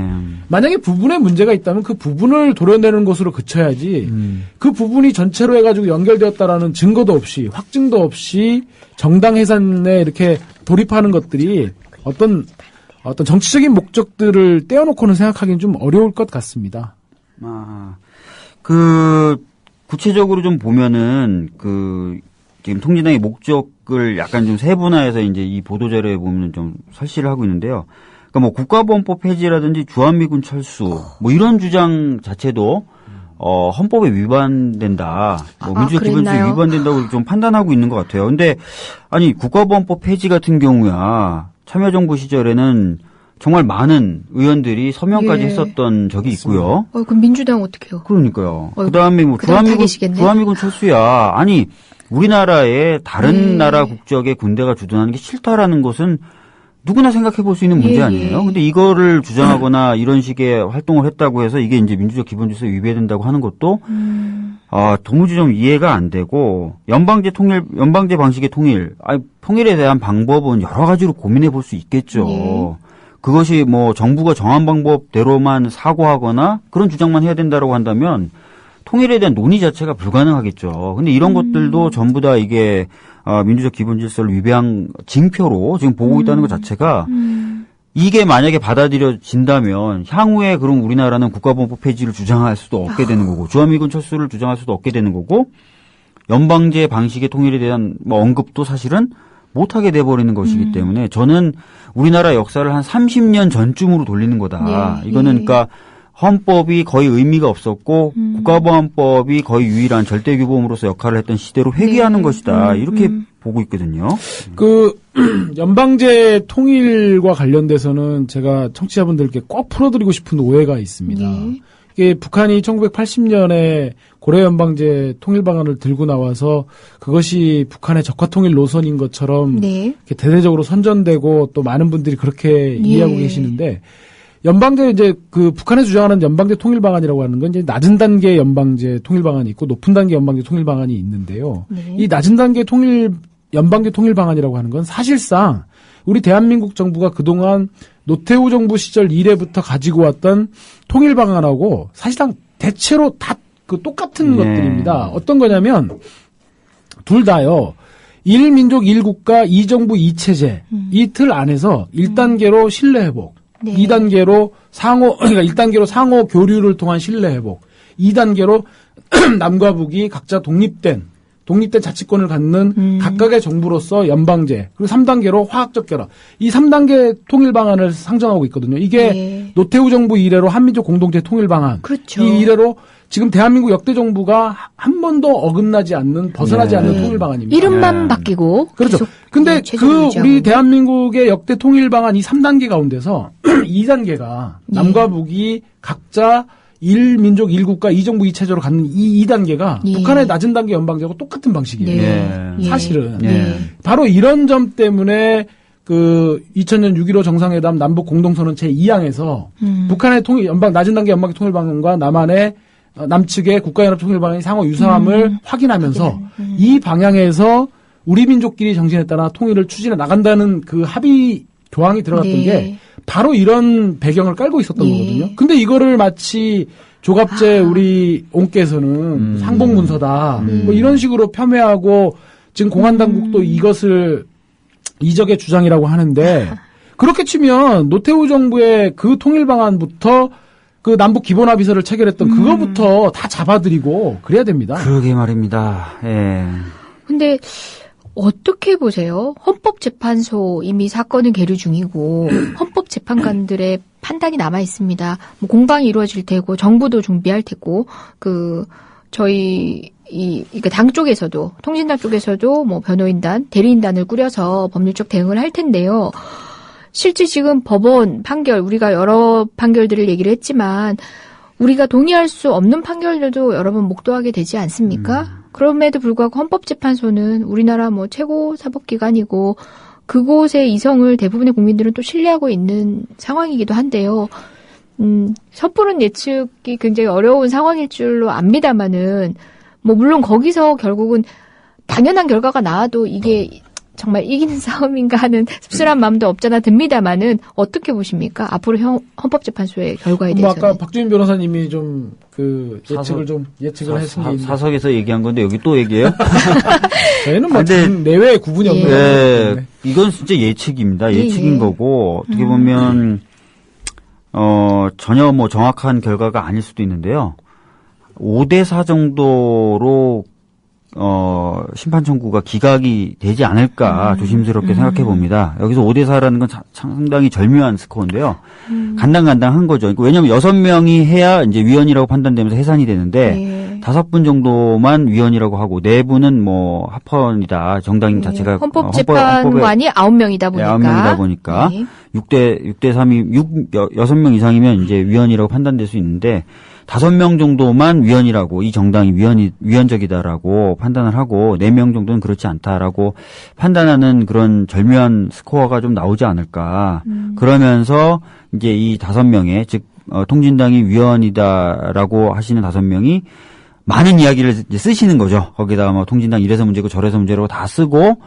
만약에 부분에 문제가 있다면 그 부분을 도려내는 것으로 그쳐야지 그 부분이 전체로 해가지고 연결되었다라는 증거도 없이 확증도 없이 정당 해산에 이렇게 돌입하는 것들이 어떤 정치적인 목적들을 떼어놓고는 생각하기는 좀 어려울 것 같습니다. 구체적으로 좀 보면은, 지금 통진당의 목적을 약간 좀 세분화해서 이제 이 보도자료에 보면 좀 설치를 하고 있는데요. 그러니까 뭐 국가보안법 폐지라든지 주한미군 철수, 뭐 이런 주장 자체도, 헌법에 위반된다. 민주적 기본주의에 위반된다고 좀 판단하고 있는 것 같아요. 근데, 아니, 국가보안법 폐지 같은 경우야, 참여정부 시절에는 정말 많은 의원들이 서명까지 했었던 적이 있고요. 그럼 민주당 어떻게 해요? 그러니까요. 그다음에 뭐 주한미군 철수야. 아니 우리나라의 다른 나라 국적의 군대가 주둔하는 게 싫다라는 것은 누구나 생각해 볼 수 있는 문제 아니에요. 근데 이거를 주장하거나 이런 식의 활동을 했다고 해서 이게 이제 민주적 기본질서에 위배된다고 하는 것도 도무지 좀 이해가 안 되고 연방제 방식의 통일에 대한 방법은 여러 가지로 고민해 볼 수 있겠죠. 그것이 뭐 정부가 정한 방법대로만 사고하거나 그런 주장만 해야 된다라고 한다면 통일에 대한 논의 자체가 불가능하겠죠. 근데 이런 것들도 전부 다 이게 민주적 기본 질서를 위배한 징표로 지금 보고 있다는 것 자체가 이게 만약에 받아들여진다면 향후에 그럼 우리나라는 국가보안법 폐지를 주장할 수도 없게 되는 거고 주한미군 철수를 주장할 수도 없게 되는 거고 연방제 방식의 통일에 대한 뭐 언급도 사실은 못하게 돼버리는 것이기 때문에 저는 우리나라 역사를 한 30년 전쯤으로 돌리는 거다. 이거는 그러니까 헌법이 거의 의미가 없었고 국가보안법이 거의 유일한 절대규범으로서 역할을 했던 시대로 회귀하는 것이다. 이렇게 보고 있거든요. 그 연방제 통일과 관련돼서는 제가 청취자분들께 꼭 풀어드리고 싶은 오해가 있습니다. 이게 북한이 1980년에 고려연방제 통일 방안을 들고 나와서 그것이 북한의 적화통일 노선인 것처럼 이렇게 대대적으로 선전되고 또 많은 분들이 그렇게 이해하고 계시는데 연방제 이제 그 북한에 주장하는 연방제 통일 방안이라고 하는 건 이제 낮은 단계 연방제 통일 방안이 있고 높은 단계 연방제 통일 방안이 있는데요. 이 낮은 단계 연방제 통일 방안이라고 하는 건 사실상 우리 대한민국 정부가 그동안 노태우 정부 시절 이래부터 가지고 왔던 통일 방안하고 사실상 대체로 다 그 똑같은 것들입니다. 어떤 거냐면 둘 다요. 1민족 1국가 2정부 2체제 이 틀 안에서 1단계로 신뢰 회복 2단계로 그러니까 1단계로 상호 교류를 통한 신뢰 회복 2단계로 남과 북이 각자 독립된 자치권을 갖는 각각의 정부로서 연방제 그리고 3단계로 화학적 결합 이 3단계 통일 방안을 상정하고 있거든요. 이게 노태우 정부 이래로 한민족 공동체 통일 방안 이 이래로 지금 대한민국 역대 정부가 한 번도 어긋나지 않는 벗어나지 않는 통일 방안입니다. 이름만 바뀌고 그렇죠. 근데 우리 대한민국의 역대 통일 방안 이 3단계 가운데서 2단계가 남과 북이 각자 1민족 1국가 2정부 2체제로 갖는 이 2단계가 북한의 낮은 단계 연방제하고 똑같은 방식이에요. 사실은 바로 이런 점 때문에 그 2000년 6.15 정상회담 남북 공동선언 제2항에서 북한의 낮은 단계 연방의 통일방안과 남측의 국가연합 통일방안이 상호 유사함을 확인하면서 이 방향에서 우리 민족끼리 정신에 따라 통일을 추진해 나간다는 그 합의 조항이 들어갔던 게 바로 이런 배경을 깔고 있었던 거거든요. 근데 이거를 마치 조갑재 우리 옹께서는 상봉문서다. 뭐 이런 식으로 폄훼하고 지금 공안당국도 이것을 이적의 주장이라고 하는데 그렇게 치면 노태우 정부의 그 통일방안부터 그 남북 기본합의서를 체결했던 그거부터 다 잡아들이고 그래야 됩니다. 그러게 말입니다. 예. 근데 어떻게 보세요? 헌법재판소 이미 사건은 계류 중이고 헌법재판관들의 판단이 남아 있습니다. 뭐 공방이 이루어질 테고 정부도 준비할 테고 그러니까 당 쪽에서도 통진당 쪽에서도 뭐 변호인단, 대리인단을 꾸려서 법률적 대응을 할 텐데요. 실제 지금 법원 판결 우리가 여러 판결들을 얘기를 했지만 우리가 동의할 수 없는 판결들도 여러 번 목도하게 되지 않습니까? 그럼에도 불구하고 헌법재판소는 우리나라 뭐 최고 사법기관이고 그곳의 이성을 대부분의 국민들은 또 신뢰하고 있는 상황이기도 한데요. 섣부른 예측이 굉장히 어려운 상황일 줄로 압니다마는 뭐 물론 거기서 결국은 당연한 결과가 나와도 이게 정말 이기는 싸움인가 하는 씁쓸한 마음도 없잖아 듭니다마는 어떻게 보십니까? 앞으로 헌법재판소의 결과에 대해서는. 아까 박주민 변호사님이 좀 그 예측을 했은 게 사석에서 얘기한 건데 여기 또 얘기해요? 저희는 뭐 내외 구분이 없는 거예요. 이건 진짜 예측입니다. 예측인 거고 어떻게 보면 전혀 뭐 정확한 결과가 아닐 수도 있는데요. 5대4 정도로 심판 청구가 기각이 되지 않을까 조심스럽게 생각해 봅니다. 여기서 5대4라는 건 상당히 절묘한 스코어인데요. 간당간당한 거죠. 왜냐하면 6명이 해야 이제 위헌이라고 판단되면서 해산이 되는데 5분 정도만 위헌이라고 하고 4분은 뭐 합헌이다. 정당 자체가 헌법재판관이 9명이다 보니까. 9명이다 보니까 6대3이 6명 이상이면 이제 위헌이라고 판단될 수 있는데 5명 정도만 위헌이라고 이 정당이 위헌적이다라고 판단을 하고 4명 정도는 그렇지 않다라고 판단하는 그런 절묘한 스코어가 좀 나오지 않을까. 그러면서 이제 이 5명의 즉 통진당이 위헌이다라고 하시는 5명이 많은 이야기를 이제 쓰시는 거죠. 거기다가 뭐 통진당 이래서 문제고 저래서 문제라고 다 쓰고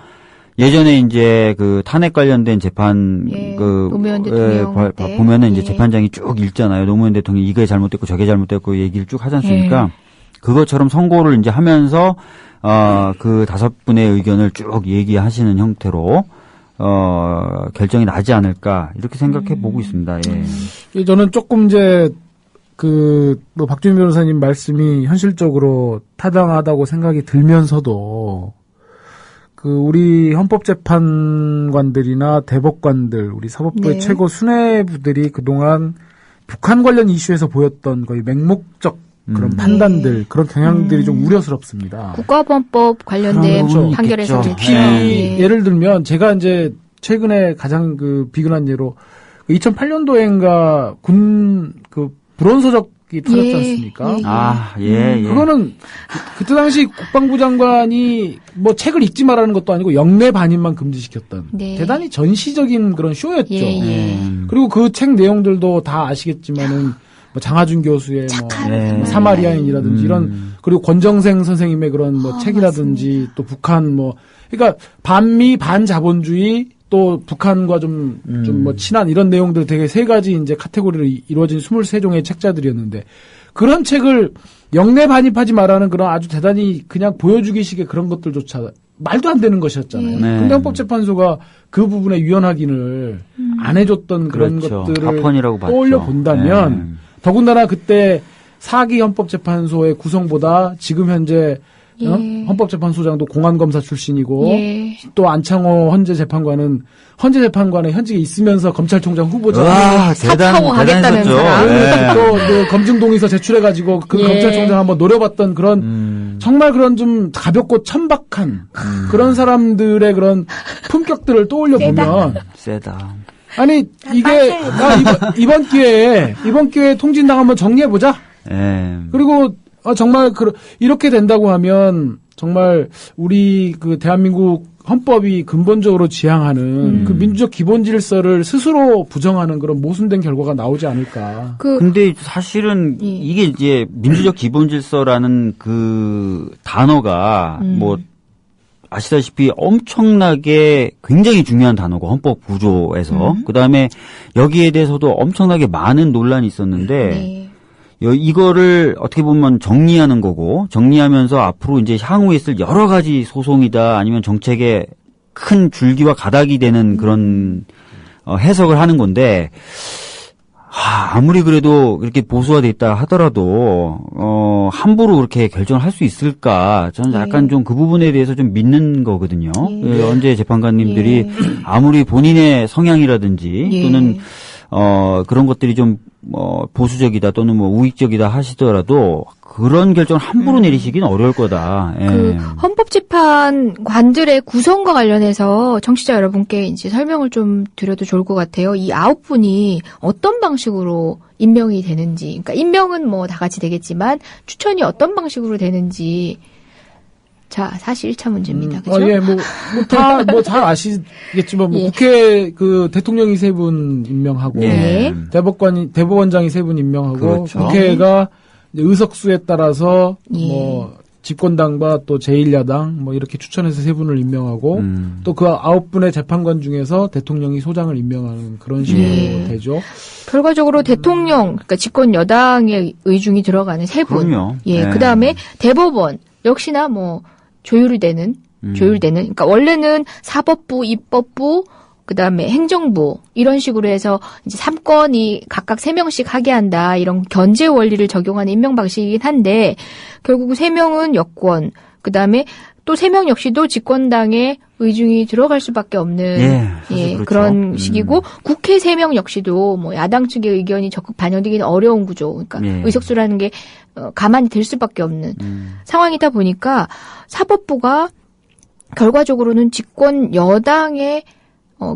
예전에 이제 그 탄핵 관련된 재판 노무현 대통령 보면은 이제 재판장이 쭉 읽잖아요. 노무현 대통령이 이게 잘못됐고 저게 잘못됐고 얘기를 쭉 하지 않습니까? 그것처럼 선고를 이제 하면서 그 5분의 의견을 쭉 얘기하시는 형태로 결정이 나지 않을까 이렇게 생각해 보고 있습니다. 예. 저는 조금 이제 뭐 박주민 변호사님 말씀이 현실적으로 타당하다고 생각이 들면서도 우리 헌법재판관들이나 대법관들, 우리 사법부의 최고 수뇌부들이 그동안 북한 관련 이슈에서 보였던 거의 맹목적 그런 판단들, 그런 경향들이 좀 우려스럽습니다. 국가보안법 관련된 판결에서 특히 예를 들면 제가 이제 최근에 가장 비근한 예로 2008년도엔가 군 불온서적이 터졌지 않습니까? 그거는 그때 당시 국방부 장관이 뭐 책을 읽지 말라는 것도 아니고 영내 반입만 금지시켰던 대단히 전시적인 그런 쇼였죠. 그리고 그 책 내용들도 다 아시겠지만은 뭐 장하준 교수의 뭐 사마리아인이라든지 이런 그리고 권정생 선생님의 그런 뭐 책이라든지 맞습니다. 또 북한 그러니까 반미 반자본주의 또 북한과 좀 뭐 친한 이런 내용들 되게 3가지 이제 카테고리로 이루어진 23종의 책자들이었는데 그런 책을 영내 반입하지 말라는 그런 아주 대단히 그냥 보여주기식의 그런 것들조차 말도 안 되는 것이었잖아요. 근데 헌법재판소가 그 부분에 위헌 확인을 안 해줬던 그런 것들을 떠올려 본다면 더군다나 그때 4기 헌법재판소의 구성보다 지금 현재 헌법재판소장도 공안검사 출신이고 또 안창호 헌재 재판관의 현직에 있으면서 검찰총장 후보자 대단했었죠. 또 검증동의서 제출해가지고 그 검찰총장 한번 노려봤던 그런 정말 그런 좀 가볍고 천박한 그런 사람들의 그런 품격들을 떠올려 보면 세다. 아니 이게 이번 기회에 통진당 한번 정리해 보자. 그리고 정말 이렇게 된다고 하면 정말 우리 대한민국 헌법이 근본적으로 지향하는 그 민주적 기본 질서를 스스로 부정하는 그런 모순된 결과가 나오지 않을까. 근데 사실은 이게 이제 민주적 기본 질서라는 그 단어가 뭐 아시다시피 엄청나게 굉장히 중요한 단어고 헌법 구조에서 그다음에 여기에 대해서도 엄청나게 많은 논란이 있었는데 이거를 어떻게 보면 정리하는 거고 정리하면서 앞으로 이제 향후에 있을 여러 가지 소송이다 아니면 정책의 큰 줄기와 가닥이 되는 그런 해석을 하는 건데 아무리 그래도 이렇게 보수화돼 있다 하더라도 함부로 그렇게 결정을 할 수 있을까? 저는 약간 좀 그 부분에 대해서 좀 믿는 거거든요. 언제 재판관님들이 아무리 본인의 성향이라든지 또는 그런 것들이 좀 보수적이다 또는 뭐 우익적이다 하시더라도 그런 결정을 함부로 내리시기는 어려울 거다. 그 헌법재판관들의 구성과 관련해서 청취자 여러분께 이제 설명을 좀 드려도 좋을 것 같아요. 이 9분이 어떤 방식으로 임명이 되는지, 그러니까 임명은 뭐 다 같이 되겠지만 추천이 어떤 방식으로 되는지. 자, 사실 1차 문제입니다. 그죠? 예, 잘 아시겠지만, 국회 그 대통령이 3분 임명하고, 대법원장이 3분 임명하고, 그렇죠. 국회가 이제 의석수에 따라서, 뭐, 집권당과 또 제1야당, 뭐, 이렇게 추천해서 3분을 임명하고, 또 그 9분의 재판관 중에서 대통령이 소장을 임명하는 그런 식으로 되죠. 결과적으로 대통령, 그러니까 집권 여당의 의중이 들어가는 3분. 그럼요. 그 다음에 대법원, 역시나 뭐, 조율되는, 그러니까 원래는 사법부, 입법부, 그 다음에 행정부, 이런 식으로 해서 이제 3건이 각각 3명씩 하게 한다, 이런 견제 원리를 적용하는 임명 방식이긴 한데, 결국 3명은 여권, 그 다음에 또 3명 역시도 집권당의 의중이 들어갈 수밖에 없는, 그렇죠. 그런 식이고, 국회 3명 역시도 뭐 야당 측의 의견이 적극 반영되기는 어려운 구조, 그러니까 의석수라는 게 가만히 들 수밖에 없는 상황이다 보니까 사법부가 결과적으로는 집권 여당의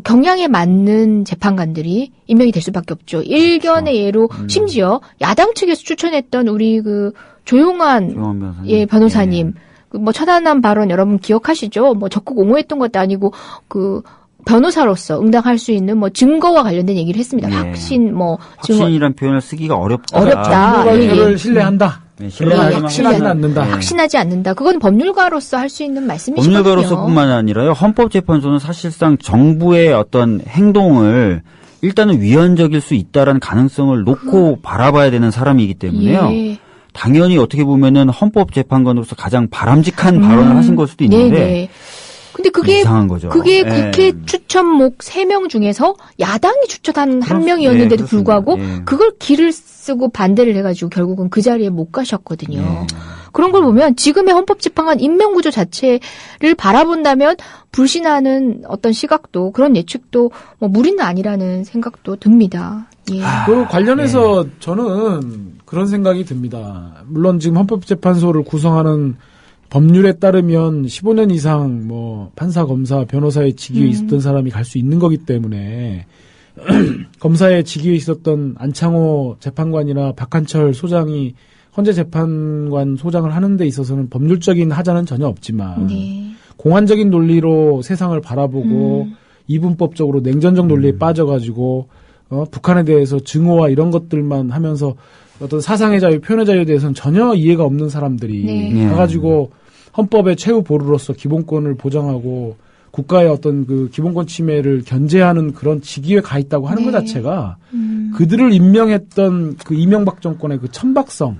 경향에 맞는 재판관들이 임명이 될 수밖에 없죠. 일견의 예로 심지어 야당 측에서 추천했던 우리 그 조용한 변호사님, 뭐 천안함 발언 여러분 기억하시죠? 뭐 적극 옹호했던 것도 아니고 그 변호사로서 응당할 수 있는 뭐 증거와 관련된 얘기를 했습니다. 확신이란 표현을 쓰기가 어렵다. 법률가를 신뢰한다. 확신하지 않는다. 확신하지 않는다. 그건 법률가로서 할 수 있는 말씀이시거든요. 법률가로서뿐만 아니라요. 헌법재판소는 사실상 정부의 어떤 행동을 일단은 위헌적일 수 있다라는 가능성을 놓고 바라봐야 되는 사람이기 때문에요. 당연히 어떻게 보면은 헌법재판관으로서 가장 바람직한 발언을 하신 걸 수도 있는데 근데 그게 이상한 거죠. 그게 국회 추천목 3명 중에서 야당이 추천한 한 명이었는데도 불구하고 그걸 기를 쓰고 반대를 해가지고 결국은 그 자리에 못 가셨거든요. 그런 걸 보면 지금의 헌법재판관 임명구조 자체를 바라본다면 불신하는 어떤 시각도 그런 예측도 뭐 무리는 아니라는 생각도 듭니다. 그 관련해서 저는 그런 생각이 듭니다. 물론 지금 헌법재판소를 구성하는 법률에 따르면 15년 이상 뭐 판사, 검사, 변호사의 직위에 있었던 사람이 갈 수 있는 거기 때문에 검사의 직위에 있었던 안창호 재판관이나 박한철 소장이 헌재 재판관 소장을 하는 데 있어서는 법률적인 하자는 전혀 없지만 공안적인 논리로 세상을 바라보고 이분법적으로 냉전적 논리에 빠져가지고 북한에 대해서 증오와 이런 것들만 하면서 어떤 사상의 자유, 표현의 자유에 대해서는 전혀 이해가 없는 사람들이 가가지고 헌법의 최후 보루로서 기본권을 보장하고 국가의 어떤 그 기본권 침해를 견제하는 그런 직위에 가 있다고 하는 것 자체가 그들을 임명했던 그 이명박 정권의 그 천박성,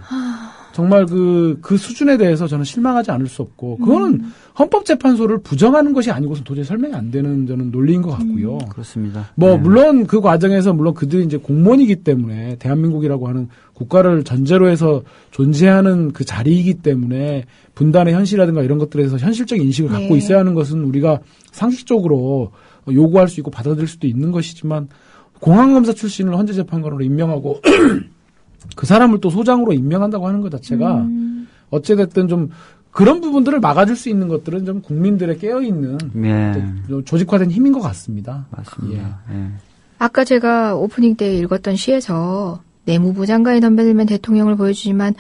정말 그 수준에 대해서 저는 실망하지 않을 수 없고, 그거는 헌법재판소를 부정하는 것이 아니고서 도저히 설명이 안 되는 저는 논리인 것 같고요. 그렇습니다. 물론 그 과정에서 물론 그들이 이제 공무원이기 때문에 대한민국이라고 하는 국가를 전제로 해서 존재하는 그 자리이기 때문에 분단의 현실이라든가 이런 것들에서 현실적인 인식을 갖고 있어야 하는 것은 우리가 상식적으로 요구할 수 있고 받아들일 수도 있는 것이지만, 공안검사 출신을 헌재재판관으로 임명하고 그 사람을 또 소장으로 임명한다고 하는 것 자체가 어찌됐든 좀 그런 부분들을 막아줄 수 있는 것들은 좀 국민들의 깨어있는 조직화된 힘인 것 같습니다. 맞습니다. 아까 제가 오프닝 때 읽었던 시에서 내무부 장관이 덤벼들면 대통령을 보여주지만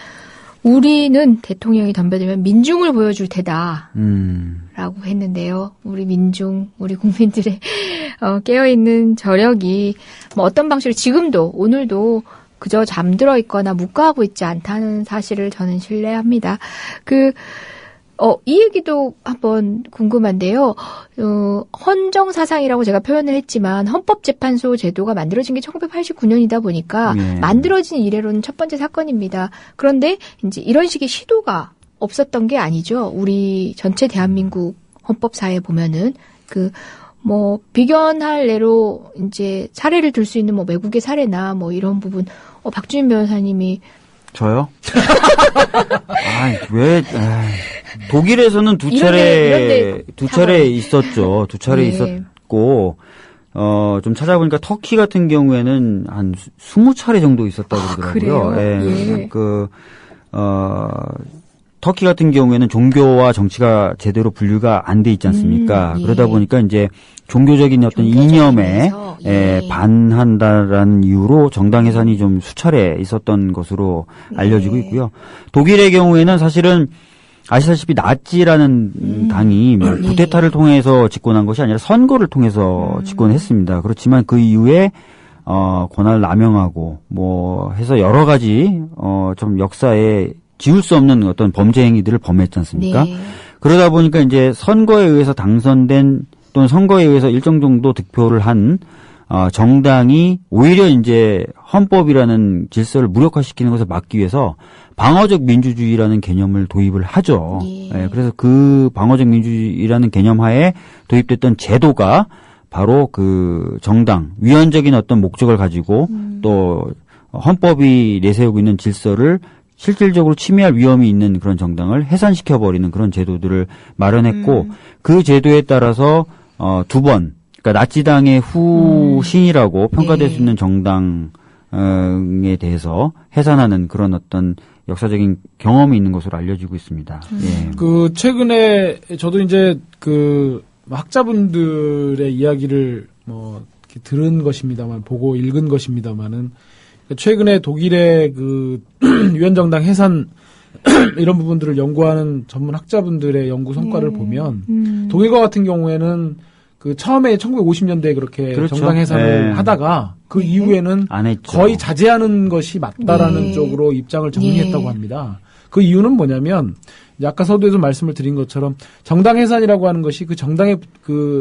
우리는 대통령이 덤벼들면 민중을 보여줄 테다. 라고 했는데요. 우리 민중, 우리 국민들의 깨어있는 저력이 뭐 어떤 방식으로 지금도 오늘도 그저 잠들어 있거나 묵과하고 있지 않다는 사실을 저는 신뢰합니다. 이 얘기도 한번 궁금한데요. 헌정사상이라고 제가 표현을 했지만 헌법재판소 제도가 만들어진 게 1989년이다 보니까 만들어진 이래로는 첫 번째 사건입니다. 그런데 이제 이런 식의 시도가 없었던 게 아니죠. 우리 전체 대한민국 헌법사에 보면은 비견할 예로 이제 사례를 들 수 있는 뭐 외국의 사례나 뭐 이런 부분, 박주민 변호사님이 저요? 독일에서는 두 차례 있었죠. 두 차례 있었고, 좀 찾아보니까 터키 같은 경우에는 한 20차례 정도 있었다고 그러더라고요. 그래요? 터키 같은 경우에는 종교와 정치가 제대로 분류가 안 돼 있지 않습니까? 그러다 보니까 이제 종교적인 어떤 이념에 반한다라는 이유로 정당 해산이 좀 수차례 있었던 것으로 알려지고 있고요. 독일의 경우에는 사실은 아시다시피 나치라는 당이 쿠데타를 통해서 집권한 것이 아니라 선거를 통해서 집권했습니다. 그렇지만 그 이후에 권한을 남용하고 뭐 해서 여러 가지 좀 역사에 지울 수 없는 어떤 범죄 행위들을 범했지 않습니까? 네. 그러다 보니까 이제 선거에 의해서 당선된 또는 선거에 의해서 일정 정도 득표를 한 정당이 오히려 이제 헌법이라는 질서를 무력화시키는 것을 막기 위해서 방어적 민주주의라는 개념을 도입을 하죠. 그래서 그 방어적 민주주의라는 개념 하에 도입됐던 제도가 바로 그 정당, 위헌적인 어떤 목적을 가지고 또 헌법이 내세우고 있는 질서를 실질적으로 침해할 위험이 있는 그런 정당을 해산시켜버리는 그런 제도들을 마련했고 그 제도에 따라서 두 번, 그러니까 나치당의 후신이라고 평가될 수 있는 정당에 대해서 해산하는 그런 어떤 역사적인 경험이 있는 것으로 알려지고 있습니다. 최근에 저도 이제 학자분들의 이야기를 이렇게 들은 것입니다만, 보고 읽은 것입니다만은, 최근에 독일의 위헌정당 해산 이런 부분들을 연구하는 전문 학자분들의 연구 성과를 보면 독일과 같은 경우에는 처음에 1950년대에 그렇게 그렇죠. 정당 해산을 하다가 그 이후에는 거의 자제하는 것이 맞다라는 쪽으로 입장을 정리했다고 합니다. 그 이유는 뭐냐면 아까 서두에서 말씀을 드린 것처럼 정당 해산이라고 하는 것이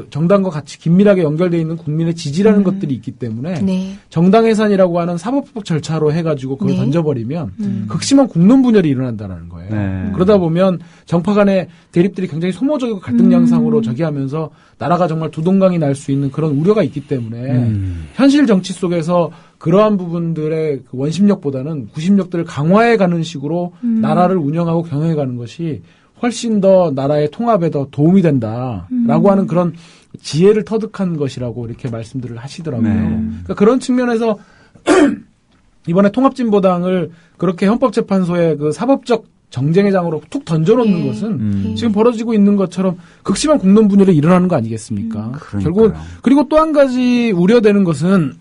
정당과 같이 긴밀하게 연결되어 있는 국민의 지지라는 것들이 있기 때문에 정당 해산이라고 하는 사법적 절차로 해가지고 그걸 던져버리면 극심한 국론 분열이 일어난다는 거예요. 그러다 보면 정파 간의 대립들이 굉장히 소모적이고 갈등 양상으로 저기하면서 나라가 정말 두동강이 날 수 있는 그런 우려가 있기 때문에 현실 정치 속에서 그러한 부분들의 원심력보다는 구심력들을 강화해가는 식으로 나라를 운영하고 경영해가는 것이 훨씬 더 나라의 통합에 더 도움이 된다라고 하는 그런 지혜를 터득한 것이라고 이렇게 말씀들을 하시더라고요. 그러니까 그런 측면에서 이번에 통합진보당을 그렇게 헌법재판소의 사법적 정쟁의 장으로 툭 던져놓는 것은 지금 벌어지고 있는 것처럼 극심한 국론 분열이 일어나는 거 아니겠습니까? 결국은 그리고 또 한 가지 우려되는 것은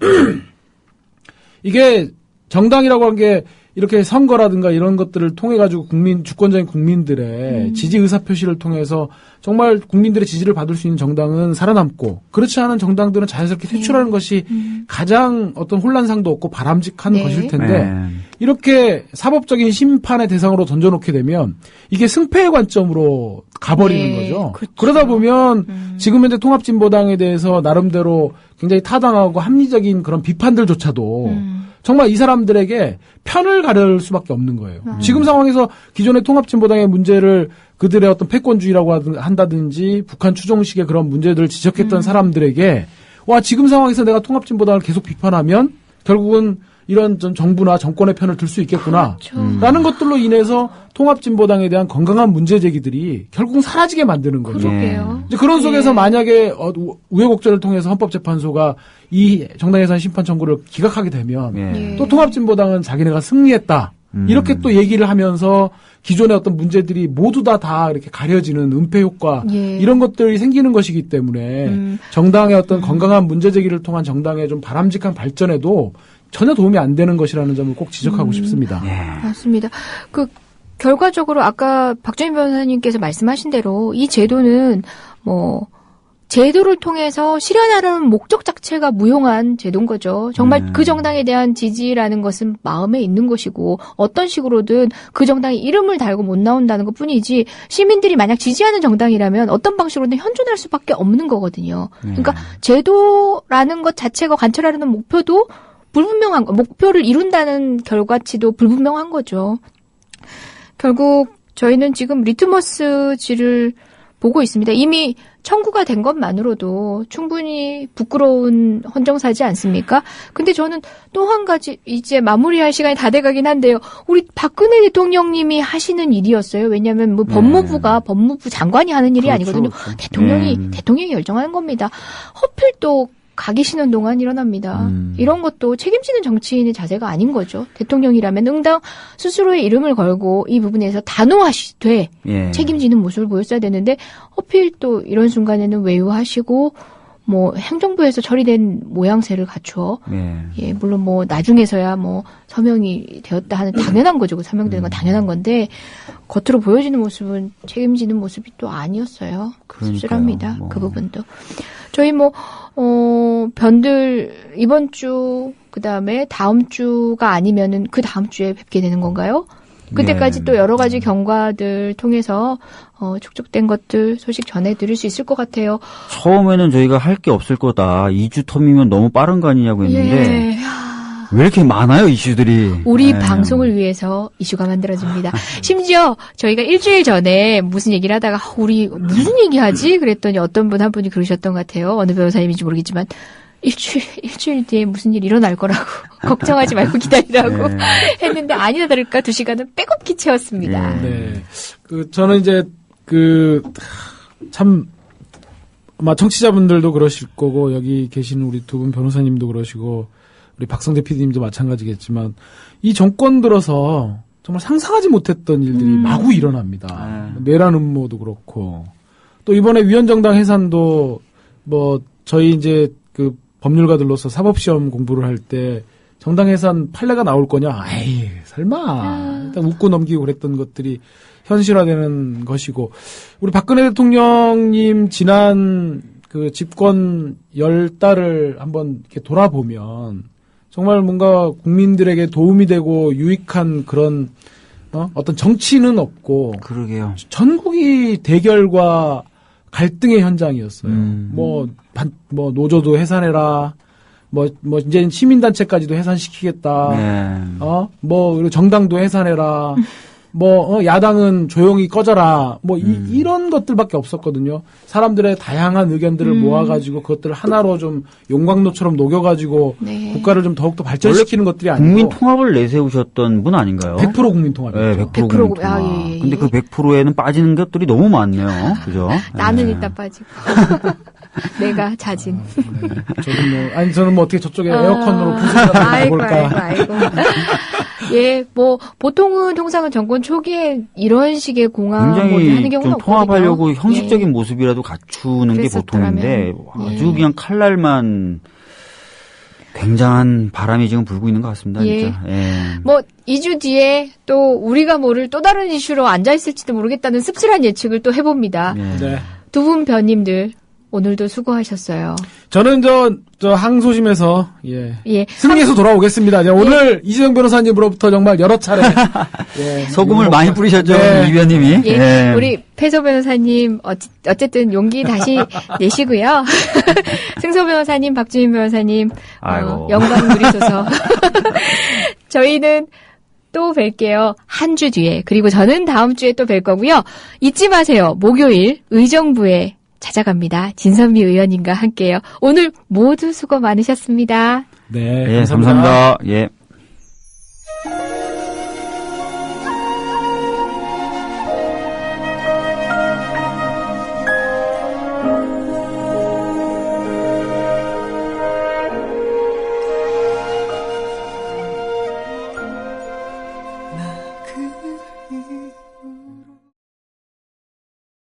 이게 정당이라고 한 게 이렇게 선거라든가 이런 것들을 통해 가지고 주권자인 국민들의 지지 의사 표시를 통해서 정말 국민들의 지지를 받을 수 있는 정당은 살아남고 그렇지 않은 정당들은 자연스럽게 퇴출하는 것이 가장 어떤 혼란상도 없고 바람직한 것일 텐데 이렇게 사법적인 심판의 대상으로 던져놓게 되면 이게 승패의 관점으로 가버리는 거죠. 그렇죠. 그러다 보면 지금 현재 통합진보당에 대해서 나름대로 굉장히 타당하고 합리적인 그런 비판들조차도 정말 이 사람들에게 편을 가를 수밖에 없는 거예요. 지금 상황에서 기존의 통합진보당의 문제를 그들의 어떤 패권주의라고 한다든지 북한 추종식의 그런 문제들을 지적했던 사람들에게 지금 상황에서 내가 통합진보당을 계속 비판하면 결국은 이런 정부나 정권의 편을 들 수 있겠구나. 라는 것들로 인해서 통합진보당에 대한 건강한 문제 제기들이 결국은 사라지게 만드는 거죠. 이제 그런 속에서 만약에 우여곡절을 통해서 헌법재판소가 이 정당 해산 심판 청구를 기각하게 되면 또 통합진보당은 자기네가 승리했다. 이렇게 또 얘기를 하면서 기존의 어떤 문제들이 모두 다 이렇게 가려지는 은폐 효과 이런 것들이 생기는 것이기 때문에 정당의 어떤 건강한 문제 제기를 통한 정당의 좀 바람직한 발전에도 전혀 도움이 안 되는 것이라는 점을 꼭 지적하고 싶습니다. 맞습니다. 결과적으로 아까 박정희 변호사님께서 말씀하신 대로 이 제도는 제도를 통해서 실현하려는 목적 자체가 무용한 제도인 거죠. 정말 그 정당에 대한 지지라는 것은 마음에 있는 것이고 어떤 식으로든 그 정당의 이름을 달고 못 나온다는 것뿐이지 시민들이 만약 지지하는 정당이라면 어떤 방식으로든 현존할 수밖에 없는 거거든요. 그러니까 제도라는 것 자체가 관철하려는 목표도 불분명한 목표를 이룬다는 결과치도 불분명한 거죠. 결국 저희는 지금 리트머스지를 보고 있습니다. 이미 청구가 된 것만으로도 충분히 부끄러운 헌정사지 않습니까? 근데 저는 또 한 가지 이제 마무리할 시간이 다 돼가긴 한데요. 우리 박근혜 대통령님이 하시는 일이었어요. 왜냐하면 뭐 법무부가 법무부 장관이 하는 일이 아니거든요. 그렇죠. 대통령이 결정하는 겁니다. 허필 또 가기 쉬는 동안 일어납니다. 이런 것도 책임지는 정치인의 자세가 아닌 거죠. 대통령이라면 응당 스스로의 이름을 걸고 이 부분에서 단호하시되 책임지는 모습을 보였어야 되는데 허필 또 이런 순간에는 외유하시고 뭐 행정부에서 처리된 모양새를 갖추어 물론 뭐 나중에서야 뭐 서명이 되었다 하는 당연한 거죠. 서명되는 건 당연한 건데 겉으로 보여지는 모습은 책임지는 모습이 또 아니었어요. 씁쓸합니다. 그 부분도. 저희 변들 이번 주 그다음에 다음 주가 아니면은 그 다음 주에 뵙게 되는 건가요? 그때까지 또 여러 가지 경과들 통해서 촉촉된 것들 소식 전해드릴 수 있을 것 같아요. 처음에는 저희가 할 게 없을 거다. 2주 텀이면 너무 빠른 거 아니냐고 했는데 왜 이렇게 많아요, 이슈들이. 우리 방송을 위해서 이슈가 만들어집니다. 심지어 저희가 일주일 전에 무슨 얘기를 하다가 우리 무슨 얘기하지? 그랬더니 어떤 분 한 분이 그러셨던 것 같아요. 어느 변호사님인지 모르겠지만 일주일 뒤에 무슨 일 일어날 거라고 걱정하지 말고 기다리라고 했는데 아니나 다를까 2시간은 빼곡히 채웠습니다. 저는 이제 참 아마 청취자분들도 그러실 거고 여기 계신 우리 두 분 변호사님도 그러시고 우리 박성재 PD님도 마찬가지겠지만 이 정권 들어서 정말 상상하지 못했던 일들이 마구 일어납니다. 내란 음모도 그렇고 또 이번에 위헌정당 해산도 뭐 저희 이제 그 법률가들로서 사법시험 공부를 할 때 정당 해산 판례가 나올 거냐? 에이 설마 일단 웃고 넘기고 그랬던 것들이 현실화되는 것이고 우리 박근혜 대통령님 지난 그 집권 10달을 한번 이렇게 돌아보면 정말 뭔가 국민들에게 도움이 되고 유익한 그런 어떤 정치는 없고 그러게요. 전국이 대결과 갈등의 현장이었어요. 뭐 노조도 해산해라. 뭐 이제 시민단체까지도 해산시키겠다. 그리고 정당도 해산해라. 야당은 조용히 꺼져라. 이런 것들밖에 없었거든요. 사람들의 다양한 의견들을 모아가지고 그것들을 하나로 좀 용광로처럼 녹여가지고 국가를 좀 더욱더 발전시키는 것들이 아니고. 국민 통합을 내세우셨던 분 아닌가요? 100% 국민 통합이죠. 네, 100% 국민 통합. 근데 그 100%에는 빠지는 것들이 너무 많네요. 그죠? 나는 일단 빠지고. 내가 자진. 저는 어떻게 저쪽에 에어컨으로 부수라도 가볼까. 아이고. 보통은 통상은 정권 초기에 이런 식의 공항 하는 경우는 좀 없거든요. 통합하려고 형식적인 모습이라도 갖추는 게 보통인데 아주 그냥 칼날만 굉장한 바람이 지금 불고 있는 것 같습니다. 진짜. 2주 뒤에 또 우리가 모를 또 다른 이슈로 앉아있을지도 모르겠다는 씁쓸한 예측을 또 해봅니다. 두 분 변님들 오늘도 수고하셨어요. 저는 저 항소심에서 승리해서 돌아오겠습니다. 오늘 이재정 변호사님으로부터 정말 여러 차례 소금을 많이 뿌리셨죠, 이 위원님이. 우리 패소 변호사님 어쨌든 용기 다시 내시고요. 승소 변호사님, 박주민 변호사님 영광 누리소서. 저희는 또 뵐게요. 한 주 뒤에. 그리고 저는 다음 주에 또 뵐 거고요. 잊지 마세요. 목요일 의정부에 찾아갑니다. 진선미 의원님과 함께요. 오늘 모두 수고 많으셨습니다. 네, 감사합니다.